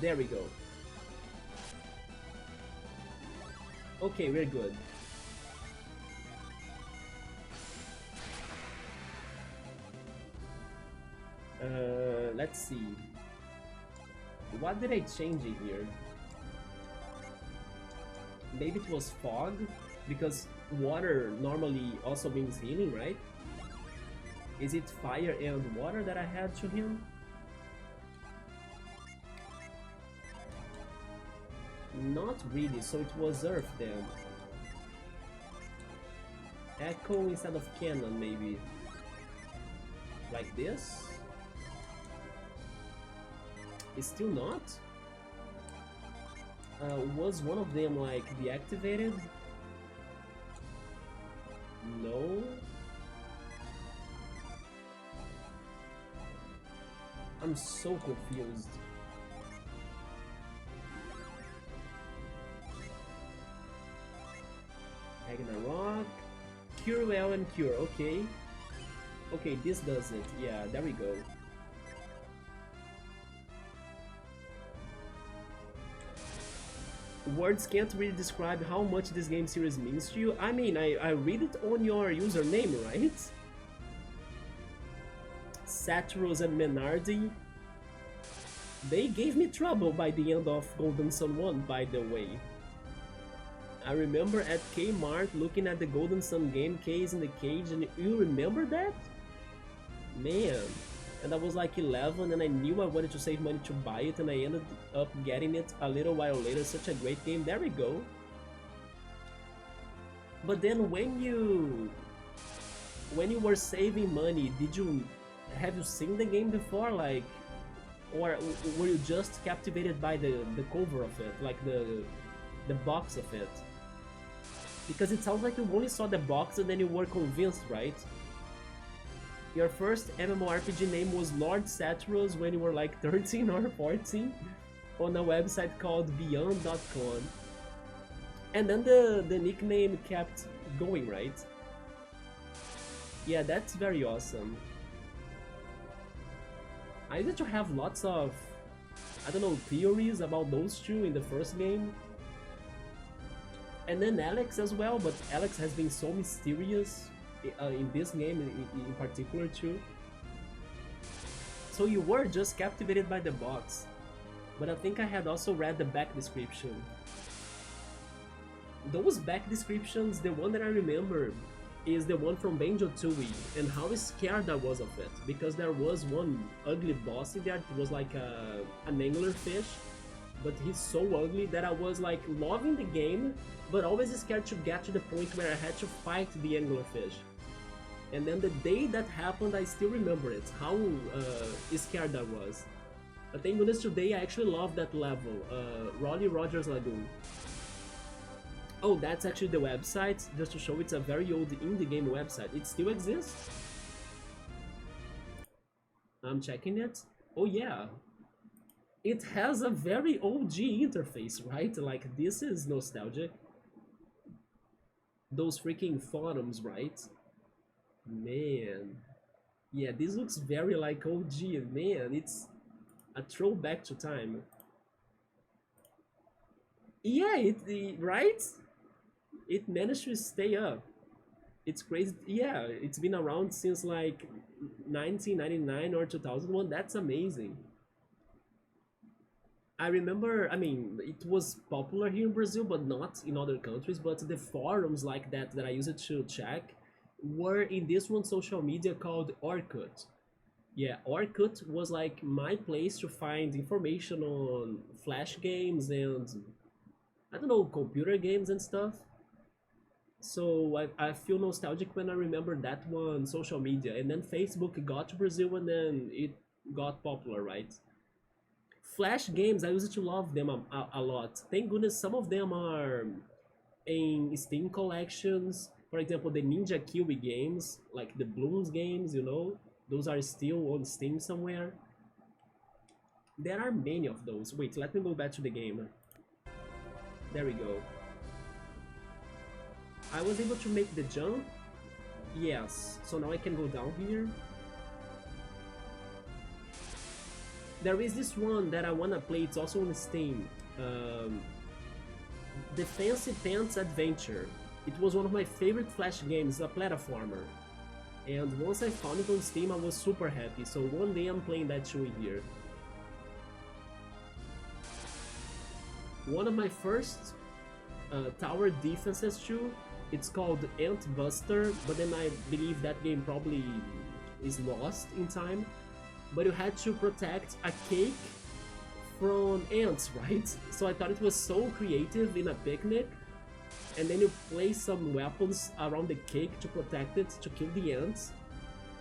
There we go. Okay, we're good. Let's see. What did I change in here? Maybe it was fog? Because water normally also means healing, right? Is it fire and water that I had to him? Not really, so it was earth then. Echo instead of cannon, maybe. Like this? It's still not? Was one of them like deactivated? No? I'm so confused. Ragnarok, Cure Well and Cure, okay. Okay, this does it, yeah, there we go. Words can't really describe how much this game series means to you. I mean, I read it on your username, right? Satros and Menardi. They gave me trouble by the end of Golden Sun 1, by the way. I remember at Kmart looking at the Golden Sun game case in the cage, and you remember that? Man. And I was like 11 and I knew I wanted to save money to buy it, and I ended up getting it a little while later. Such a great game. There we go. But then when you were saving money, have you seen the game before, like, or were you just captivated by the cover of it, like the box of it? Because it sounds like you only saw the box and then you were convinced, right? Your first MMORPG name was Lord Satros when you were like 13 or 14 on a website called Beyond.com. And then the nickname kept going, right? Yeah, that's very awesome. I used to have lots of, I don't know, theories about those two in the first game. And then Alex as well, but Alex has been so mysterious in this game in particular too. So you were just captivated by the box, but I think I had also read the back description. Those back descriptions, the one that I remember is the one from Banjo-Tooie, and how scared I was of it, because there was one ugly boss in there. It was like an anglerfish, but he's so ugly that I was like loving the game, but always scared to get to the point where I had to fight the anglerfish. And then the day that happened, I still remember it, how scared I was. But thank goodness today I actually love that level, Rolly Rogers Lagoon. Oh, that's actually the website, just to show it's a very old indie game website. It still exists? I'm checking it. Oh yeah. It has a very OG interface, right? Like, this is nostalgic. Those freaking forums, right? Man. Yeah, this looks very like OG, man. It's a throwback to time. Yeah, right? It managed to stay up. It's crazy. Yeah, it's been around since like 1999 or 2001. That's amazing. I remember, I mean, it was popular here in Brazil, but not in other countries. But the forums like that I used to check were in this one social media called Orkut. Yeah, Orkut was like my place to find information on flash games and I don't know, computer games and stuff. So I feel nostalgic when I remember that one social media. And then Facebook got to Brazil and then it got popular, right? Flash games, I used to love them a lot. Thank goodness some of them are in Steam collections. For example, the Ninja Kiwi games, like the Blooms games, you know, those are still on Steam somewhere. There are many of those. Wait, let me go back to the game. There we go. I was able to make the jump. Yes, so now I can go down here. There is this one that I wanna play, it's also on Steam. The Fancy Pants Adventure. It was one of my favorite Flash games, a platformer. And once I found it on Steam, I was super happy. So one day I'm playing that too here. One of my first tower defenses too, it's called Ant Buster, but then I believe that game probably is lost in time. But you had to protect a cake from ants, right? So I thought it was so creative in a picnic. And then you place some weapons around the cake to protect it, to kill the ants.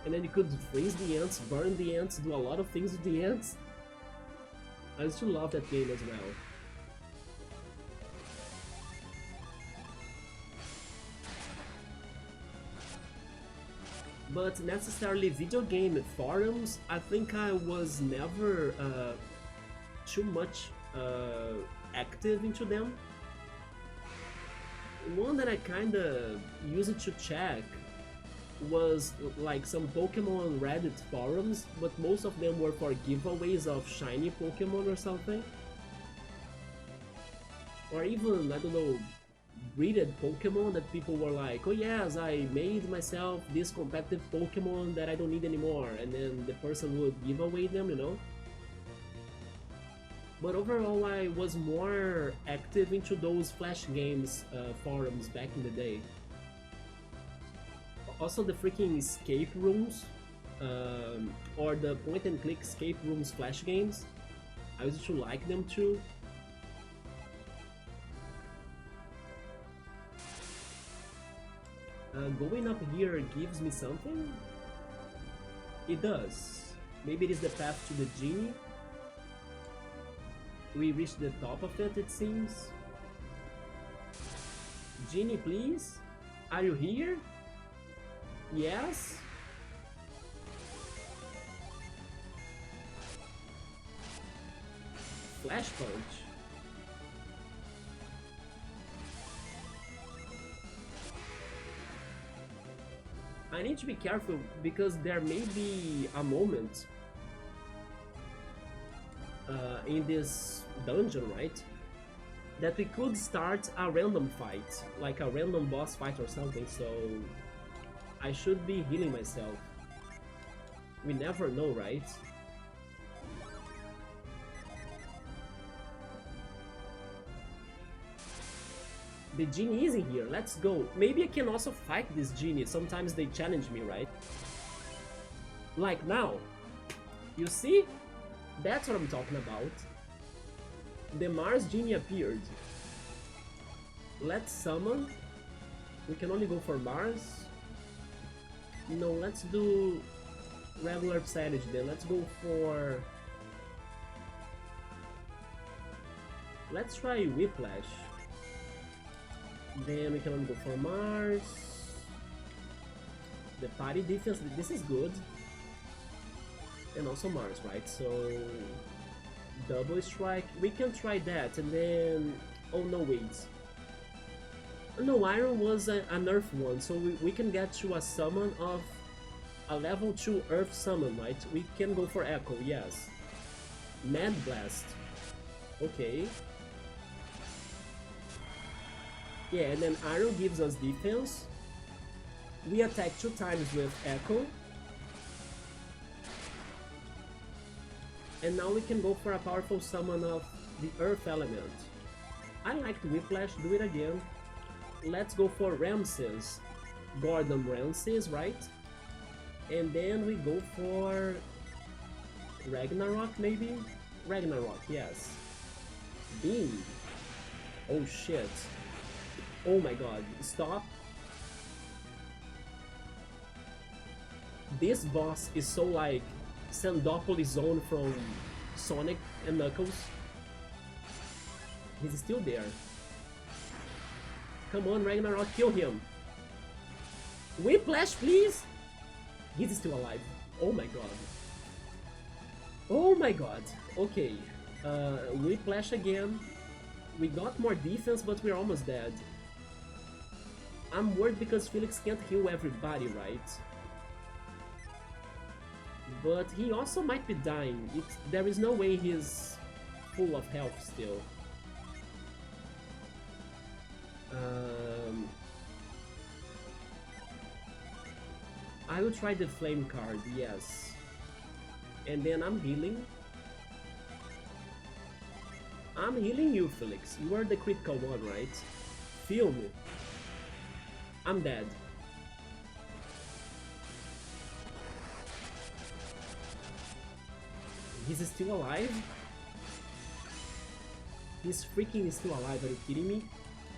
And then you could freeze the ants, burn the ants, do a lot of things with the ants. I used to love that game as well. But necessarily video game forums, I think I was never too much active into them. One that I kinda used to check was like some Pokemon Reddit forums, but most of them were for giveaways of shiny Pokemon or something. Or even, I don't know, breeded Pokemon that people were like, oh yes, I made myself this competitive Pokemon that I don't need anymore, and then the person would give away them, you know? But overall, I was more active into those Flash games forums back in the day. Also the freaking escape rooms, or the point-and-click escape rooms Flash games. I used to like them too. Going up here gives me something? It does. Maybe it is the path to the genie? We reached the top of it, it seems. Genie, please? Are you here? Yes? Flash punch. I need to be careful because there may be a moment in this dungeon, right? That we could start a random fight, like a random boss fight or something, so I should be healing myself. We never know, right? The genie is in here, let's go. Maybe I can also fight this genie, sometimes they challenge me, right? Like now. You see? That's what I'm talking about. The Mars genie appeared. Let's summon. We can only go for Mars. No, let's do regular percentage then. Let's go for... Let's try Whiplash. Then we can only go for Mars. The party defense, this is good. And also Mars, right? So double strike, we can try that, and then oh no, wait, no, Iron was an Earth one, so we can get to a summon of a level 2 Earth summon, right? We can go for Echo, yes. Mad Blast, okay. Yeah, and then Iron gives us defense. We attack 2 times with Echo. And now we can go for a powerful summon of the Earth element. I liked Whiplash, do it again. Let's go for Ramses. Gordon Ramses, right? And then we go for Ragnarok, maybe? Ragnarok, yes. Beam. Oh shit. Oh my god, stop. This boss is so like Sandopolis Zone from Sonic and Knuckles. He's still there. Come on, Ragnarok, kill him. Whiplash, please! He's still alive. Oh my god. Oh my god. Okay. Whiplash again. We got more defense, but we're almost dead. I'm worried because Felix can't heal everybody, right? But he also might be dying. There is no way he's full of health still. I will try the flame card, yes. And then I'm healing. I'm healing you, Felix. You are the critical one, right? Feel me. I'm dead. He's still alive? He's freaking still alive, are you kidding me?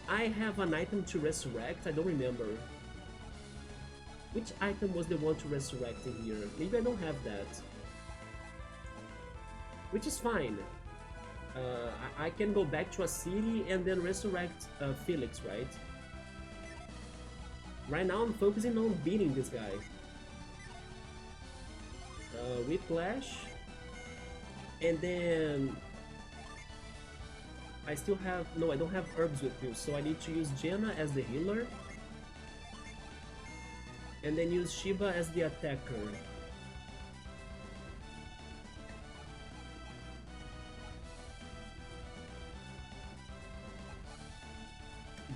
I have an item to resurrect, I don't remember. Which item was the one to resurrect in here? Maybe I don't have that. Which is fine. I can go back to a city and then resurrect Felix, right? Right now I'm focusing on beating this guy. Whiplash. And then... I still have... No, I don't have herbs with me, so I need to use Jenna as the healer. And then use Shiba as the attacker.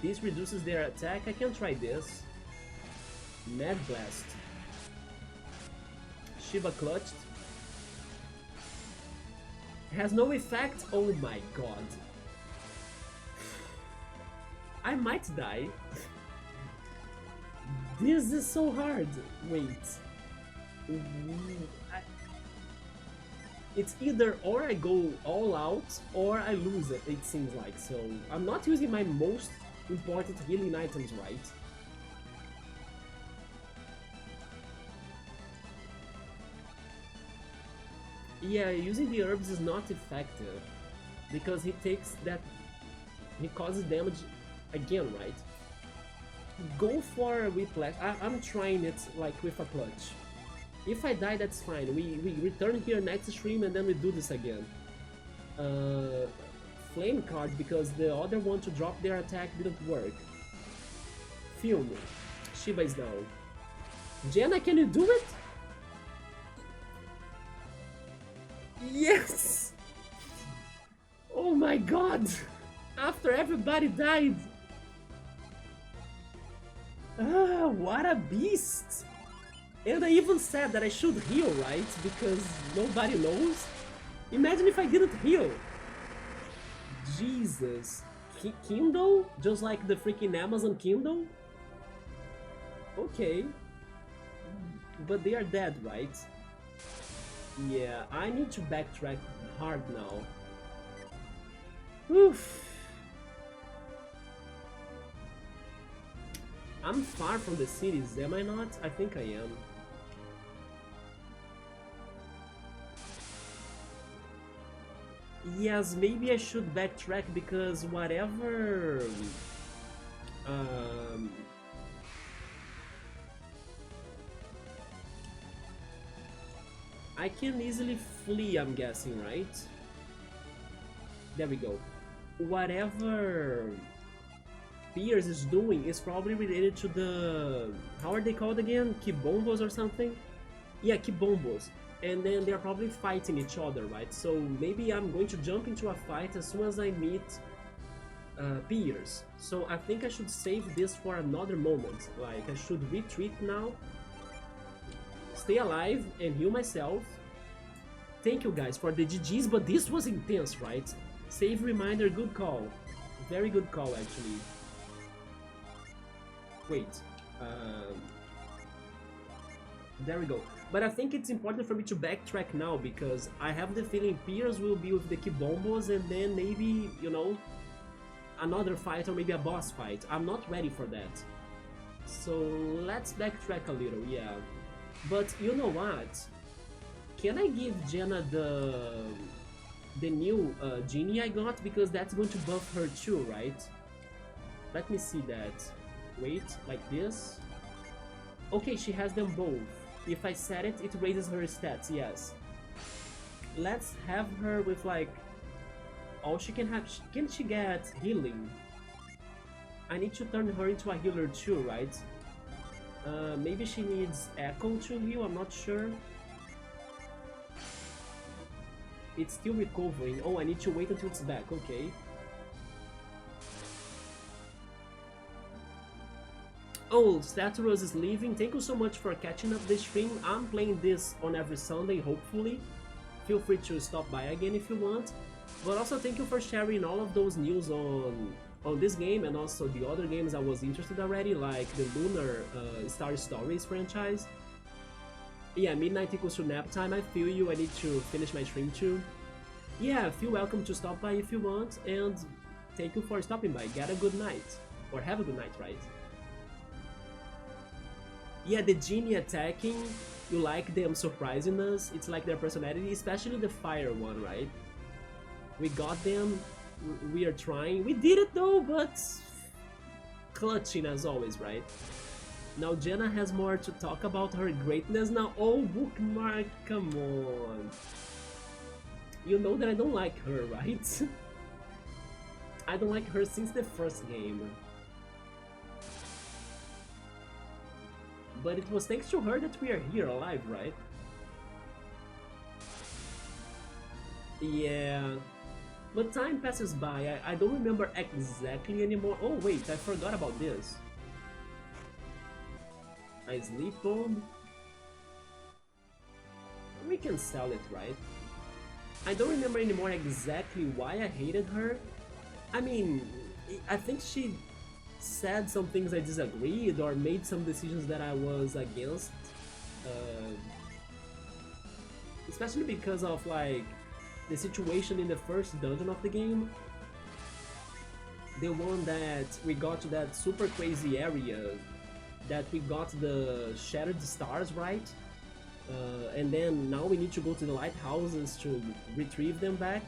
This reduces their attack. I can try this. Mad Blast. Shiba clutched. Has no effect? Oh my god. I might die. This is so hard. Wait. It's either or I go all out or I lose it, it seems like. So I'm not using my most important healing items, right? Yeah, using the herbs is not effective because he takes that, he causes damage again, right? Go for Whiplash. I'm trying it like with a clutch. If I die, that's fine. We return here next stream and then we do this again. Flame card because the other one to drop their attack didn't work. Film. Shiba is down. Jenna, can you do it? Yes! Oh my god! After everybody died! Ah, what a beast! And I even said that I should heal, right? Because nobody knows. Imagine if I didn't heal. Jesus. Kindle? Just like the freaking Amazon Kindle? Okay. But they are dead, right? Yeah, I need to backtrack hard now. Oof. I'm far from the cities, am I not? I think I am. Yes, maybe I should backtrack because whatever... I can easily flee, I'm guessing, right? There we go. Whatever Pierce is doing is probably related to the... How are they called again? Kibombos or something? Yeah, Kibombos. And then they're probably fighting each other, right? So maybe I'm going to jump into a fight as soon as I meet Pierce. So I think I should save this for another moment. Like, I should retreat now, stay alive and heal myself, Thank you guys for the GGs, but this was intense, right? Save reminder, good call. Very good call, actually. Wait. There we go. But I think it's important for me to backtrack now because I have the feeling Piers will be with the Kibombos and then maybe, you know, another fight or maybe a boss fight. I'm not ready for that. So let's backtrack a little, yeah. But you know what? Can I give Jenna the new genie I got? Because that's going to buff her too, right? Let me see that. Wait, like this? Okay, she has them both. If I set it, it raises her stats, yes. Let's have her with like... all she can have... Can she get healing? I need to turn her into a healer too, right? Maybe she needs Echo to heal, I'm not sure. It's still recovering. Oh, I need to wait until it's back, okay. Oh, Staturus is leaving. Thank you so much for catching up this stream. I'm playing this on every Sunday, hopefully. Feel free to stop by again if you want. But also thank you for sharing all of those news on this game and also the other games I was interested already, like the Lunar Star Stories franchise. Yeah, midnight equals to nap time. I feel you. I need to finish my stream too. Yeah, feel welcome to stop by if you want, and thank you for stopping by. Get a good night. Or have a good night, right? Yeah, the genie attacking, you like them surprising us. It's like their personality, especially the fire one, right? We got them, we are trying. We did it though, but clutching as always, right? Now Jenna has more to talk about her greatness now. Oh, bookmark, come on. You know that I don't like her, right? I don't like her since the first game. But it was thanks to her that we are here alive, right? Yeah. But time passes by, I don't remember exactly anymore. Oh wait, I forgot about this. I sleep bomb. We can sell it, right? I don't remember anymore exactly why I hated her. I mean, I think she said some things I disagreed or made some decisions that I was against. Especially because of like the situation in the first dungeon of the game. The one that we got to that super crazy area that we got the shattered stars, right? And then now we need to go to the lighthouses to retrieve them back.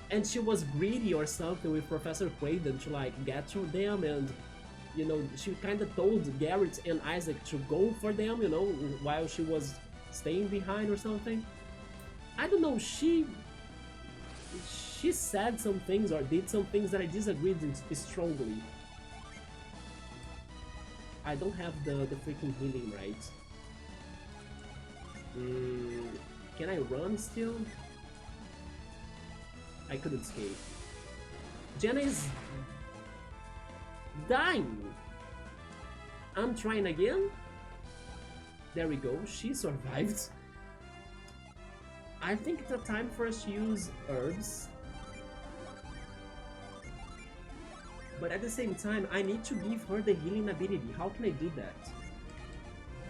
And she was greedy or something with Professor Craydon to like get to them, and you know, she kind of told Garrett and Isaac to go for them, you know, while she was staying behind or something. I don't know, she said some things or did some things that I disagreed strongly. I don't have the freaking healing, right? Can I run still? I couldn't escape. Jenna is dying. I'm trying again. There we go. She survived. I think it's a time for us to use herbs. But at the same time, I need to give her the healing ability. How can I do that?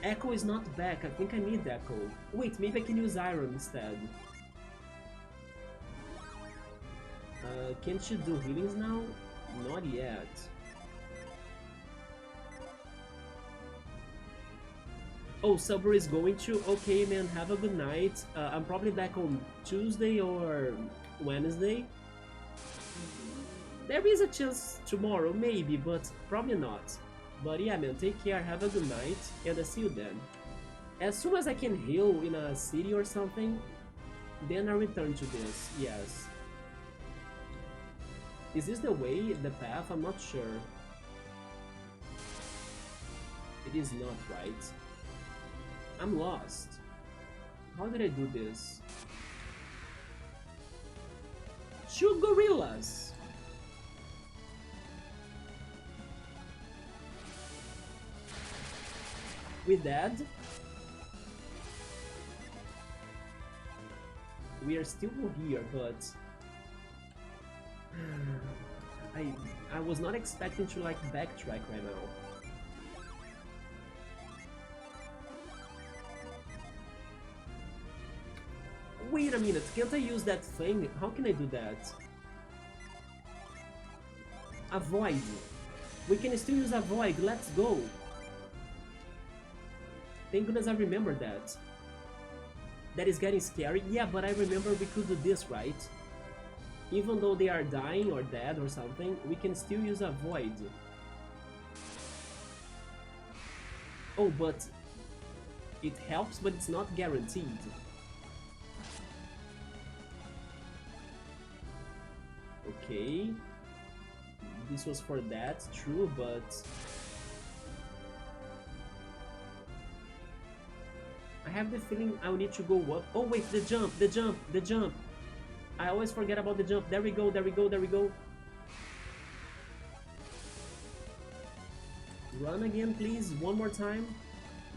Echo is not back. I think I need Echo. Wait, maybe I can use Iron instead. Can she do healings now? Not yet. Oh, Subber is going to? Okay, man, have a good night. I'm probably back on Tuesday or Wednesday. There is a chance tomorrow, maybe, but probably not. But yeah, man, take care, have a good night, and I'll see you then. As soon as I can heal in a city or something, then I return to this, yes. Is this the way, the path? I'm not sure. It is not, right? I'm lost. How did I do this? Shoot gorillas! We dead? We are still here, but I was not expecting to like backtrack right now. Wait a minute, can't I use that thing? How can I do that? Avoid. We can still use avoid, let's go. Thank goodness I remember that. That is getting scary. Yeah, but I remember we could do this, right? Even though they are dying or dead or something, we can still use avoid. Oh, but it helps, but it's not guaranteed. Okay. This was for that, true, but I have the feeling I'll need to go up. Oh wait, the jump, the jump, the jump. I always forget about the jump. There we go, there we go, there we go. Run again, please. One more time.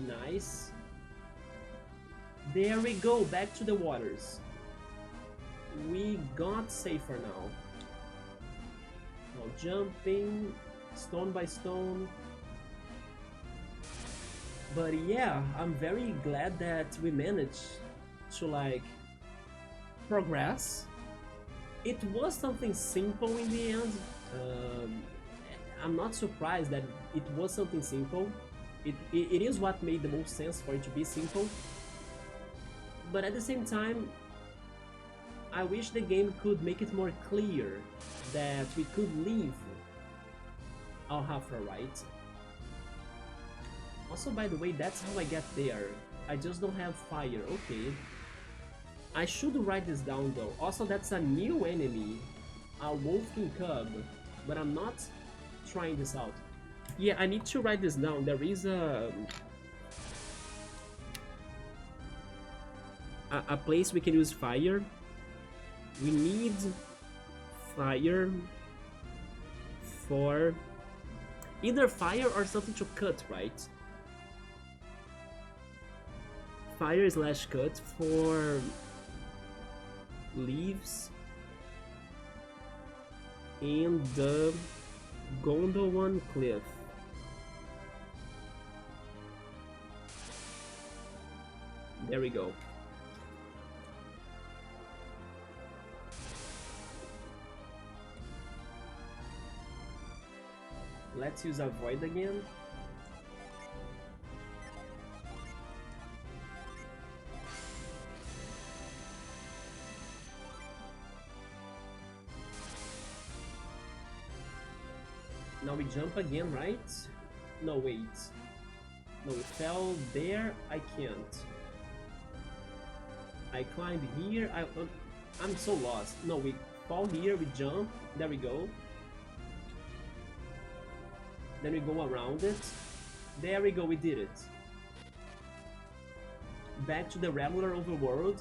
Nice. There we go, back to the waters. We got safer now. Now jumping, stone by stone. But yeah, I'm very glad that we managed to like progress. It was something simple in the end. I'm not surprised that it was something simple. It is what made the most sense for it to be simple. But at the same time, I wish the game could make it more clear that we could leave Al-Hafra, right? Also, by the way, that's how I get there. I just don't have fire. Okay. I should write this down though. Also, that's a new enemy, a Wolfkin Cub, but I'm not trying this out. Yeah, I need to write this down. There is a place we can use fire. We need fire for either fire or something to cut, right? Fire slash cut for leaves in the Gondowan Cliff. There we go. Let's use avoid again. Now we jump again, right? No, wait. No, we fell there. I can't. I climb here. I'm so lost. No, we fall here. We jump. There we go. Then we go around it. There we go. We did it. Back to the regular overworld.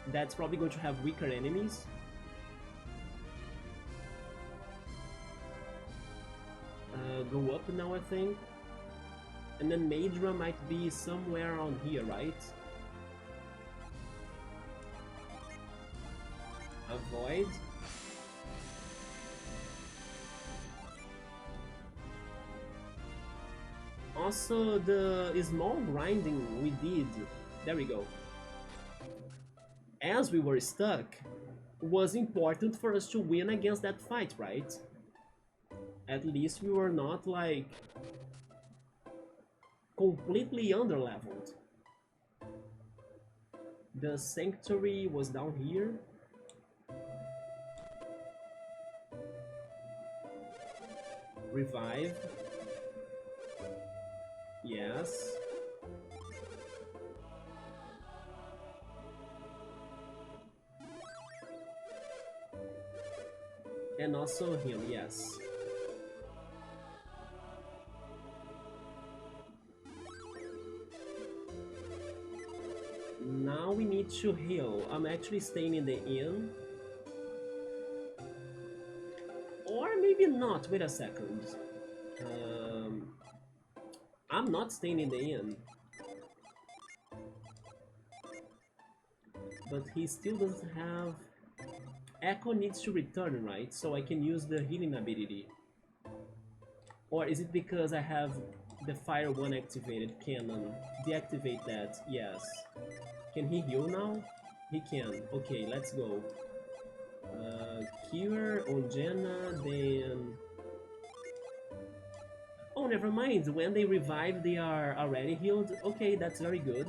That's probably going to have weaker enemies. Go up now, I think. And then Madra might be somewhere on here, right? Avoid. Also, the small grinding we did, there we go, as we were stuck, was important for us to win against that fight, right? At least we were not, like, completely underleveled. The sanctuary was down here. Revive. Yes. And also him, yes. Now we need to heal. I'm actually staying in the inn. Or maybe not. Wait a second. I'm not staying in the inn. but he still doesn't have... Echo needs to return, right? So I can use the healing ability. Or is it because I have the fire one activated? Can deactivate that? Yes. Can he heal now? He can. Okay, let's go. Cure on Jenna, then... Oh, never mind. When they revive, they are already healed. Okay, that's very good.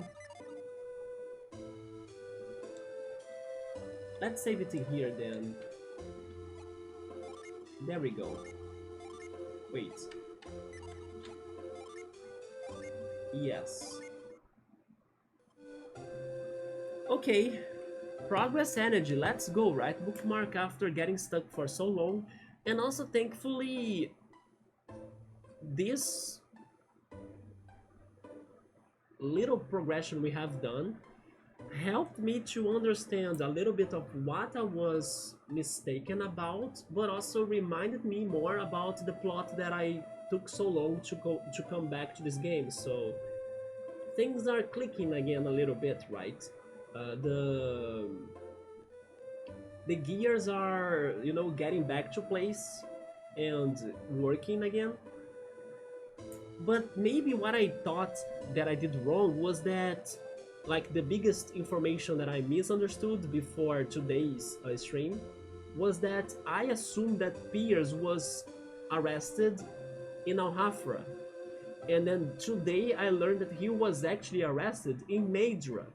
Let's save it in here then. There we go. Wait. Yes. Okay. Progress energy, let's go, right? Bookmark after getting stuck for so long. And also, thankfully, this little progression we have done helped me to understand a little bit of what I was mistaken about, but also reminded me more about the plot that I took so long to come back to this game. So things are clicking again a little bit, right? The gears are, you know, getting back to place and working again. But maybe what I thought that I did wrong was that, like, the biggest information that I misunderstood before today's stream was that I assumed that Piers was arrested in Al-Hafra. And then today I learned that he was actually arrested in Madra.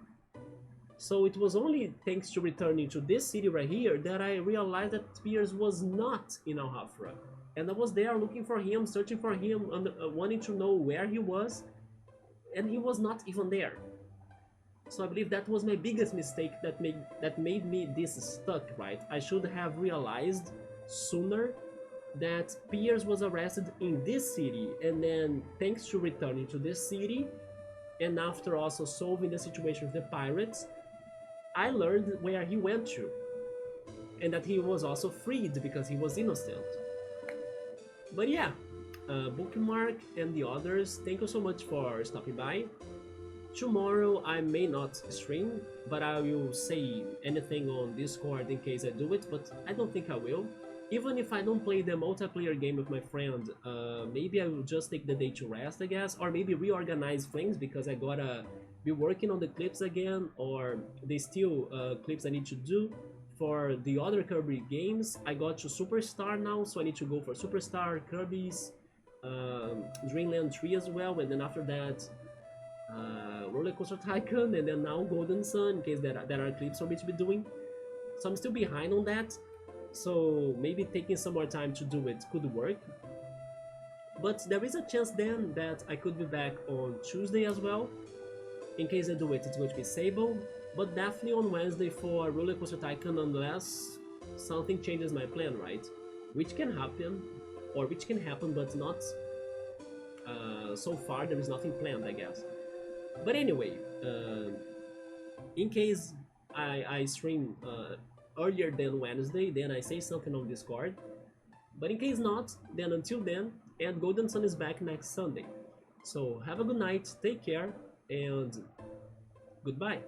So it was only thanks to returning to this city right here that I realized that Piers was not in Al-Hafra. And I was there looking for him, searching for him, wanting to know where he was, and he was not even there. So I believe that was my biggest mistake that made me this stuck, right? I should have realized sooner that Piers was arrested in this city, and then thanks to returning to this city, and after also solving the situation with the pirates, I learned where he went to, and that he was also freed because he was innocent. But yeah, Bookmark and the others, thank you so much for stopping by. Tomorrow I may not stream, but I will say anything on Discord in case I do it, but I don't think I will. Even if I don't play the multiplayer game with my friend, maybe I will just take the day to rest, I guess, or maybe reorganize things because I gotta be working on the clips again, or there's still clips I need to do. For the other Kirby games, I got to Superstar now, so I need to go for Superstar, Kirby's, Dreamland 3 as well, and then after that, Roller Coaster Tycoon, and then now Golden Sun, in case there are clips for me to be doing. So I'm still behind on that, so maybe taking some more time to do it could work. But there is a chance then that I could be back on Tuesday as well. In case I do it, it's going to be Sable, but definitely on Wednesday for Roller Coaster Tycoon unless something changes my plan, right? Which can happen, but not... so far there is nothing planned, I guess. But anyway, in case I stream earlier than Wednesday, then I say something on Discord. But in case not, then until then, and Golden Sun is back next Sunday. So have a good night, take care, and goodbye.